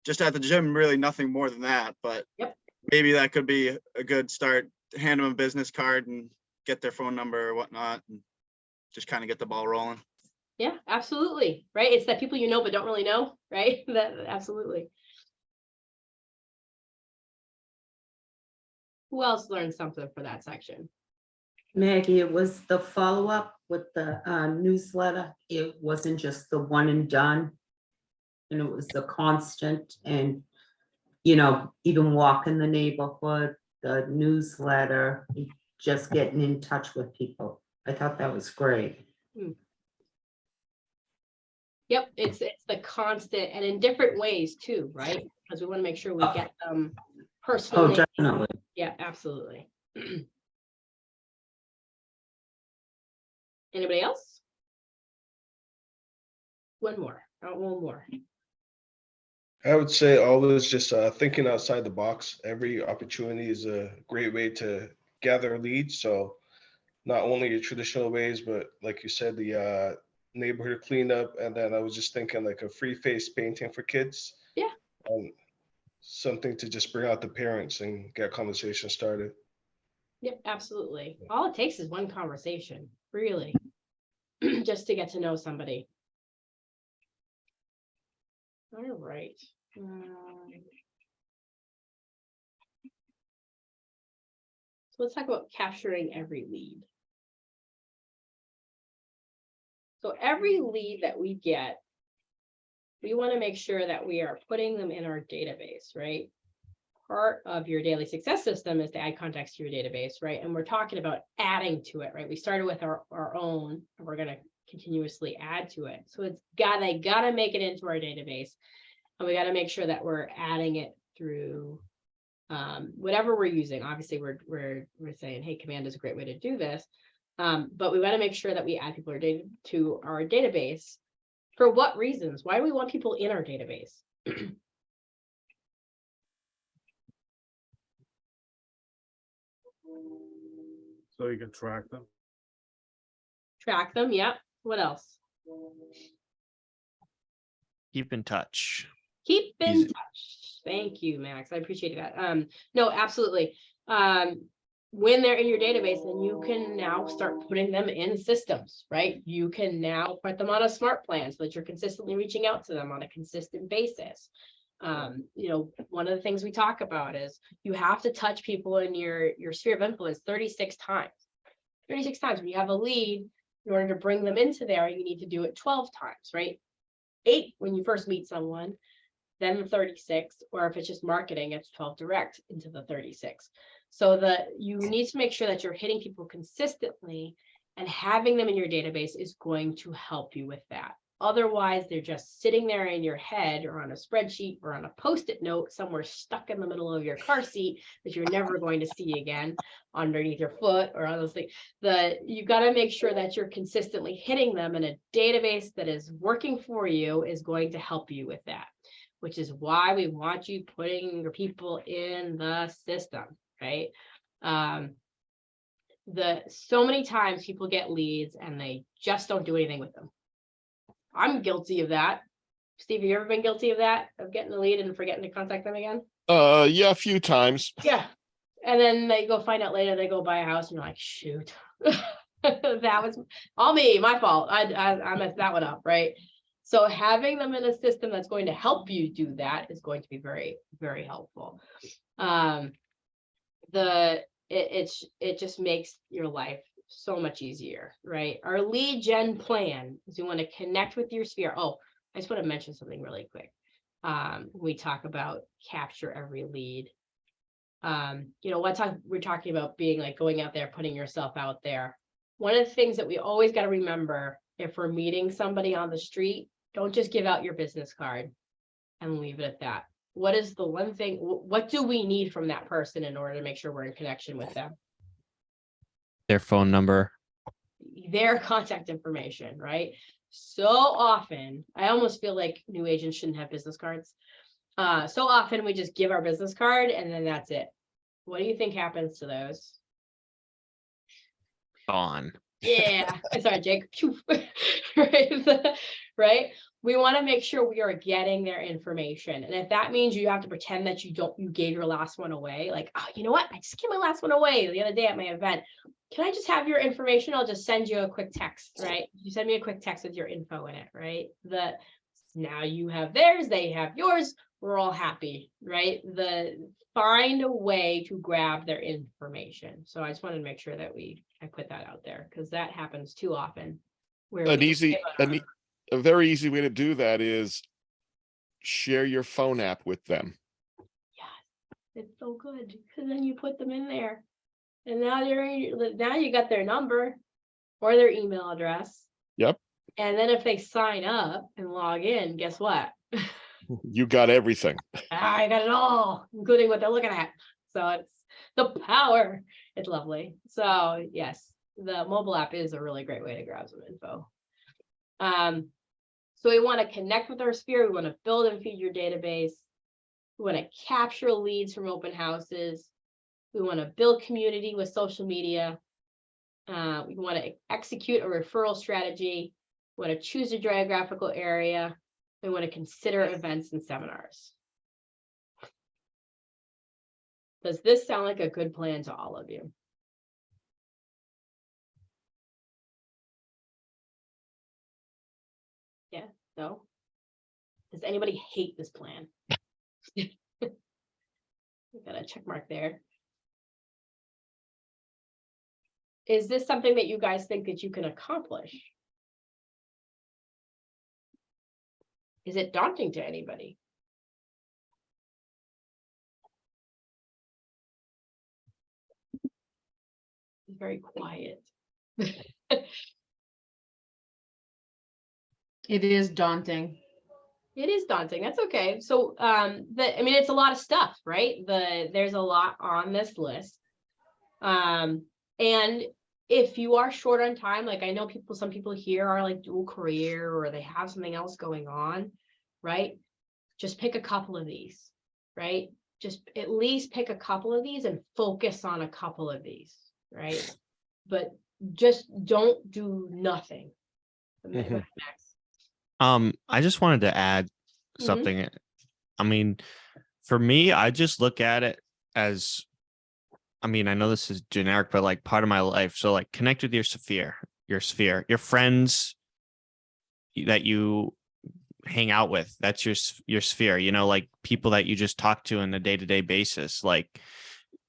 just at the gym, really nothing more than that. But yep, maybe that could be a good start. Hand them a business card and get their phone number or whatnot, and just kind of get the ball rolling. Yeah, absolutely. Right. It's that people you know but don't really know, right? That absolutely. Who else learned something for that section? Maggie, it was the follow-up with the newsletter. It wasn't just the one and done. And it was the constant and, even walking the neighborhood, the newsletter, just getting in touch with people. I thought that was great. Yep, it's the constant and in different ways too, right? Because we want to make sure we get them personally. Oh, definitely. Yeah, absolutely. Anybody else? One more. One more. I would say always just thinking outside the box. Every opportunity is a great way to gather leads. So not only your traditional ways, but like you said, the neighborhood cleanup. And then I was just thinking like a free face painting for kids. Yeah. Something to just bring out the parents and get conversation started. Yep, absolutely. All it takes is one conversation, really, just to get to know somebody. All right. So let's talk about capturing every lead. So every lead that we get we want to make sure that we are putting them in our database, right? Part of your daily success system is to add context to your database, right? And we're talking about adding to it, right? We started with our own, and we're going to continuously add to it. So they gotta make it into our database, and we got to make sure that we're adding it through whatever we're using. Obviously, we're saying, hey, command is a great way to do this, but we got to make sure that we add people to our database. For what reasons? Why do we want people in our database? So you can track them. Track them, yeah. What else? Keep in touch. Keep in Easy. touch. Thank you, Max. I appreciate that. No, absolutely. When they're in your database, then you can now start putting them in systems, right? You can now put them on a smart plan so that you're consistently reaching out to them on a consistent basis. You know, one of the things we talk about is you have to touch people in your sphere of influence 36 times. 36 times. When you have a lead, in order to bring them into there, you need to do it 12 times, right? 8 when you first meet someone, then the 36, or if it's just marketing, it's 12 direct into the 36. So you need to make sure that you're hitting people consistently, and having them in your database is going to help you with that. Otherwise, they're just sitting there in your head or on a spreadsheet or on a Post-it note somewhere stuck in the middle of your car seat that you're never going to see again underneath your foot or on those things. You got to make sure that you're consistently hitting them, and a database that is working for you is going to help you with that, which is why we want you putting your people in the system, right? So many times people get leads and they just don't do anything with them. I'm guilty of that. Steve, have you ever been guilty of that? Of getting a lead and forgetting to contact them again? Yeah, a few times. Yeah. And then they go find out later, they go buy a house and you're like, shoot, that was all me, my fault. I messed that one up, right? So having them in a system that's going to help you do that is going to be very, very helpful. It just makes your life so much easier, right? Our lead gen plan is we want to connect with your sphere. Oh, I just want to mention something really quick. We talk about capture every lead. You know, one time we're talking about being like going out there, putting yourself out there. One of the things that we always got to remember, if we're meeting somebody on the street, don't just give out your business card and leave it at that. What is the one thing, what do we need from that person in order to make sure we're in connection with them? Their phone number. Their contact information, right? So often, I almost feel like new agents shouldn't have business cards. So often we just give our business card and then that's it. What do you think happens to those? Gone. Yeah, sorry, Jake. Right? We want to make sure we are getting their information. And if that means you have to pretend that you gave your last one away, like, oh, you know what? I just gave my last one away the other day at my event. Can I just have your information? I'll just send you a quick text, right? You send me a quick text with your info in it, right? Now you have theirs, they have yours. We're all happy, right? Find a way to grab their information. So I just wanted to make sure that I put that out there because that happens too often. Where A very easy way to do that is share your phone app with them. Yeah, it's so good because then you put them in there, and now you got their number or their email address. Yep. And then if they sign up and log in, guess what? You got everything. I got it all, including what they're looking at. So it's the power. It's lovely. So yes, the mobile app is a really great way to grab some info. So we want to connect with our sphere. We want to build and feed your database. We want to capture leads from open houses. We want to build community with social media. We want to execute a referral strategy. We want to choose a geographical area. We want to consider events and seminars. Does this sound like a good plan to all of you? Yeah, no? Does anybody hate this plan? We got a check mark there. Is this something that you guys think that you can accomplish? Is it daunting to anybody? Very quiet. It is daunting. It is daunting. That's okay. So, I mean, it's a lot of stuff, right? There's a lot on this list. And if you are short on time, like I know some people here are like dual career or they have something else going on, right? Just pick a couple of these, right? Just at least pick a couple of these and focus on a couple of these, right? But just don't do nothing. Go ahead, Max. I just wanted to add something. I mean, for me, I just look at it as, I mean, I know this is generic, but like part of my life. So like connect with your sphere, your friends that you hang out with. That's your sphere, you know, like people that you just talk to on a day-to-day basis. Like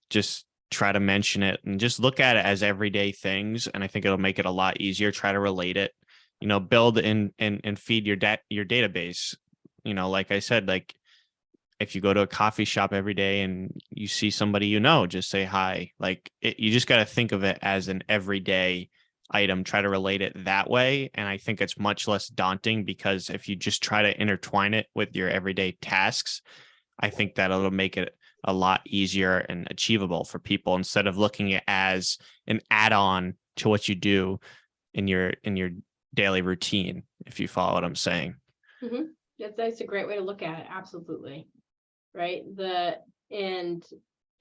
just try to mention it and just look at it as everyday things. And I think it'll make it a lot easier. Try to relate it, you know, build and feed your database. You know, like I said, like if you go to a coffee shop every day and you see somebody, you know, just say hi. Like you just got to think of it as an everyday item, try to relate it that way. And I think it's much less daunting because if you just try to intertwine it with your everyday tasks, I think that it'll make it a lot easier and achievable for people instead of looking at it as an add-on to what you do in your daily routine, if you follow what I'm saying. That's a great way to look at it. Absolutely. Right. And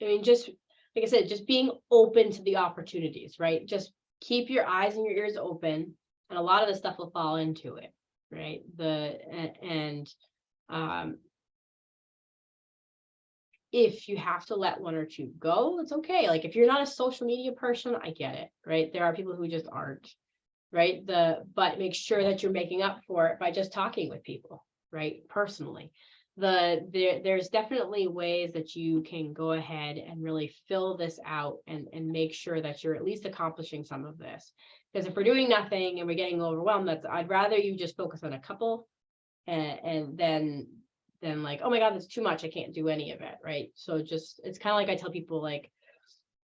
I mean, just like I said, just being open to the opportunities, right? Just keep your eyes and your ears open and a lot of the stuff will fall into it. Right. If you have to let one or two go, it's okay. Like if you're not a social media person, I get it. Right. There are people who just aren't. Right. But make sure that you're making up for it by just talking with people. Right. Personally. There's definitely ways that you can go ahead and really fill this out and make sure that you're at least accomplishing some of this. Because if we're doing nothing and we're getting overwhelmed, I'd rather you just focus on a couple and then like, oh my God, that's too much. I can't do any of it. Right. So just, it's kind of like I tell people, like,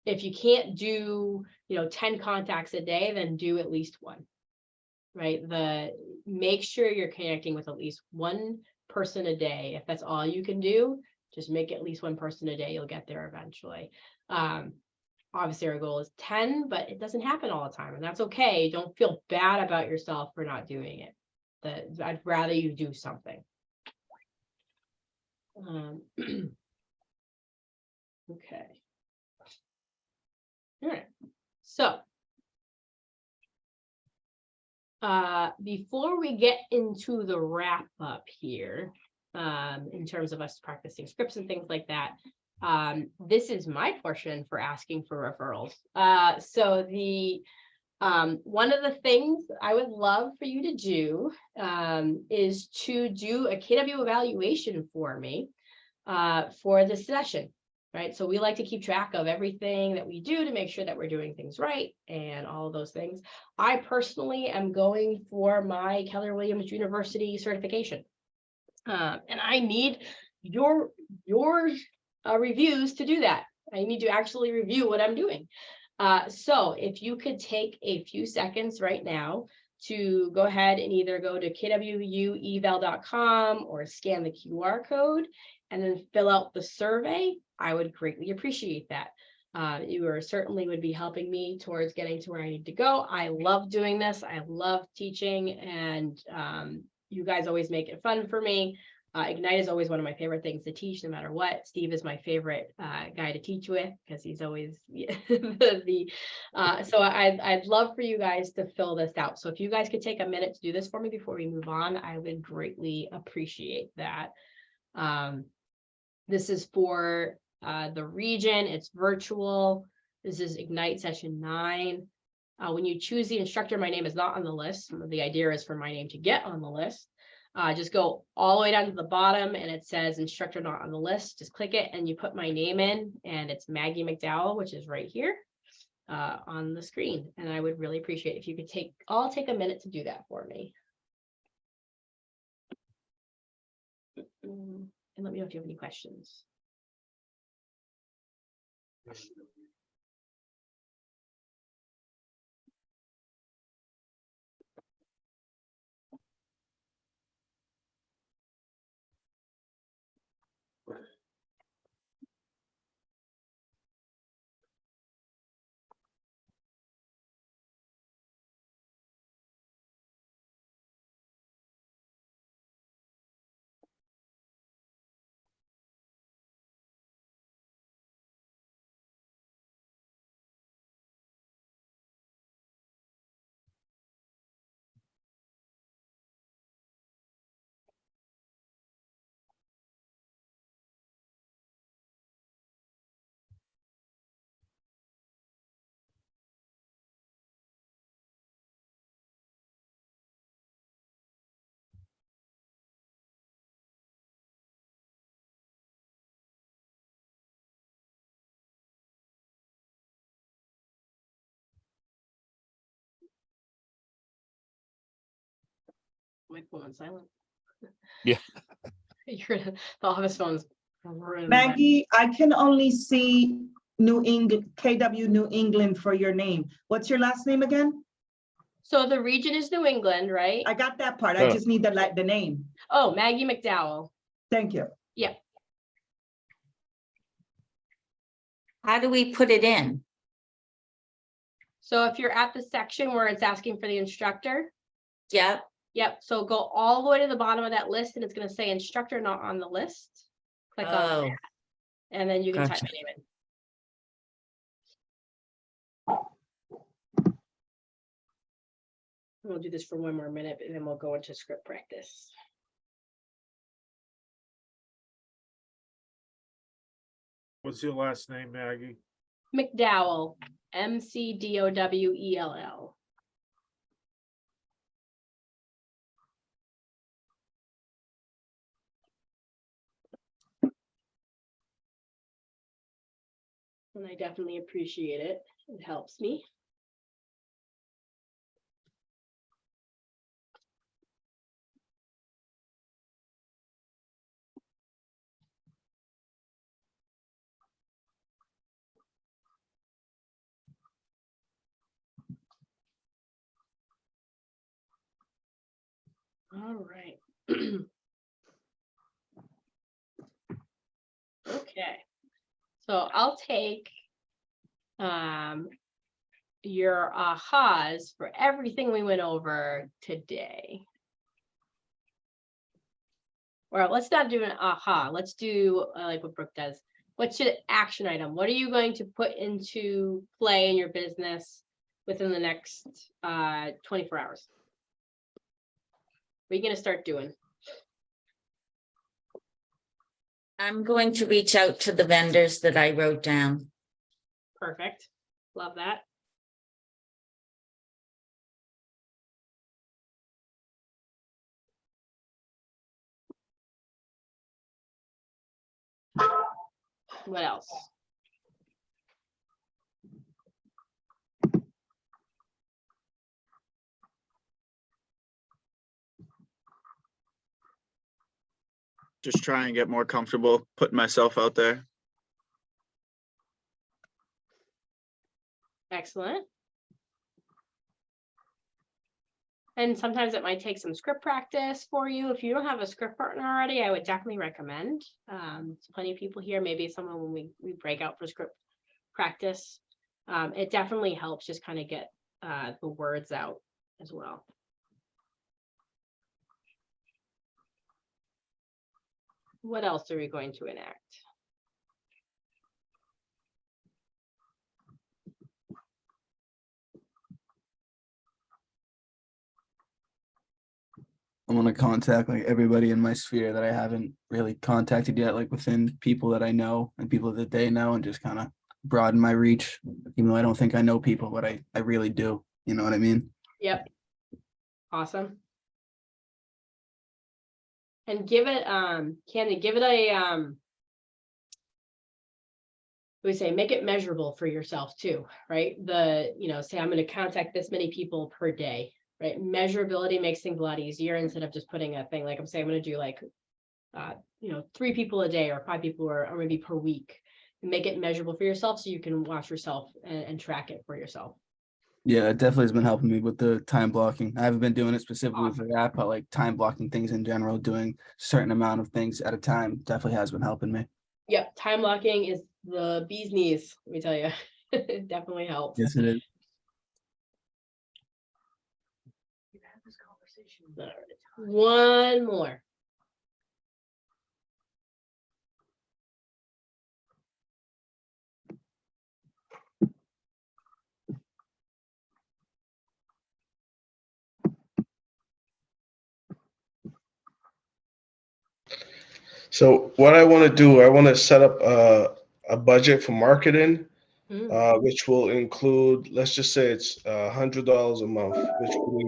if you can't do, 10 contacts a day, then do at least one. Right. Make sure you're connecting with at least one person a day. If that's all you can do, just make at least one person a day. You'll get there eventually. Obviously our goal is 10, but it doesn't happen all the time, and that's okay. Don't feel bad about yourself for not doing it. I'd rather you do something. Okay. All right. So before we get into the wrap up here, in terms of us practicing scripts and things like that, this is my portion for asking for referrals. So one of the things I would love for you to do is to do a KW evaluation for me for this session. Right. So we like to keep track of everything that we do to make sure that we're doing things right and all of those things. I personally am going for my Keller Williams University certification. And I need your reviews to do that. I need to actually review what I'm doing. So if you could take a few seconds right now to go ahead and either go to kwueval.com or scan the QR code and then fill out the survey, I would greatly appreciate that. You certainly would be helping me towards getting to where I need to go. I love doing this. I love teaching, and you guys always make it fun for me. Ignite is always one of my favorite things to teach, no matter what. Steve is my favorite guy to teach with because he's always so I'd love for you guys to fill this out. So if you guys could take a minute to do this for me before we move on, I would greatly appreciate that. This is for the region. It's virtual. This is Ignite session 9. When you choose the instructor, my name is not on the list. The idea is for my name to get on the list. Just go all the way down to the bottom and it says instructor not on the list. Just click it and you put my name in, and it's Maggie McDowell, which is right here on the screen. And I would really appreciate if you could take a minute to do that for me. And let me know if you have any questions. My phone silent. Yeah. You're gonna, the office phone's. Maggie, I can only see New England, KW New England for your name. What's your last name again? So the region is New England, right? I got that part. I just need the name. Oh, Maggie McDowell. Thank you. Yeah. How do we put it in? So if you're at the section where it's asking for the instructor, Yep. yep. So go all the way to the bottom of that list and it's going to say instructor not on the list. Click on Oh, that. And then you can type gotcha. my name in. We'll do this for one more minute and then we'll go into script practice. What's your last name, Maggie? McDowell, McDowell. And I definitely appreciate it. It helps me. All right. Okay. So I'll take your ahas for everything we went over today. Or let's not do an aha. Let's do like what Brooke does. What's your action item? What are you going to put into play in your business within the next 24 hours? What are you going to start doing? I'm going to reach out to the vendors that I wrote down. Perfect. Love that. What else? Just try and get more comfortable putting myself out there. Excellent. And sometimes it might take some script practice for you. If you don't have a script partner already, I would definitely recommend. There's plenty of people here, maybe someone when we break out for script practice. It definitely helps just kind of get the words out as well. What else are we going to enact? I want to contact like everybody in my sphere that I haven't really contacted yet, like within people that I know and people that they know, and just kind of broaden my reach, even though I don't think I know people, but I really do. You know what I mean? Yep. Awesome. And give it, Candy, give it a, we say, make it measurable for yourself too, right? Say I'm going to contact this many people per day, right? Measurability makes things a lot easier instead of just putting a thing like I'm saying, I'm going to do like 3 people a day or 5 people or maybe per week. And make it measurable for yourself so you can watch yourself and track it for yourself. Yeah, it definitely has been helping me with the time blocking. I haven't been doing it specifically for that, but like time blocking things in general, doing certain amount of things at a time definitely has been helping me. Yep, time blocking is the bee's knees, let me tell you. It definitely helps. Yes, it is. All right, one more. So what I want to do, I want to set up a budget for marketing, which will include, let's just say it's $100 a month, which will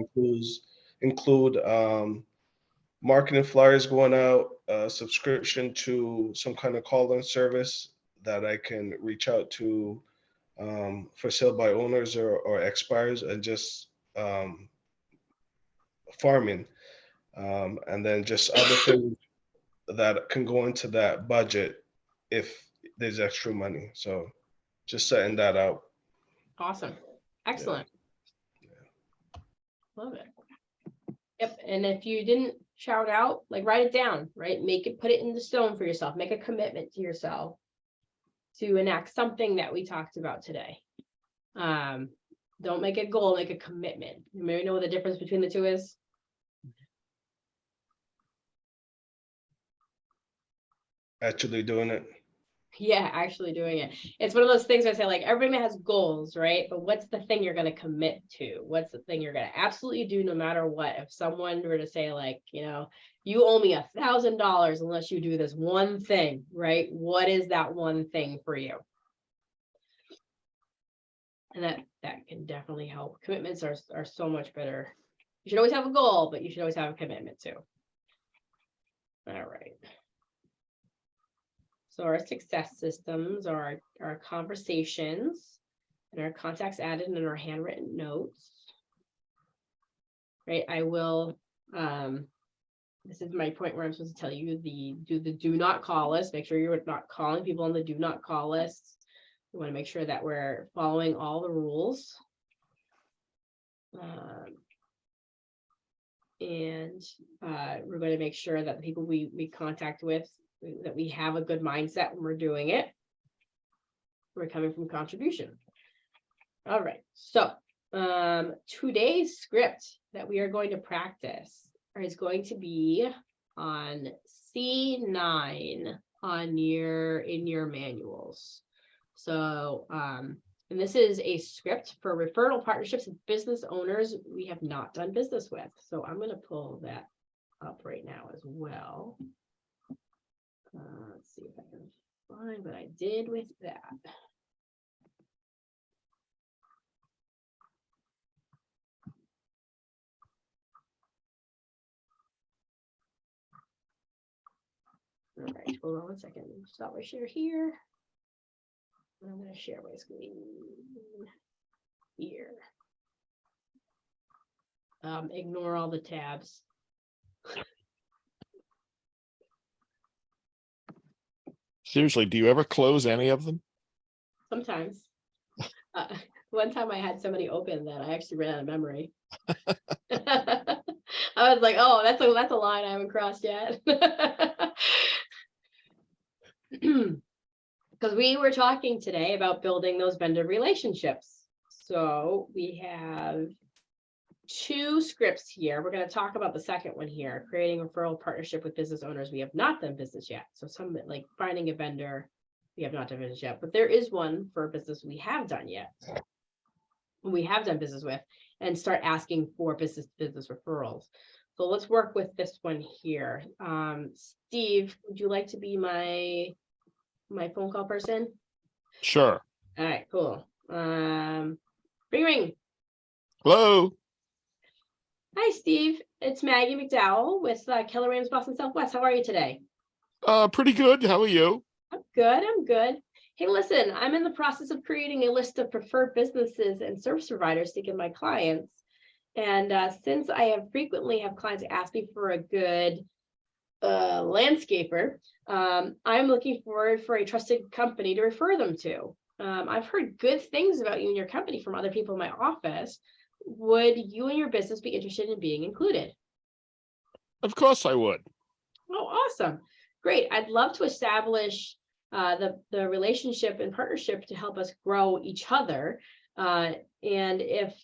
include marketing flyers going out, subscription to some kind of call-in service that I can reach out to for sale by owners or expires, and just farming, and then just other things that can go into that budget if there's extra money. So just setting that out. Awesome. Excellent. Love it. Yep. And if you didn't shout out, like write it down, right? Put it in the stone for yourself. Make a commitment to yourself to enact something that we talked about today. Don't make a goal, make a commitment. You may know what the difference between the two is. Actually doing it. Yeah, actually doing it. It's one of those things I say, like, everybody has goals, right? But what's the thing you're going to commit to? What's the thing you're going to absolutely do no matter what? If someone were to say, like, you owe me $1,000 unless you do this one thing, right? What is that one thing for you? And that can definitely help. Commitments are so much better. You should always have a goal, but you should always have a commitment too. All right. So our success systems are our conversations and our contacts added in our handwritten notes. Right, I will, this is my point where I'm supposed to tell you do not call list. Make sure you're not calling people on the do not call list. We want to make sure that we're following all the rules. And we're going to make sure that the people we contact with, that we have a good mindset when we're doing it. We're coming from contribution. All right, so today's script that we are going to practice is going to be on C9 in your manuals. So and this is a script for referral partnerships with business owners we have not done business with. So I'm going to pull that up right now as well. Let's see if I can find what I did with that. All right, hold on one second. Stop my share here. I'm going to share my screen here. Ignore all the tabs. Seriously, do you ever close any of them? Sometimes. One time I had so many open that I actually ran out of memory. I was like, oh, that's a line I haven't crossed yet. Because we were talking today about building those vendor relationships. So we have 2 scripts here. We're going to talk about the second one here, creating a referral partnership with business owners we have not done business yet. So some like finding a vendor we have not done business yet, but there is one for a business we have done yet. We have done business with, and start asking for business referrals. So let's work with this one here. Steve, would you like to be my phone call person? Sure. All right, cool. Ring ring. Hello. Hi, Steve. It's Maggie McDowell with Keller Williams Boston Southwest. How are you today? Pretty good. How are you? I'm good. I'm good. Hey, listen, I'm in the process of creating a list of preferred businesses and service providers to give my clients. And since I have frequently have clients ask me for a good landscaper, I'm looking forward for a trusted company to refer them to. I've heard good things about you and your company from other people in my office. Would you and your business be interested in being included? Of course I would. Oh, awesome. Great. I'd love to establish the relationship and partnership to help us grow each other. And if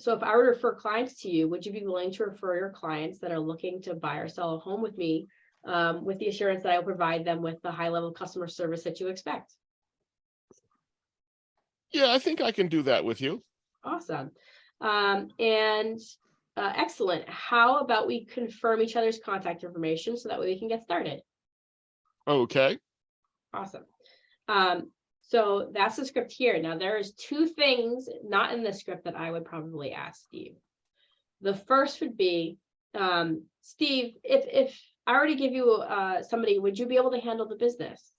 I were to refer clients to you, would you be willing to refer your clients that are looking to buy or sell a home with me, with the assurance that I will provide them with the high level customer service that you expect? Yeah, I think I can do that with you. Awesome. Excellent. How about we confirm each other's contact information so that way we can get started? Okay. Awesome. So that's the script here. Now there's two things not in the script that I would probably ask Steve. The first would be, Steve, if I already give you somebody, would you be able to handle the business?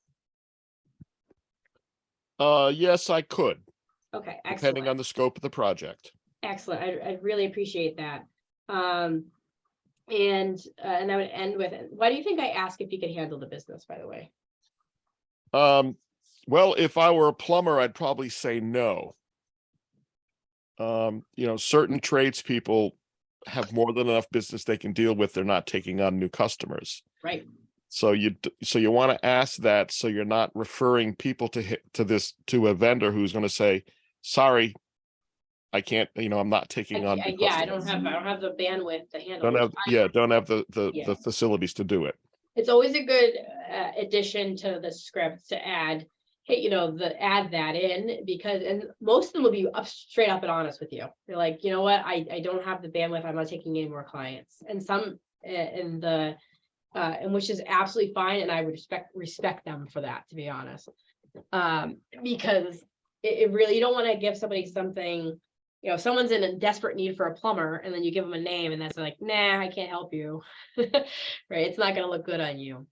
Yes, I could, Okay, depending excellent. on the scope of the project. Excellent. I really appreciate that. And I would end with, why do you think I asked if you could handle the business, by the way? Well, if I were a plumber, I'd probably say no. Certain tradespeople have more than enough business they can deal with. They're not taking on new customers. Right. So you want to ask that, so you're not referring people to a vendor who's going to say, sorry, I can't, I'm not taking on new Yeah, I customers. don't have the bandwidth to handle it. Don't have the Yeah. facilities to do it. It's always a good addition to the script to add, hey, add that in, because, and most of them will be straight up and honest with you. They're like, you know what, I don't have the bandwidth, I'm not taking any more clients. And some and which is absolutely fine. And I would respect them for that, to be honest. Because it really, you don't want to give somebody something, someone's in a desperate need for a plumber and then you give them a name and that's like, nah, I can't help you. Right. It's not going to look good on you.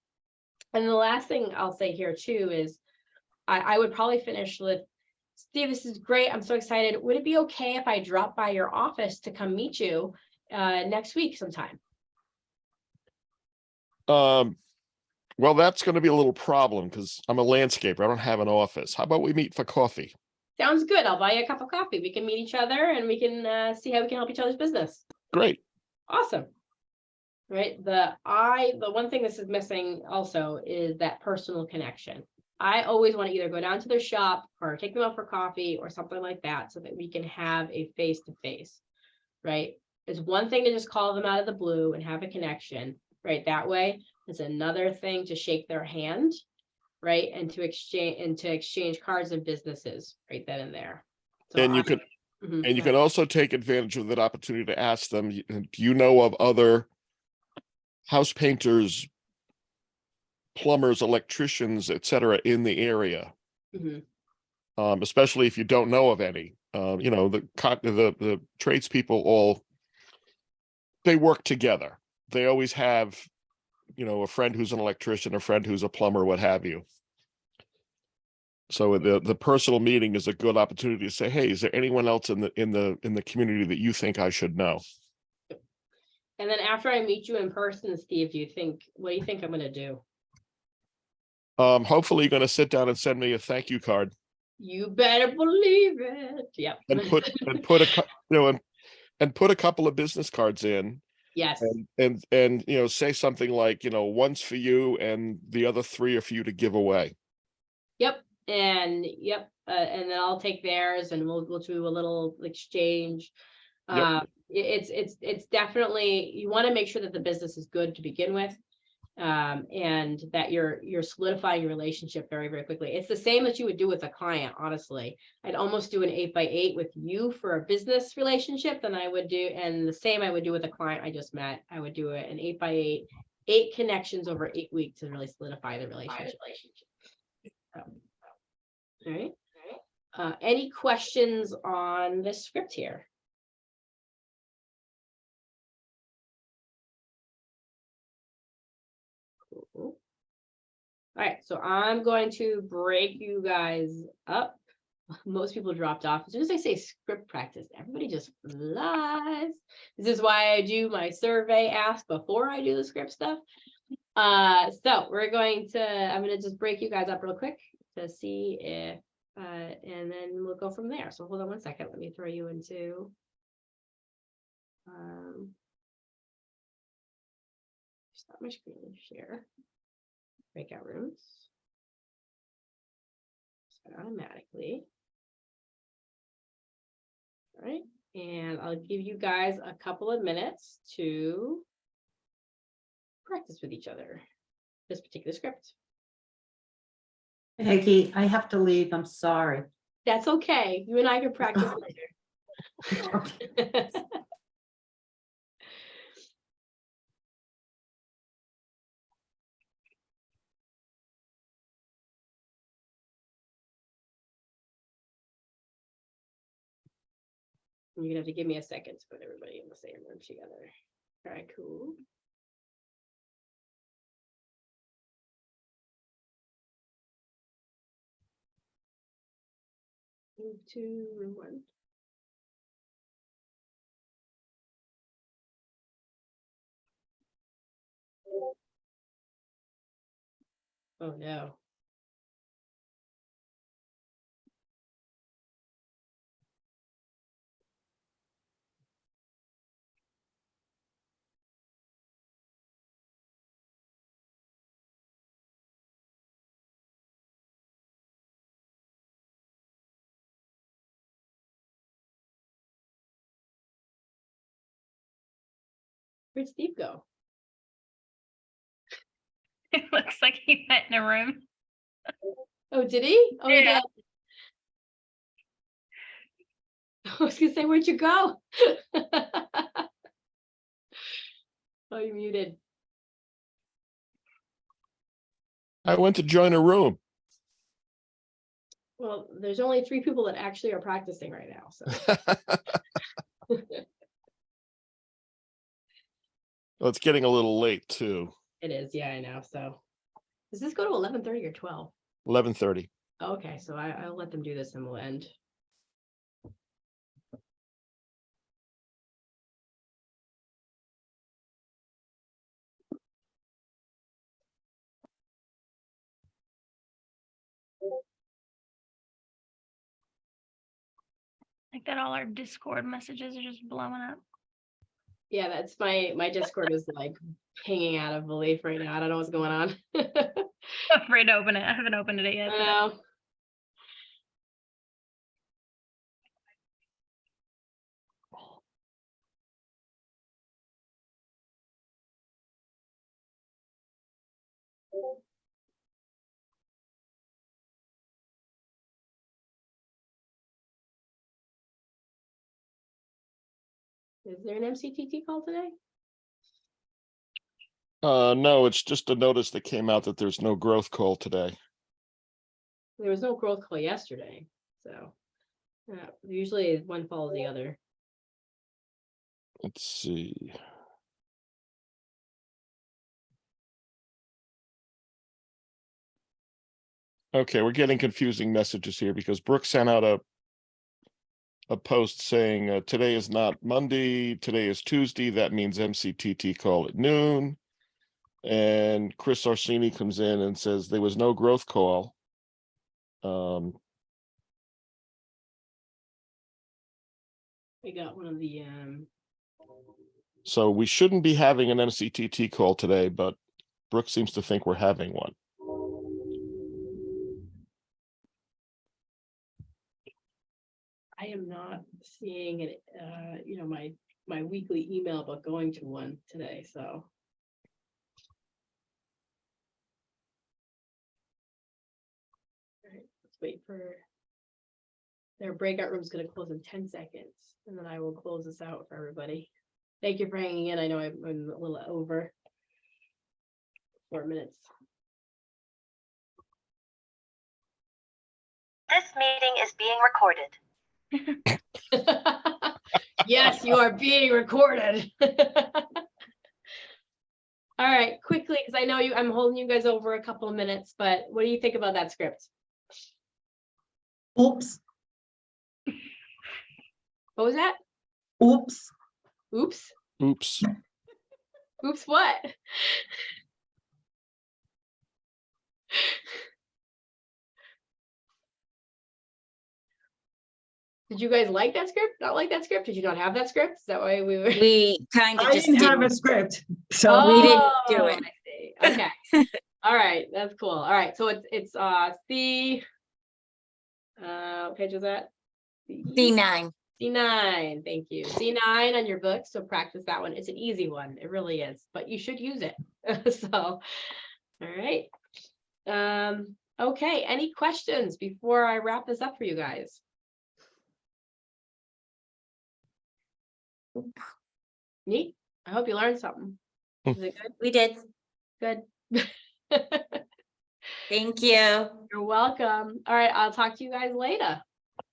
And the last thing I'll say here too is I would probably finish with, Steve, this is great. I'm so excited. Would it be okay if I drop by your office to come meet you next week sometime? Well, that's going to be a little problem because I'm a landscaper. I don't have an office. How about we meet for coffee? Sounds good. I'll buy you a cup of coffee. We can meet each other and we can see how we can help each other's business. Great. Awesome. Right. The one thing this is missing also is that personal connection. I always want to either go down to their shop or take them out for coffee or something like that so that we can have a face-to-face, right? It's one thing to just call them out of the blue and have a connection, right? That way, it's another thing to shake their hand, right? And to exchange cards and businesses right then and there. So And you can also take advantage of that opportunity to ask them, do you know of other house painters, plumbers, electricians, etc., in the area? Especially if you don't know of any. The tradespeople they work together. They always have, a friend who's an electrician, a friend who's a plumber, what have you. So the personal meeting is a good opportunity to say, hey, is there anyone else in the community that you think I should know? And then after I meet you in person, Steve, what do you think I'm going to do? Hopefully you're going to sit down and send me a thank you card. You better believe it. Yep. And put a couple of business cards in. Yes. And say something like, one's for you and the other 3 are for you to give away. Yep. And then I'll take theirs and we'll do a little exchange. Yep. It's definitely, you want to make sure that the business is good to begin with. And that you're solidifying your relationship very, very quickly. It's the same that you would do with a client, honestly. I'd almost do an 8x8 with you for a business relationship than I would do, and the same I would do with a client I just met. I would do an 8x8, 8 connections over 8 weeks to really solidify the relationship. All right. Any questions on this script here? All right, so I'm going to break you guys up. Most people dropped off. As soon as I say script practice, everybody just flies. This is why I do my survey ask before I do the script stuff. So we're going to, I'm gonna just break you guys up real quick to see if, and then we'll go from there. So hold on one second. Let me throw you into. Stop my screen and share. Breakout rooms. Set automatically. All right, and I'll give you guys a couple of minutes to practice with each other this particular script. Peggy, I have to leave. I'm sorry. That's okay. You and I can practice later. You're gonna have to give me a second to put everybody in the same room together. All right, cool. Move to room 1. Oh no. Where'd Steve go? It looks like he went in a room. Oh, did he? Oh, he Yeah. did. I was gonna say, where'd you go? Oh, you muted. I went to join a room. Well, there's only 3 people that actually are practicing right now, so. Well, it's getting a little late too. It is, yeah, I know, so. Does this go to 11:30 or 12? 11:30. Okay, so I'll let them do this and we'll end. Like that all our Discord messages are just blowing up. Yeah, that's my Discord is like hanging out of belief right now. I don't know what's going on. I'm afraid to open it. I haven't opened it yet. I know. Is there an MCTT call today? No, it's just a notice that came out that there's no growth call today. There was no growth call yesterday, so usually one follows the other. Let's see. Okay, we're getting confusing messages here because Brooke sent out a post saying today is not Monday, today is Tuesday. That means MCTT call at noon. And Chris Orsini comes in and says there was no growth call. We got one of the So we shouldn't be having an MCTT call today, but Brooke seems to think we're having one. I am not seeing it, my weekly email about going to one today, so. All right, let's wait for. Their breakout room is gonna close in 10 seconds, and then I will close this out for everybody. Thank you for hanging in. I know I'm a little over 4 minutes. This meeting is being recorded. Yes, you are being recorded. All right, quickly, because I know I'm holding you guys over a couple of minutes, but what do you think about that script? Oops. What was that? Oops. Oops. Oops. Oops, what? Did you guys like that script? Not like that script? Did you not have that script? Is that why we were? We kind of I just didn't have a didn't, script, so we didn't do Oh, it. I see. Okay. All right, that's cool. All right, so it's C. What page is that? C9. C9, thank you. C9 on your book, so practice that one. It's an easy one, it really is, but you should use it. So, all right. Okay, any questions before I wrap this up for you guys? Neat. I hope you learned something. Is it good? We did. Good. Thank you. You're welcome. All right, I'll talk to you guys later.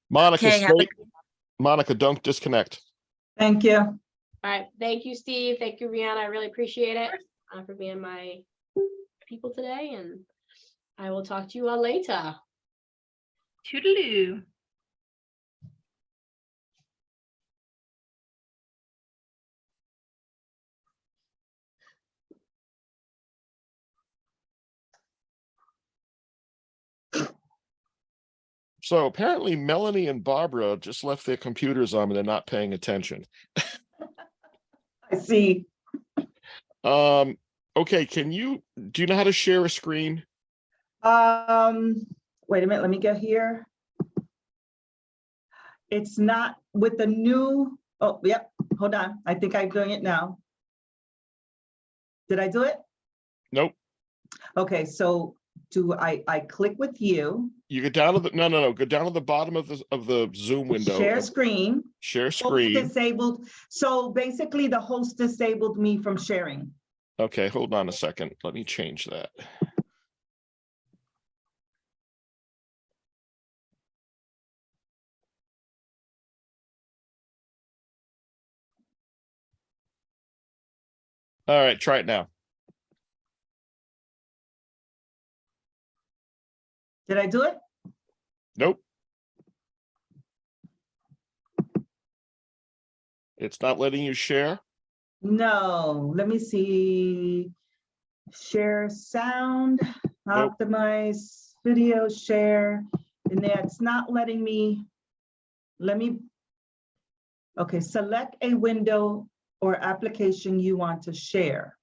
Monica, Okay, have a- Monica, don't disconnect. thank you. All right, thank you, Steve. Thank you, Rihanna. I really appreciate it for being my people today, and I will talk to you all later. Toodaloo. So apparently Melanie and Barbara just left their computers on and they're not paying attention. I see. Okay, do you know how to share a screen? Wait a minute, let me get here. It's not with the new, oh, yep, hold on. I think I'm doing it now. Did I do it? Nope. Okay, so do I click with you? You go down to the, no, go down to the bottom of the Zoom window. Share screen. Share Host screen. disabled. So basically the host disabled me from sharing. Okay, hold on a second. Let me change that. All right, try it now. Did I do it? Nope. It's not letting you share. No, let me see. Share sound, Nope. optimize video share, and that's not letting me, okay, select a window or application you want to share.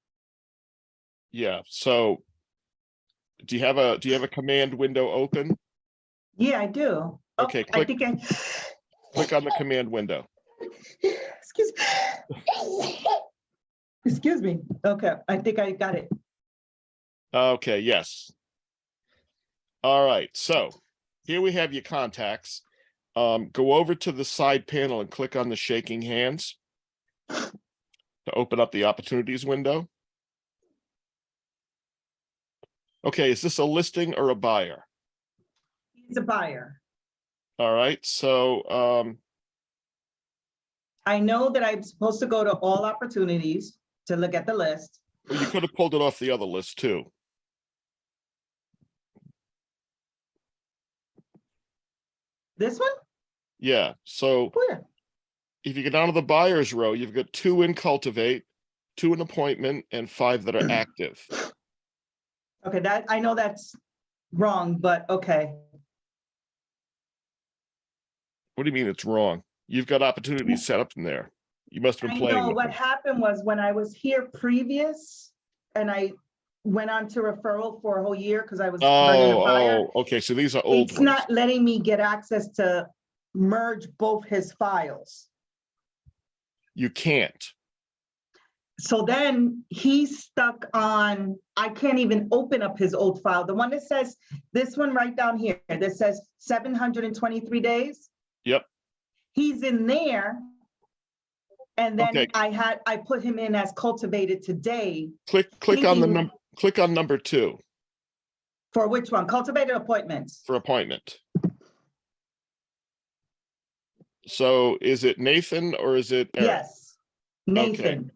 Yeah, so do you have a command window open? Yeah, I do. Oh, Okay, I click on the command window. Excuse excuse me. Okay, I think I got it. Okay, yes. All right, so here we have your contacts. Go over to the side panel and click on the shaking hands to open up the opportunities window. Okay, is this a listing or a buyer? He's a buyer. All right, so I know that I'm supposed to go to all opportunities to look at the list. well, you could have pulled it off the other list too. This one? Yeah, so Where? if you go down to the buyers row, you've got 2 in cultivate, 2 in appointment, and 5 that are active. Okay, that, I know that's wrong, but okay. What do you mean it's wrong? You've got opportunities set up in there. You must have I been playing know with what them. happened was when I was here previous and I went on to referral for a whole year because I was running a buyer. Oh, okay, so these are old It's ones. not letting me get access to merge both his files. You can't. So then he's stuck on, I can't even open up his old file. The one that says, this one right down here, that says 723 days. Yep. He's in there. And then Okay. I put him in as cultivated today. Click on the Thinking- click on number 2 For which one? Cultivated appointments. for appointment. So is it Nathan or is it Eric? Yes. Nathan.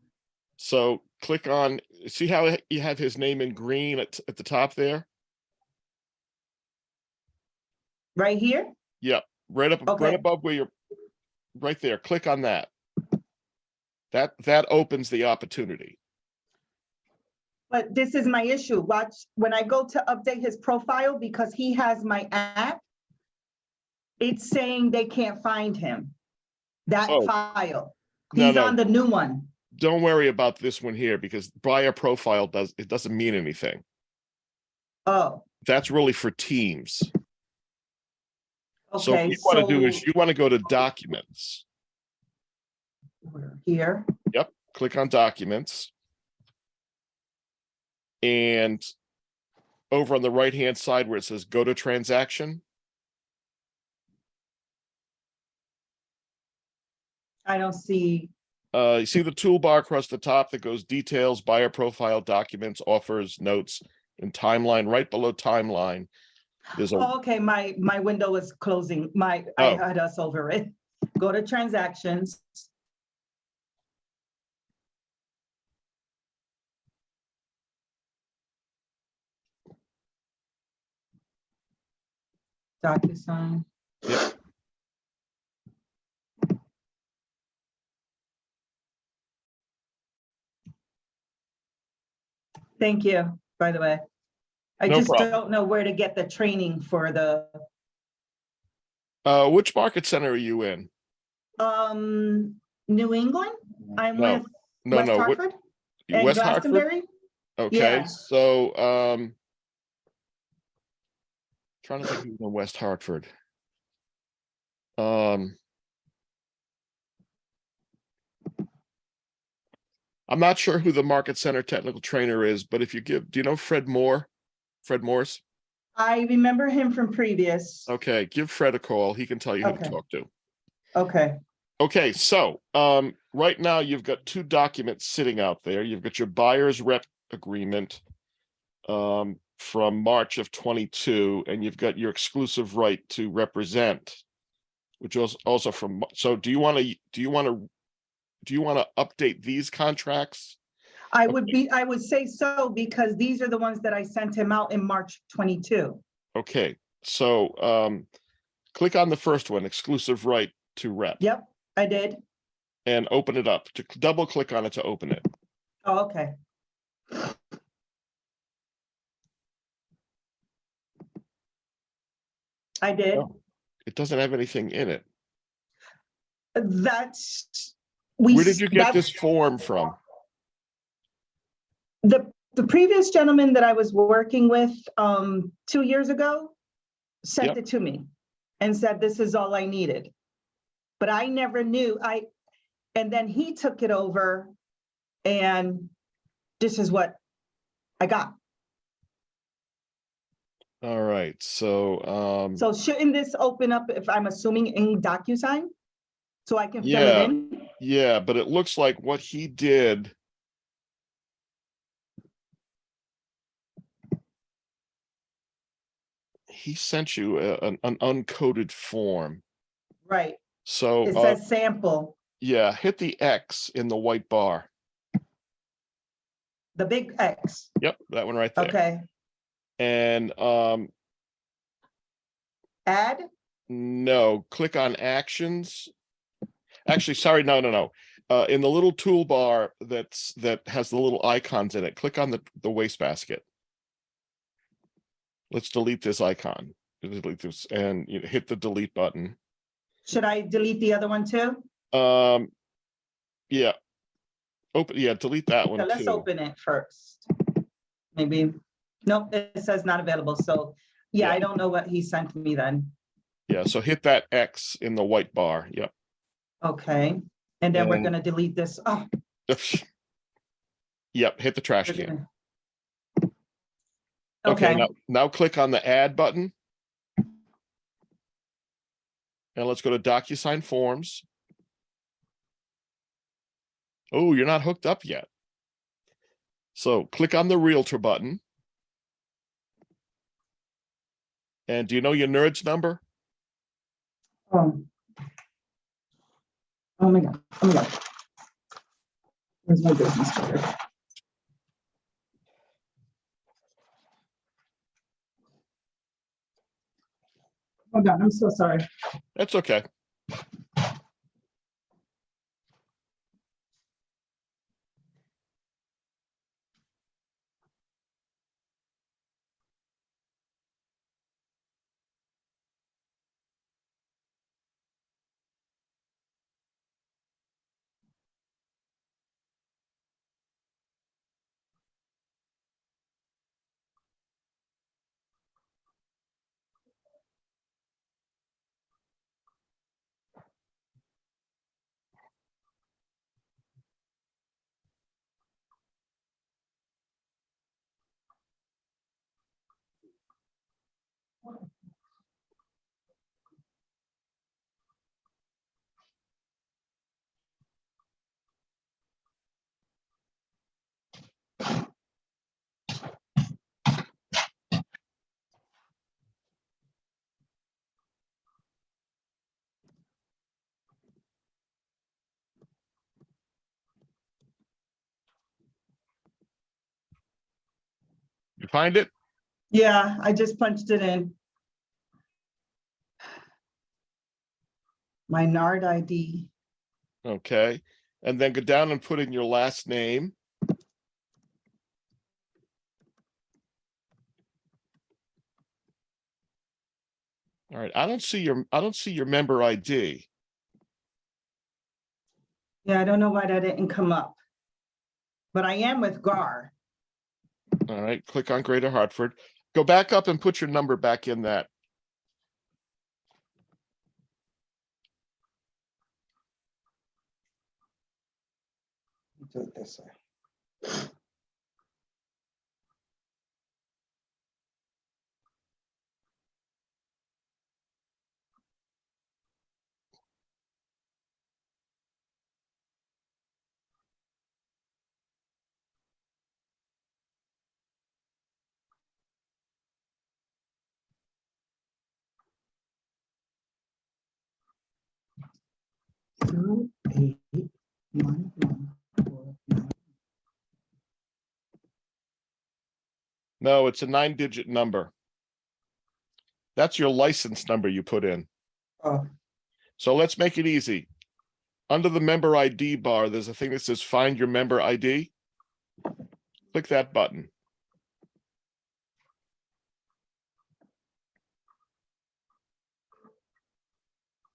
So click on, see how you have his name in green at the top there? Right here? Yep, right Okay. above where you're, right there, click on that. That opens the opportunity. But this is my issue. Watch, when I go to update his profile, because he has my app, It's saying they can't find him. That Oh, file. no, He's no. on the new one. Don't worry about this one here because buyer profile doesn't mean anything. Oh, That's really for teams. So what okay, you want to do is so you want to go to documents. here, Yep, click on documents. And over on the right-hand side where it says go to transaction, I don't see, you see the toolbar across the top that goes details, buyer profile, documents, offers, notes, and timeline. Right below timeline, there's a oh, okay, my window is closing. I Oh. had us over it. Go to transactions. DocuSign. Yep. Thank you, by the way. I No just problem. don't know where to get the training for the, Which market center are you in? New England? I'm No, with no, West no. What- Hartford and West Hartford? Glastonbury. Okay, Yeah. so trying to think who's in West Hartford. I'm not sure who the market center technical trainer is, but if you do you know Fred Moore? Fred Morse? I remember him from previous. Okay, give Fred a call. He can tell you who to Okay. talk to. Okay, Okay, so right now you've got two documents sitting out there. You've got your buyer's rep agreement from March of 22, and you've got your exclusive right to represent, which was also from. So do you want to update these contracts? I would say so because these are the ones that I sent him out in March 22. Okay, so click on the first one, exclusive right to rep. Yep, I did. And open it up. To double click on it to open it. Oh, okay. I did. No, it doesn't have anything in it. That's. Where did you get this form from? The previous gentleman that I was working with 2 years ago sent Yep. it to me and said, this is all I needed. But I never knew. And then he took it over and this is what I got. All right, so So shouldn't this open up, if I'm assuming, in DocuSign? So I can fill it yeah, in? yeah, but it looks like what he did. He sent you an uncoded form. Right. So It says sample, yeah, hit the X in the white bar. the big X. Yep, that one right there. Okay. And Add? no, click on actions. Actually, sorry, no. In the little toolbar that has the little icons in it, click on the wastebasket. Let's delete this icon. Delete this and hit the delete button. Should I delete the other one too? Yeah. Delete that one Okay, let's too. open it first. Maybe, nope, it says not available. So yeah, Yeah. I don't know what he sent me then. Yeah, so hit that X in the white bar. Yep. Okay, and then we're And- gonna delete this. Oh, Yep, hit the trash we're can. gonna- Okay, Okay, now click on the add button. And let's go to DocuSign Forms. Oh, you're not hooked up yet. So click on the Realtor button. And do you know your NERDS number? oh. Oh my God, oh my God. Where's my business card? Oh God, I'm so sorry. That's okay. find it? Yeah, I just punched it in. My NARD ID. Okay. And then go down and put in your last name. All right, I don't see your member ID. Yeah, I don't know why that didn't come up. But I am with GAR. All right, click on Greater Hartford. Go back up and put your number back in that. Do it this way. Zero, 8, 1, 1, 4, 9. No, it's a 9-digit number. That's your license number you put in. Oh, So let's make it easy. Under the member ID bar, there's a thing that says find your member ID. Click that button.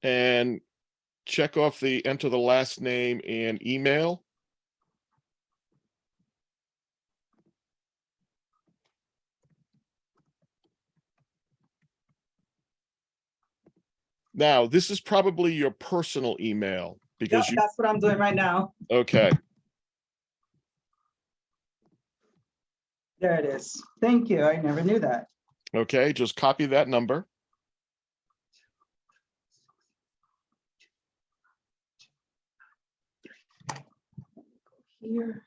And check off the enter the last name and email. Now, this is probably your personal email because yep, that's what I'm doing right now. okay. There it is. Thank you. I never knew that. Okay, just copy that number. Here.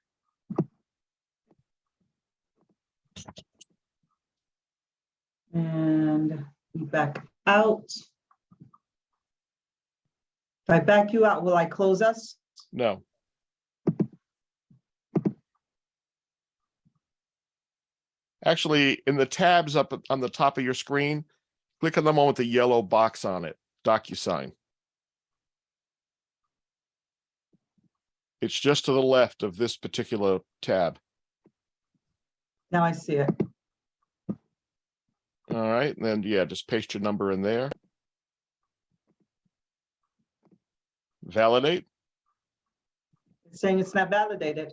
And back out. If I back you out, will I close us? No. Actually, in the tabs up on the top of your screen, click on the one with the yellow box on it, DocuSign. It's just to the left of this particular tab. Now I see it. All right, and then yeah, just paste your number in there. Validate. It's saying it's not validated.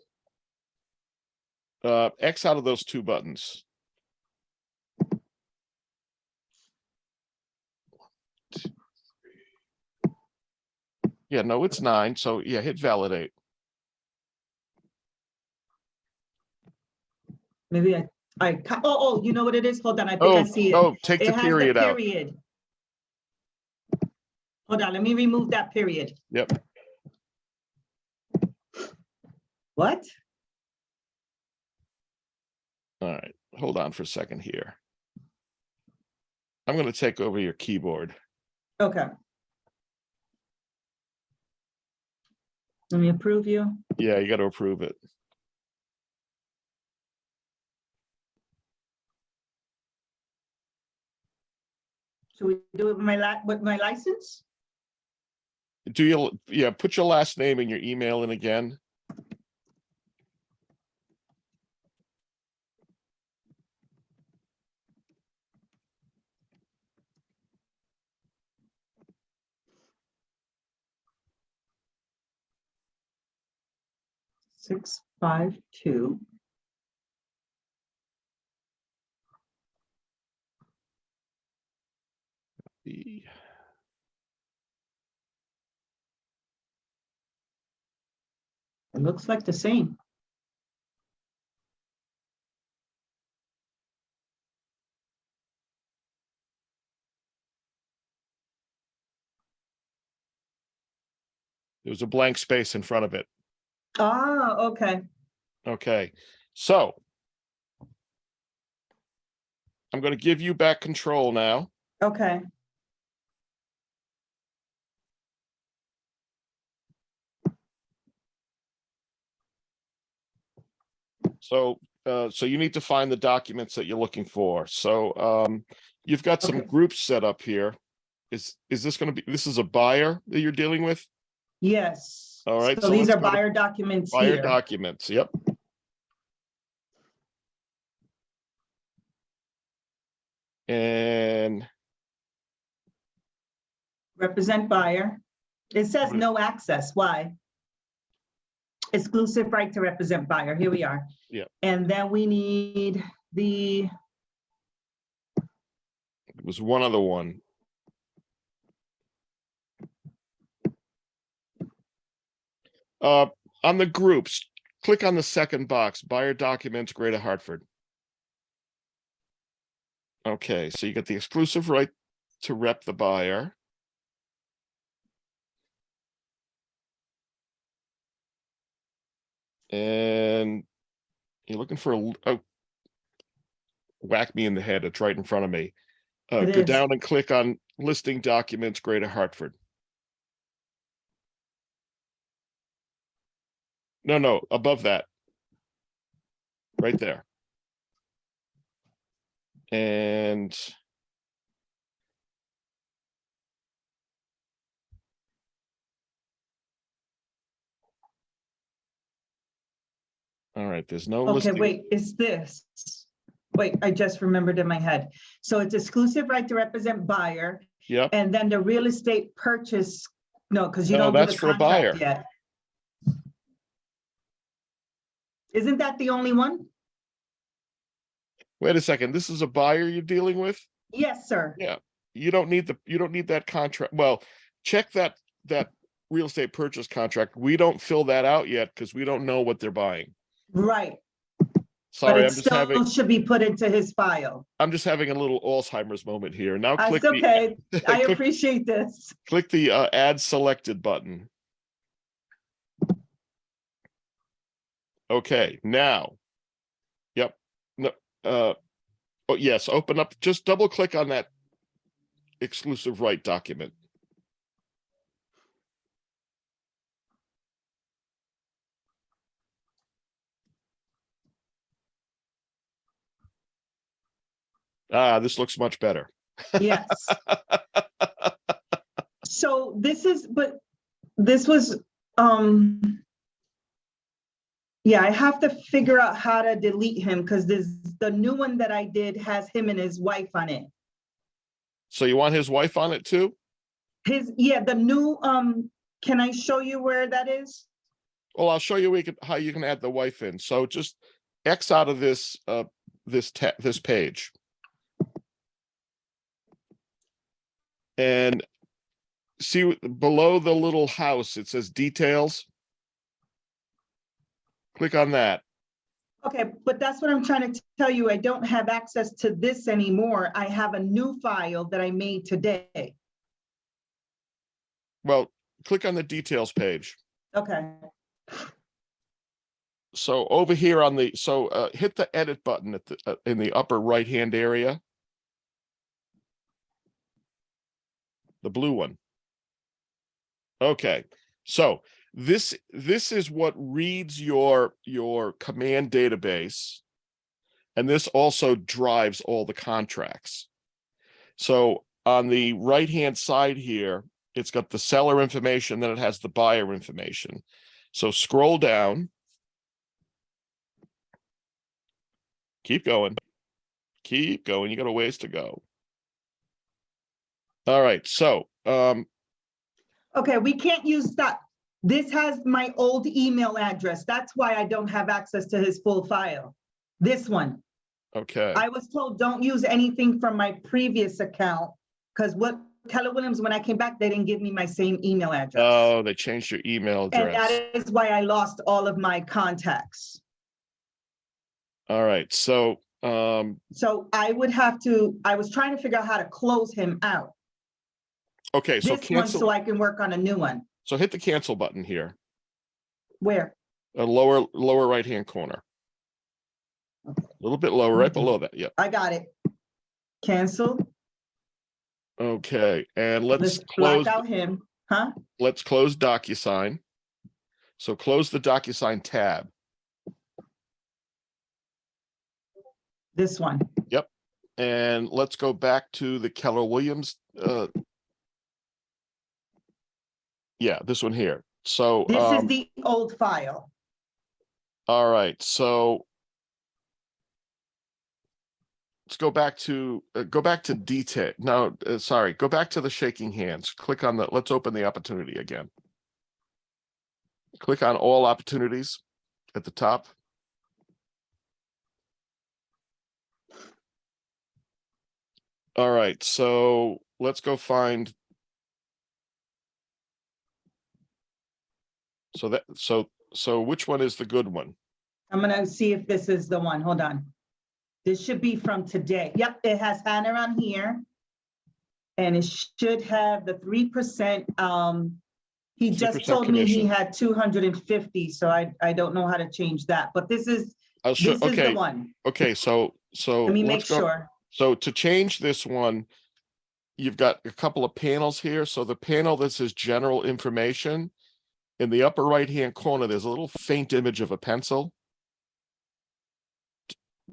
X out of those two buttons. Yeah, no, it's 9. So yeah, hit validate. Maybe oh, you know what it is? Hold on, I think I see it. Oh, take It the has period out. period. Hold on, let me remove that period. Yep. What? All right, hold on for a second here. I'm going to take over your keyboard. Okay. Let me approve you. Yeah, you got to approve it. Should we do it with my license? Put your last name and your email in again. Six, 5, 2. It looks like the same. There's a blank space in front of it. Ah, okay. Okay, so I'm going to give you back control now. Okay. So so you need to find the documents that you're looking for. So you've got some Okay. groups set up here. Is this going to be, this is a buyer that you're dealing with? Yes. All right, So so these let's are go to buyer documents Buyer here. documents, yep. And Represent buyer. It says no access. Why? Exclusive right to represent buyer. Here we are. yeah, And then we need the, it was one other one. On the groups, click on the second box, buyer documents, Greater Hartford. Okay, so you get the exclusive right to rep the buyer. And you're looking for oh, whack me in the head. It's right in front of me. It Go is. down and click on listing documents, Greater Hartford. No, above that. Right there. And all right, there's no okay, listing. wait, it's this. Wait, I just remembered in my head. So it's exclusive right to represent buyer. Yep. And then the real estate purchase, no, because you No, don't do that's the for a buyer. contract yet. Isn't that the only one? Wait a second. This is a buyer you're dealing with? Yes, sir. Yeah. You don't need that contract. Well, check that real estate purchase contract. We don't fill that out yet because we don't know what they're buying. Right. Sorry, But I'm it just still having should be put into his file. a little Alzheimer's moment here. Now click It's okay. I click, appreciate this. click the add selected button. Okay, now. Yep. No, oh yes, open up, just double click on that exclusive right document. Ah, this looks much better. Yes. So this is, but this was, yeah, I have to figure out how to delete him because the new one that I did has him and his wife on it. So you want his wife on it too? Yeah, the new, can I show you where that is? Well, I'll show you how you can add the wife in. So just X out of this this page. And see below the little house, it says details. Click on that. Okay, but that's what I'm trying to tell you. I don't have access to this anymore. I have a new file that I made today. Well, click on the details page. Okay. So over here on the, hit the edit button at the in the upper right hand area. The blue one. Okay, so this is what reads your command database, and this also drives all the contracts. So on the right hand side here, it's got the seller information, then it has the buyer information. So scroll down. Keep going. Keep going. You got a ways to go. All right, so Okay, we can't use that. This has my old email address. That's why I don't have access to his full file. This one. okay. I was told don't use anything from my previous account because what Keller Williams, when I came back, they didn't give me my same email address. Oh, they changed your email And address. that is why I lost all of my contacts. All right, so So I would have to, I was trying to figure out how to close him out. okay, so This one, so cancel. I can work on a new one. So hit the cancel button here, Where? lower right hand corner. A little bit lower, right below that. Yep. I got it. Cancel. Okay, and let's Let's close. black out him, huh? Let's close DocuSign. So close the DocuSign tab. This one. Yep. And let's go back to the Keller Williams. Yeah, this one here. So, This is the old file. all right, so let's go back to detail. No, sorry, go back to the shaking hands. Click on the, let's open the opportunity again. Click on all opportunities at the top. All right, so let's go find. So which one is the good one? I'm gonna see if this is the one. Hold on. This should be from today. Yep, it has Hannah on here. And it should have the 3%. He just 3% told me he commission. had 250, so I don't know how to change that, but this is I'll show, this is okay, the one. okay, so Let me make let's go. sure. So to change this one, you've got a couple of panels here. So the panel that says general information, in the upper right-hand corner, there's a little faint image of a pencil.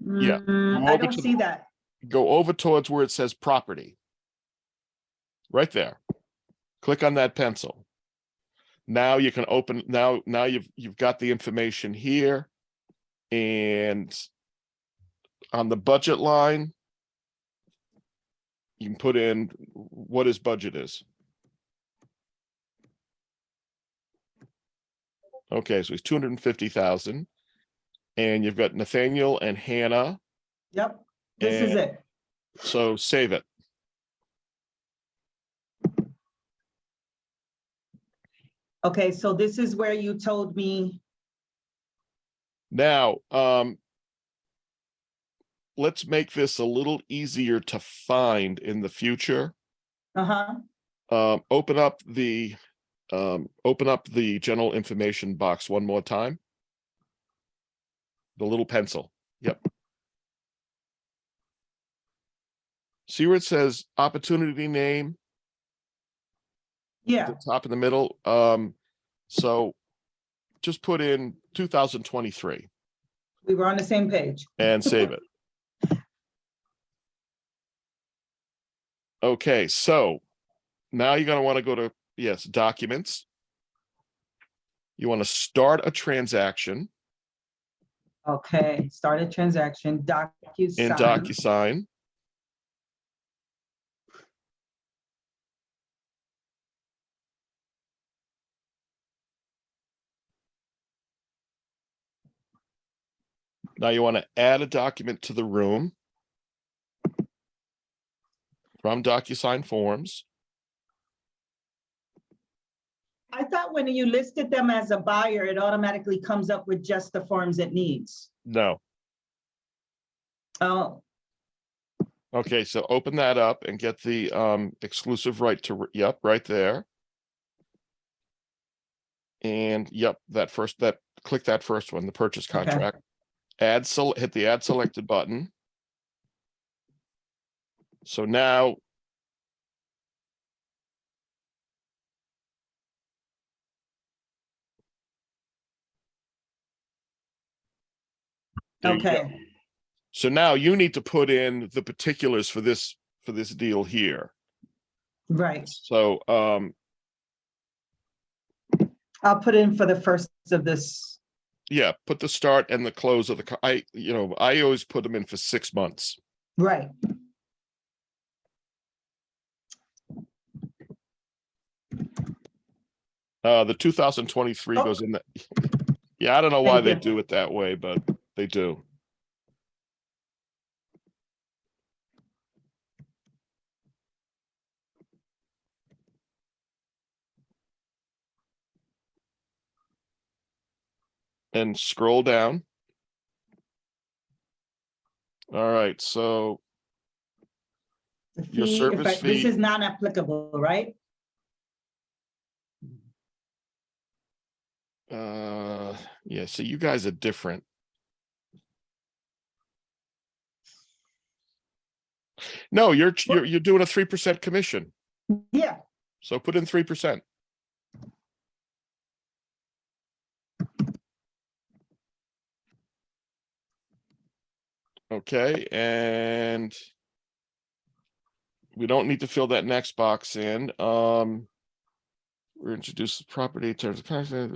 Yeah, go I over don't to see that. Go over towards where it says property. Right there. Click on that pencil. Now you can open, now you've got the information here. And on the budget line, you can put in what his budget is. Okay, so he's 250,000. And you've got Nathaniel and Hannah. Yep, this is and it. So save it. Okay, so this is where you told me. Now, let's make this a little easier to find in the future. Open up the general information box one more time. The little pencil. Yep. See where it says opportunity name? Yeah. The top in the middle. So just put in 2023 We were on the same page. and save it. Okay, so now you're going to want to go to, yes, documents. You want to start a transaction Okay, start a transaction, in DocuSign. DocuSign. Now you want to add a document to the room from DocuSign Forms. I thought when you listed them as a buyer, it automatically comes up with just the forms it needs. No. Oh, Okay, so open that up and get the exclusive right to, yep, right there. And yep, click that first one, the purchase Okay. contract. Hit the add selected button. So now there you go. okay. So now you need to put in the particulars for this deal here. Right. So I'll put in for the first of this. yeah, put the start and the close of the I always put them in for 6 months. Right. The 2023 Oh. goes in the yeah, I don't know why Thank they you. do it that way, but they do. And scroll down. All right, so The your fee, service this fee, is non-applicable, right? yeah, so you guys are different. No, you're doing a 3% commission. Yeah. So put in 3%. Okay, and we don't need to fill that next box in. We're introduced the property terms of contract.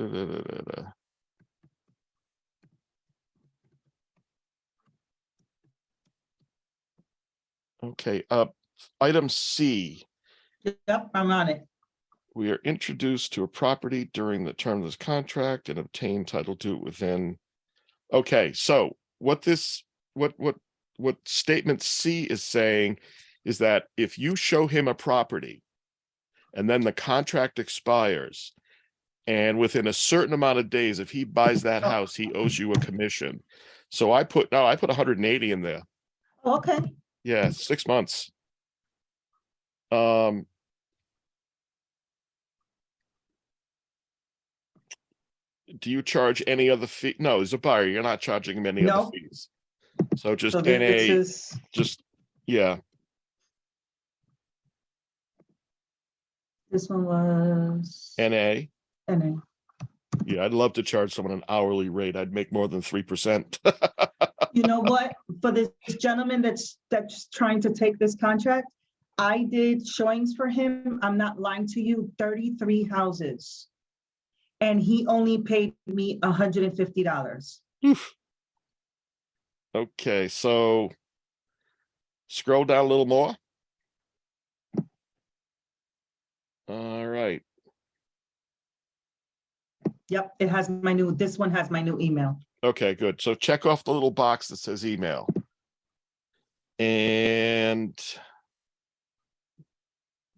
Okay, item C. Yep, I'm on it. We are introduced to a property during the term of this contract and obtain title to it within. Okay, so what statement C is saying is that if you show him a property and then the contract expires, and within a certain amount of days, if he buys that house, he owes you a commission. So I put 180 in there. Okay. Yeah, 6 months. Do you charge any other fee? No, as a buyer, you're not charging him any other No. fees. So just So this NA, is, yeah, this one was NA. NA. Yeah, I'd love to charge someone an hourly rate. I'd make more than 3%. You know what? For this gentleman that's trying to take this contract, I did showings for him. I'm not lying to you, 33 houses. And he only paid me $150. Okay, so scroll down a little more. All right. Yep, it has my new, this one has my new email. Okay, good. So check off the little box that says email. And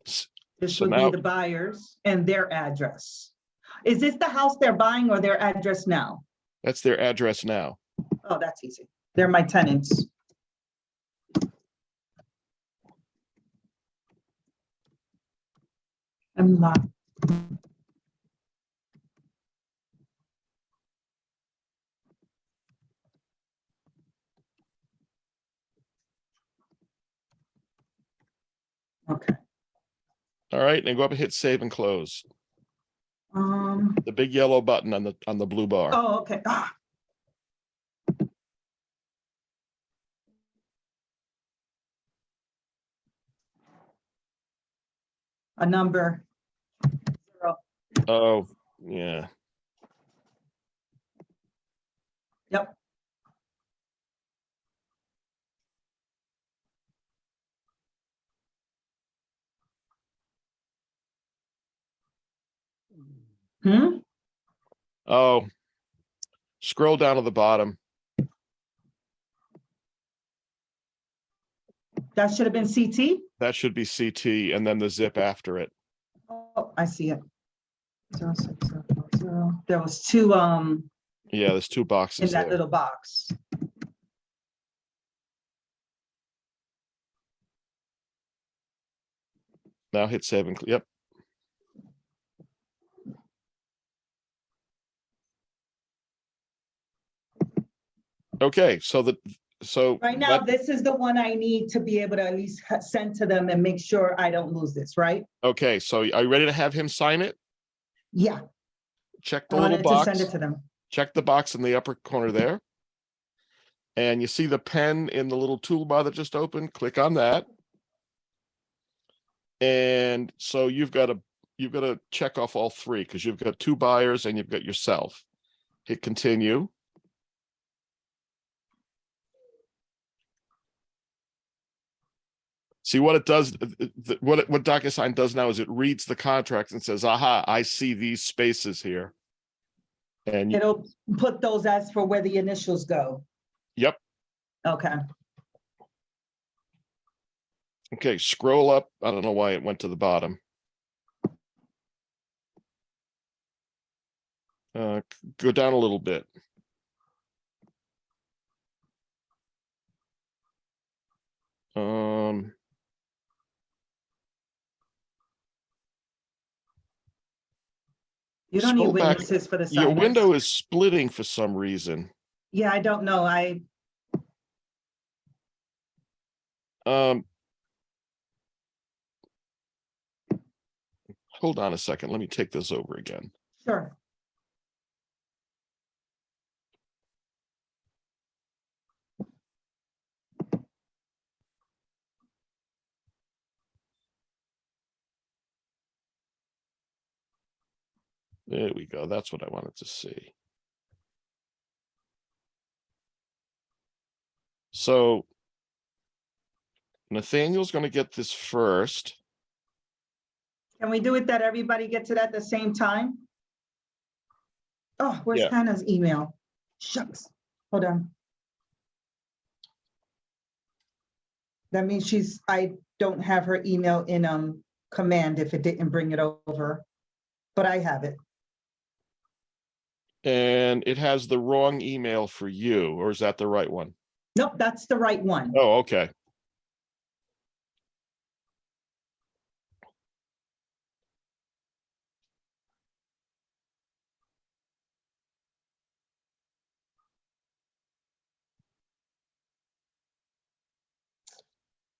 This so would now, be the buyers and their address. Is this the house they're buying or their address now? that's their address now. Oh, that's easy. They're my tenants. I'm not. Okay. All right, and go up and hit save and close. The big yellow button on the blue bar. Oh, okay. Ah. A number. 0. Oh, yeah. Yep. Oh, scroll down to the bottom. That should have been CT. That should be CT and then the zip after it. Oh, I see it. 06040. There was two Yeah, there's 2 in boxes that there. little box. Now hit save and, yep. Okay, so Right now, this is the one I need to be able to at least send to them and make sure I don't lose this, right? okay, so are you ready to have him sign it? Yeah, Check I the little wanted to box. send it to them. Check the box in the upper corner there. And you see the pen in the little toolbar that just opened, click on that. And so you've got to check off all 3 because you've got 2 buyers and you've got yourself. Hit continue. See what it does, what DocuSign does now is it reads the contract and says, aha, I see these spaces here. And It'll put those as for where the initials go. yep. Okay. Okay, scroll up. I don't know why it went to the bottom. Go down a little bit. You don't need Scroll back. witnesses for the Your signers. window is splitting for some reason. Yeah, I don't know. Hold on a second. Let me take this over again. Sure. There we go. That's what I wanted to see. So Nathaniel's going to get this first. Can we do it that everybody gets it at the same time? Oh, where's Yeah. Hannah's email? Shucks, hold on. That means I don't have her email in command if it didn't bring it over, but I have it. And it has the wrong email for you, or is that the right one? Nope, that's the right one. Oh, okay.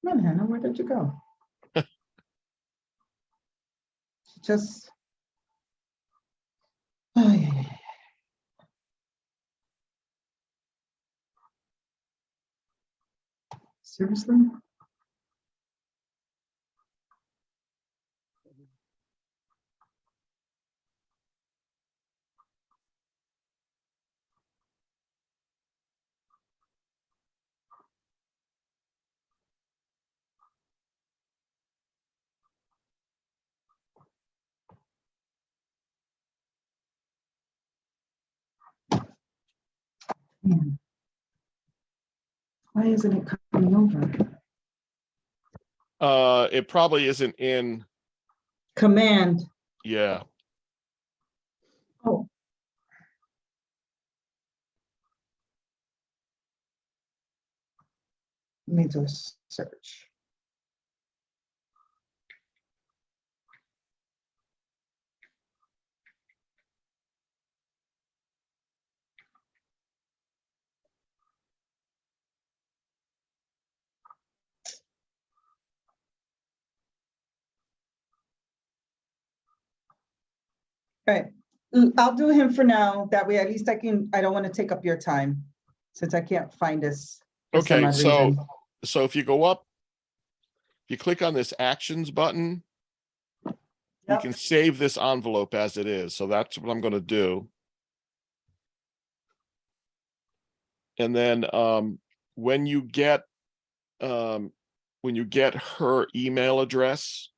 Come on, Hannah, where did you go? Just. Oh, yeah. Seriously? Man. Why isn't it coming over? It probably isn't in. Command. Yeah. Oh. Let me do a search. All right, I'll do him for now. That way, at least I don't want to take up your time since I can't find this. for some Okay, odd so reason. if you go up, you click on this actions button, you Yep. can save this envelope as it is. So that's what I'm going to do. And then when you get her email address,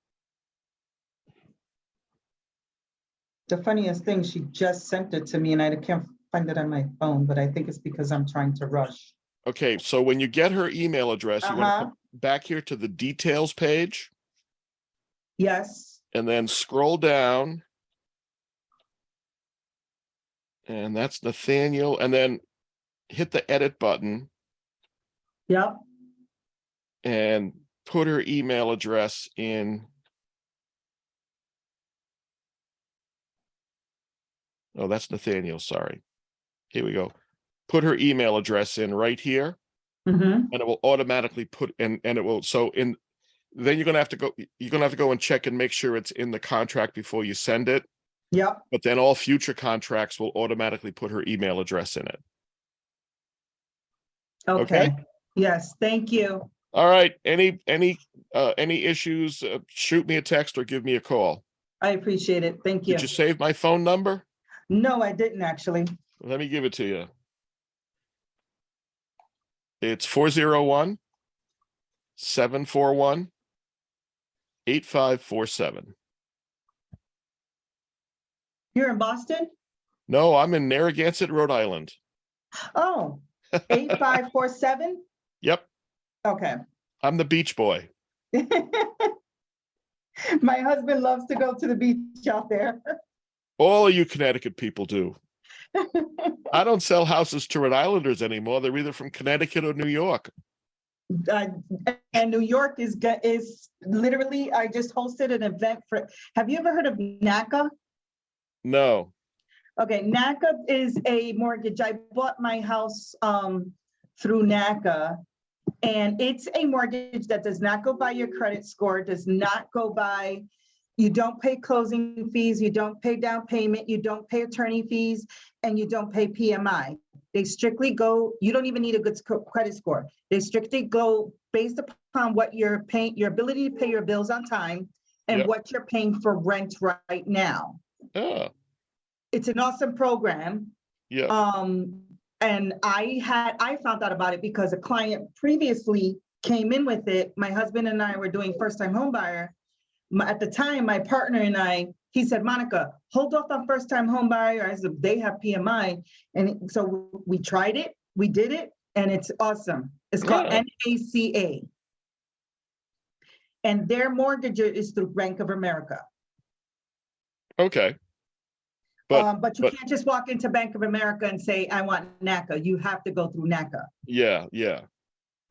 The funniest thing, she just sent it to me and I can't find it on my phone, but I think it's because I'm trying to rush. okay, so when you get her email address, you want to Uh-huh. come back here to the details page Yes, and then scroll down. And that's Nathaniel, and then hit the edit button yep, and put her email address in. Oh, that's Nathaniel, sorry. Here we go. Put her email address in right here, mm-hmm, and it will automatically put and it will then you're gonna have to go and check and make sure it's in the contract before you send it. yep, But then all future contracts will automatically put her email address in it. okay. Yes, thank you. All right. Any issues, shoot me a text or give me a call. I appreciate it. Thank you. Did you save my phone number? No, I didn't actually. Let me give it to you. It's 401-741-8547. You're in Boston? No, I'm in Narragansett, Rhode Island. Oh, 8547? Yep, Okay. I'm the beach boy. My husband loves to go to the beach out there. All of you Connecticut people do. I don't sell houses to Rhode Islanders anymore. They're either from Connecticut or New York. And New York is literally, I just hosted an event for, have you ever heard of NACA? No. Okay, NACA is a mortgage. I bought my house through NACA. And it's a mortgage that does not go by your credit score, does not go by, you don't pay closing fees, you don't pay down payment, you don't pay attorney fees, and you don't pay PMI. They strictly go, you don't even need a good credit score. They strictly go based upon what you're paying, your ability to pay your bills on time and Yep. what you're paying for rent right now. Oh, It's an awesome program. Yeah. And I found out about it because a client previously came in with it. My husband and I were doing first-time home buyer. At the time, my partner and I, he said, Monica, hold off on first-time home buyer as they have PMI. And so we tried it, we did it, and it's awesome. It's called Yeah. NACA. And their mortgage is through Bank of America. Okay. But you can't just walk into Bank of America and say, I want NACA. You have to go through NACA. Yeah, yeah.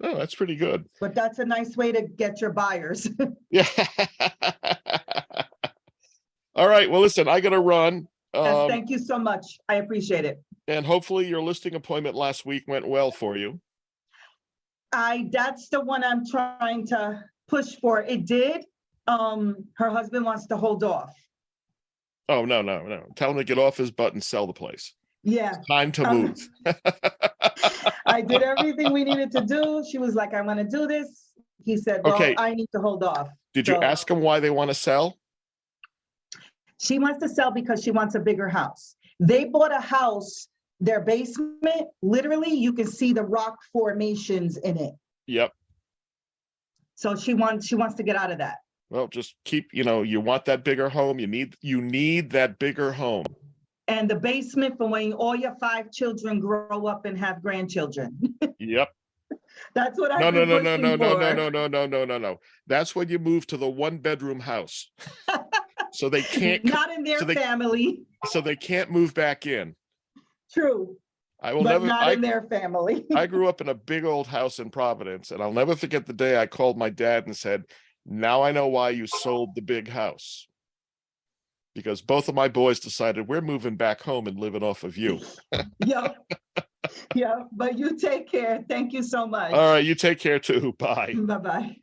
Oh, that's pretty good. But that's a nice way to get your buyers. Yeah. All right. Well, listen, I gotta run. Yes, thank you so much. I appreciate it. And hopefully your listing appointment last week went well for you. That's the one I'm trying to push for. It did. Her husband wants to hold off. Oh, no, no, no. Tell him to get off his butt and sell the place. Yeah. Time to move. I did everything we needed to do. She was like, I want to do this. He said, well, Okay. I need to hold off. Did you So- ask him why they want to sell? She wants to sell because she wants a bigger house. They bought a house, their basement, literally, you can see the rock formations in it. Yep. So she wants to get out of that. Well, just keep, you want that bigger home. You need that bigger home. And the basement for when all your 5 children grow up and have grandchildren. Yep. That's what No, I've no, been no, pushing no, no, for. no, no, no, no, no, no, no. That's when you move to the 1-bedroom house. So they can't. Not in their so they- family. So they can't move back in. True. I will But never. not in their family. I grew up in a big old house in Providence, and I'll never forget the day I called my dad and said, now I know why you sold the big house. Because both of my boys decided we're moving back home and living off of you. Yeah. Yeah. But you take care. Thank you so much. All right, you take care too. Bye. Bye-bye.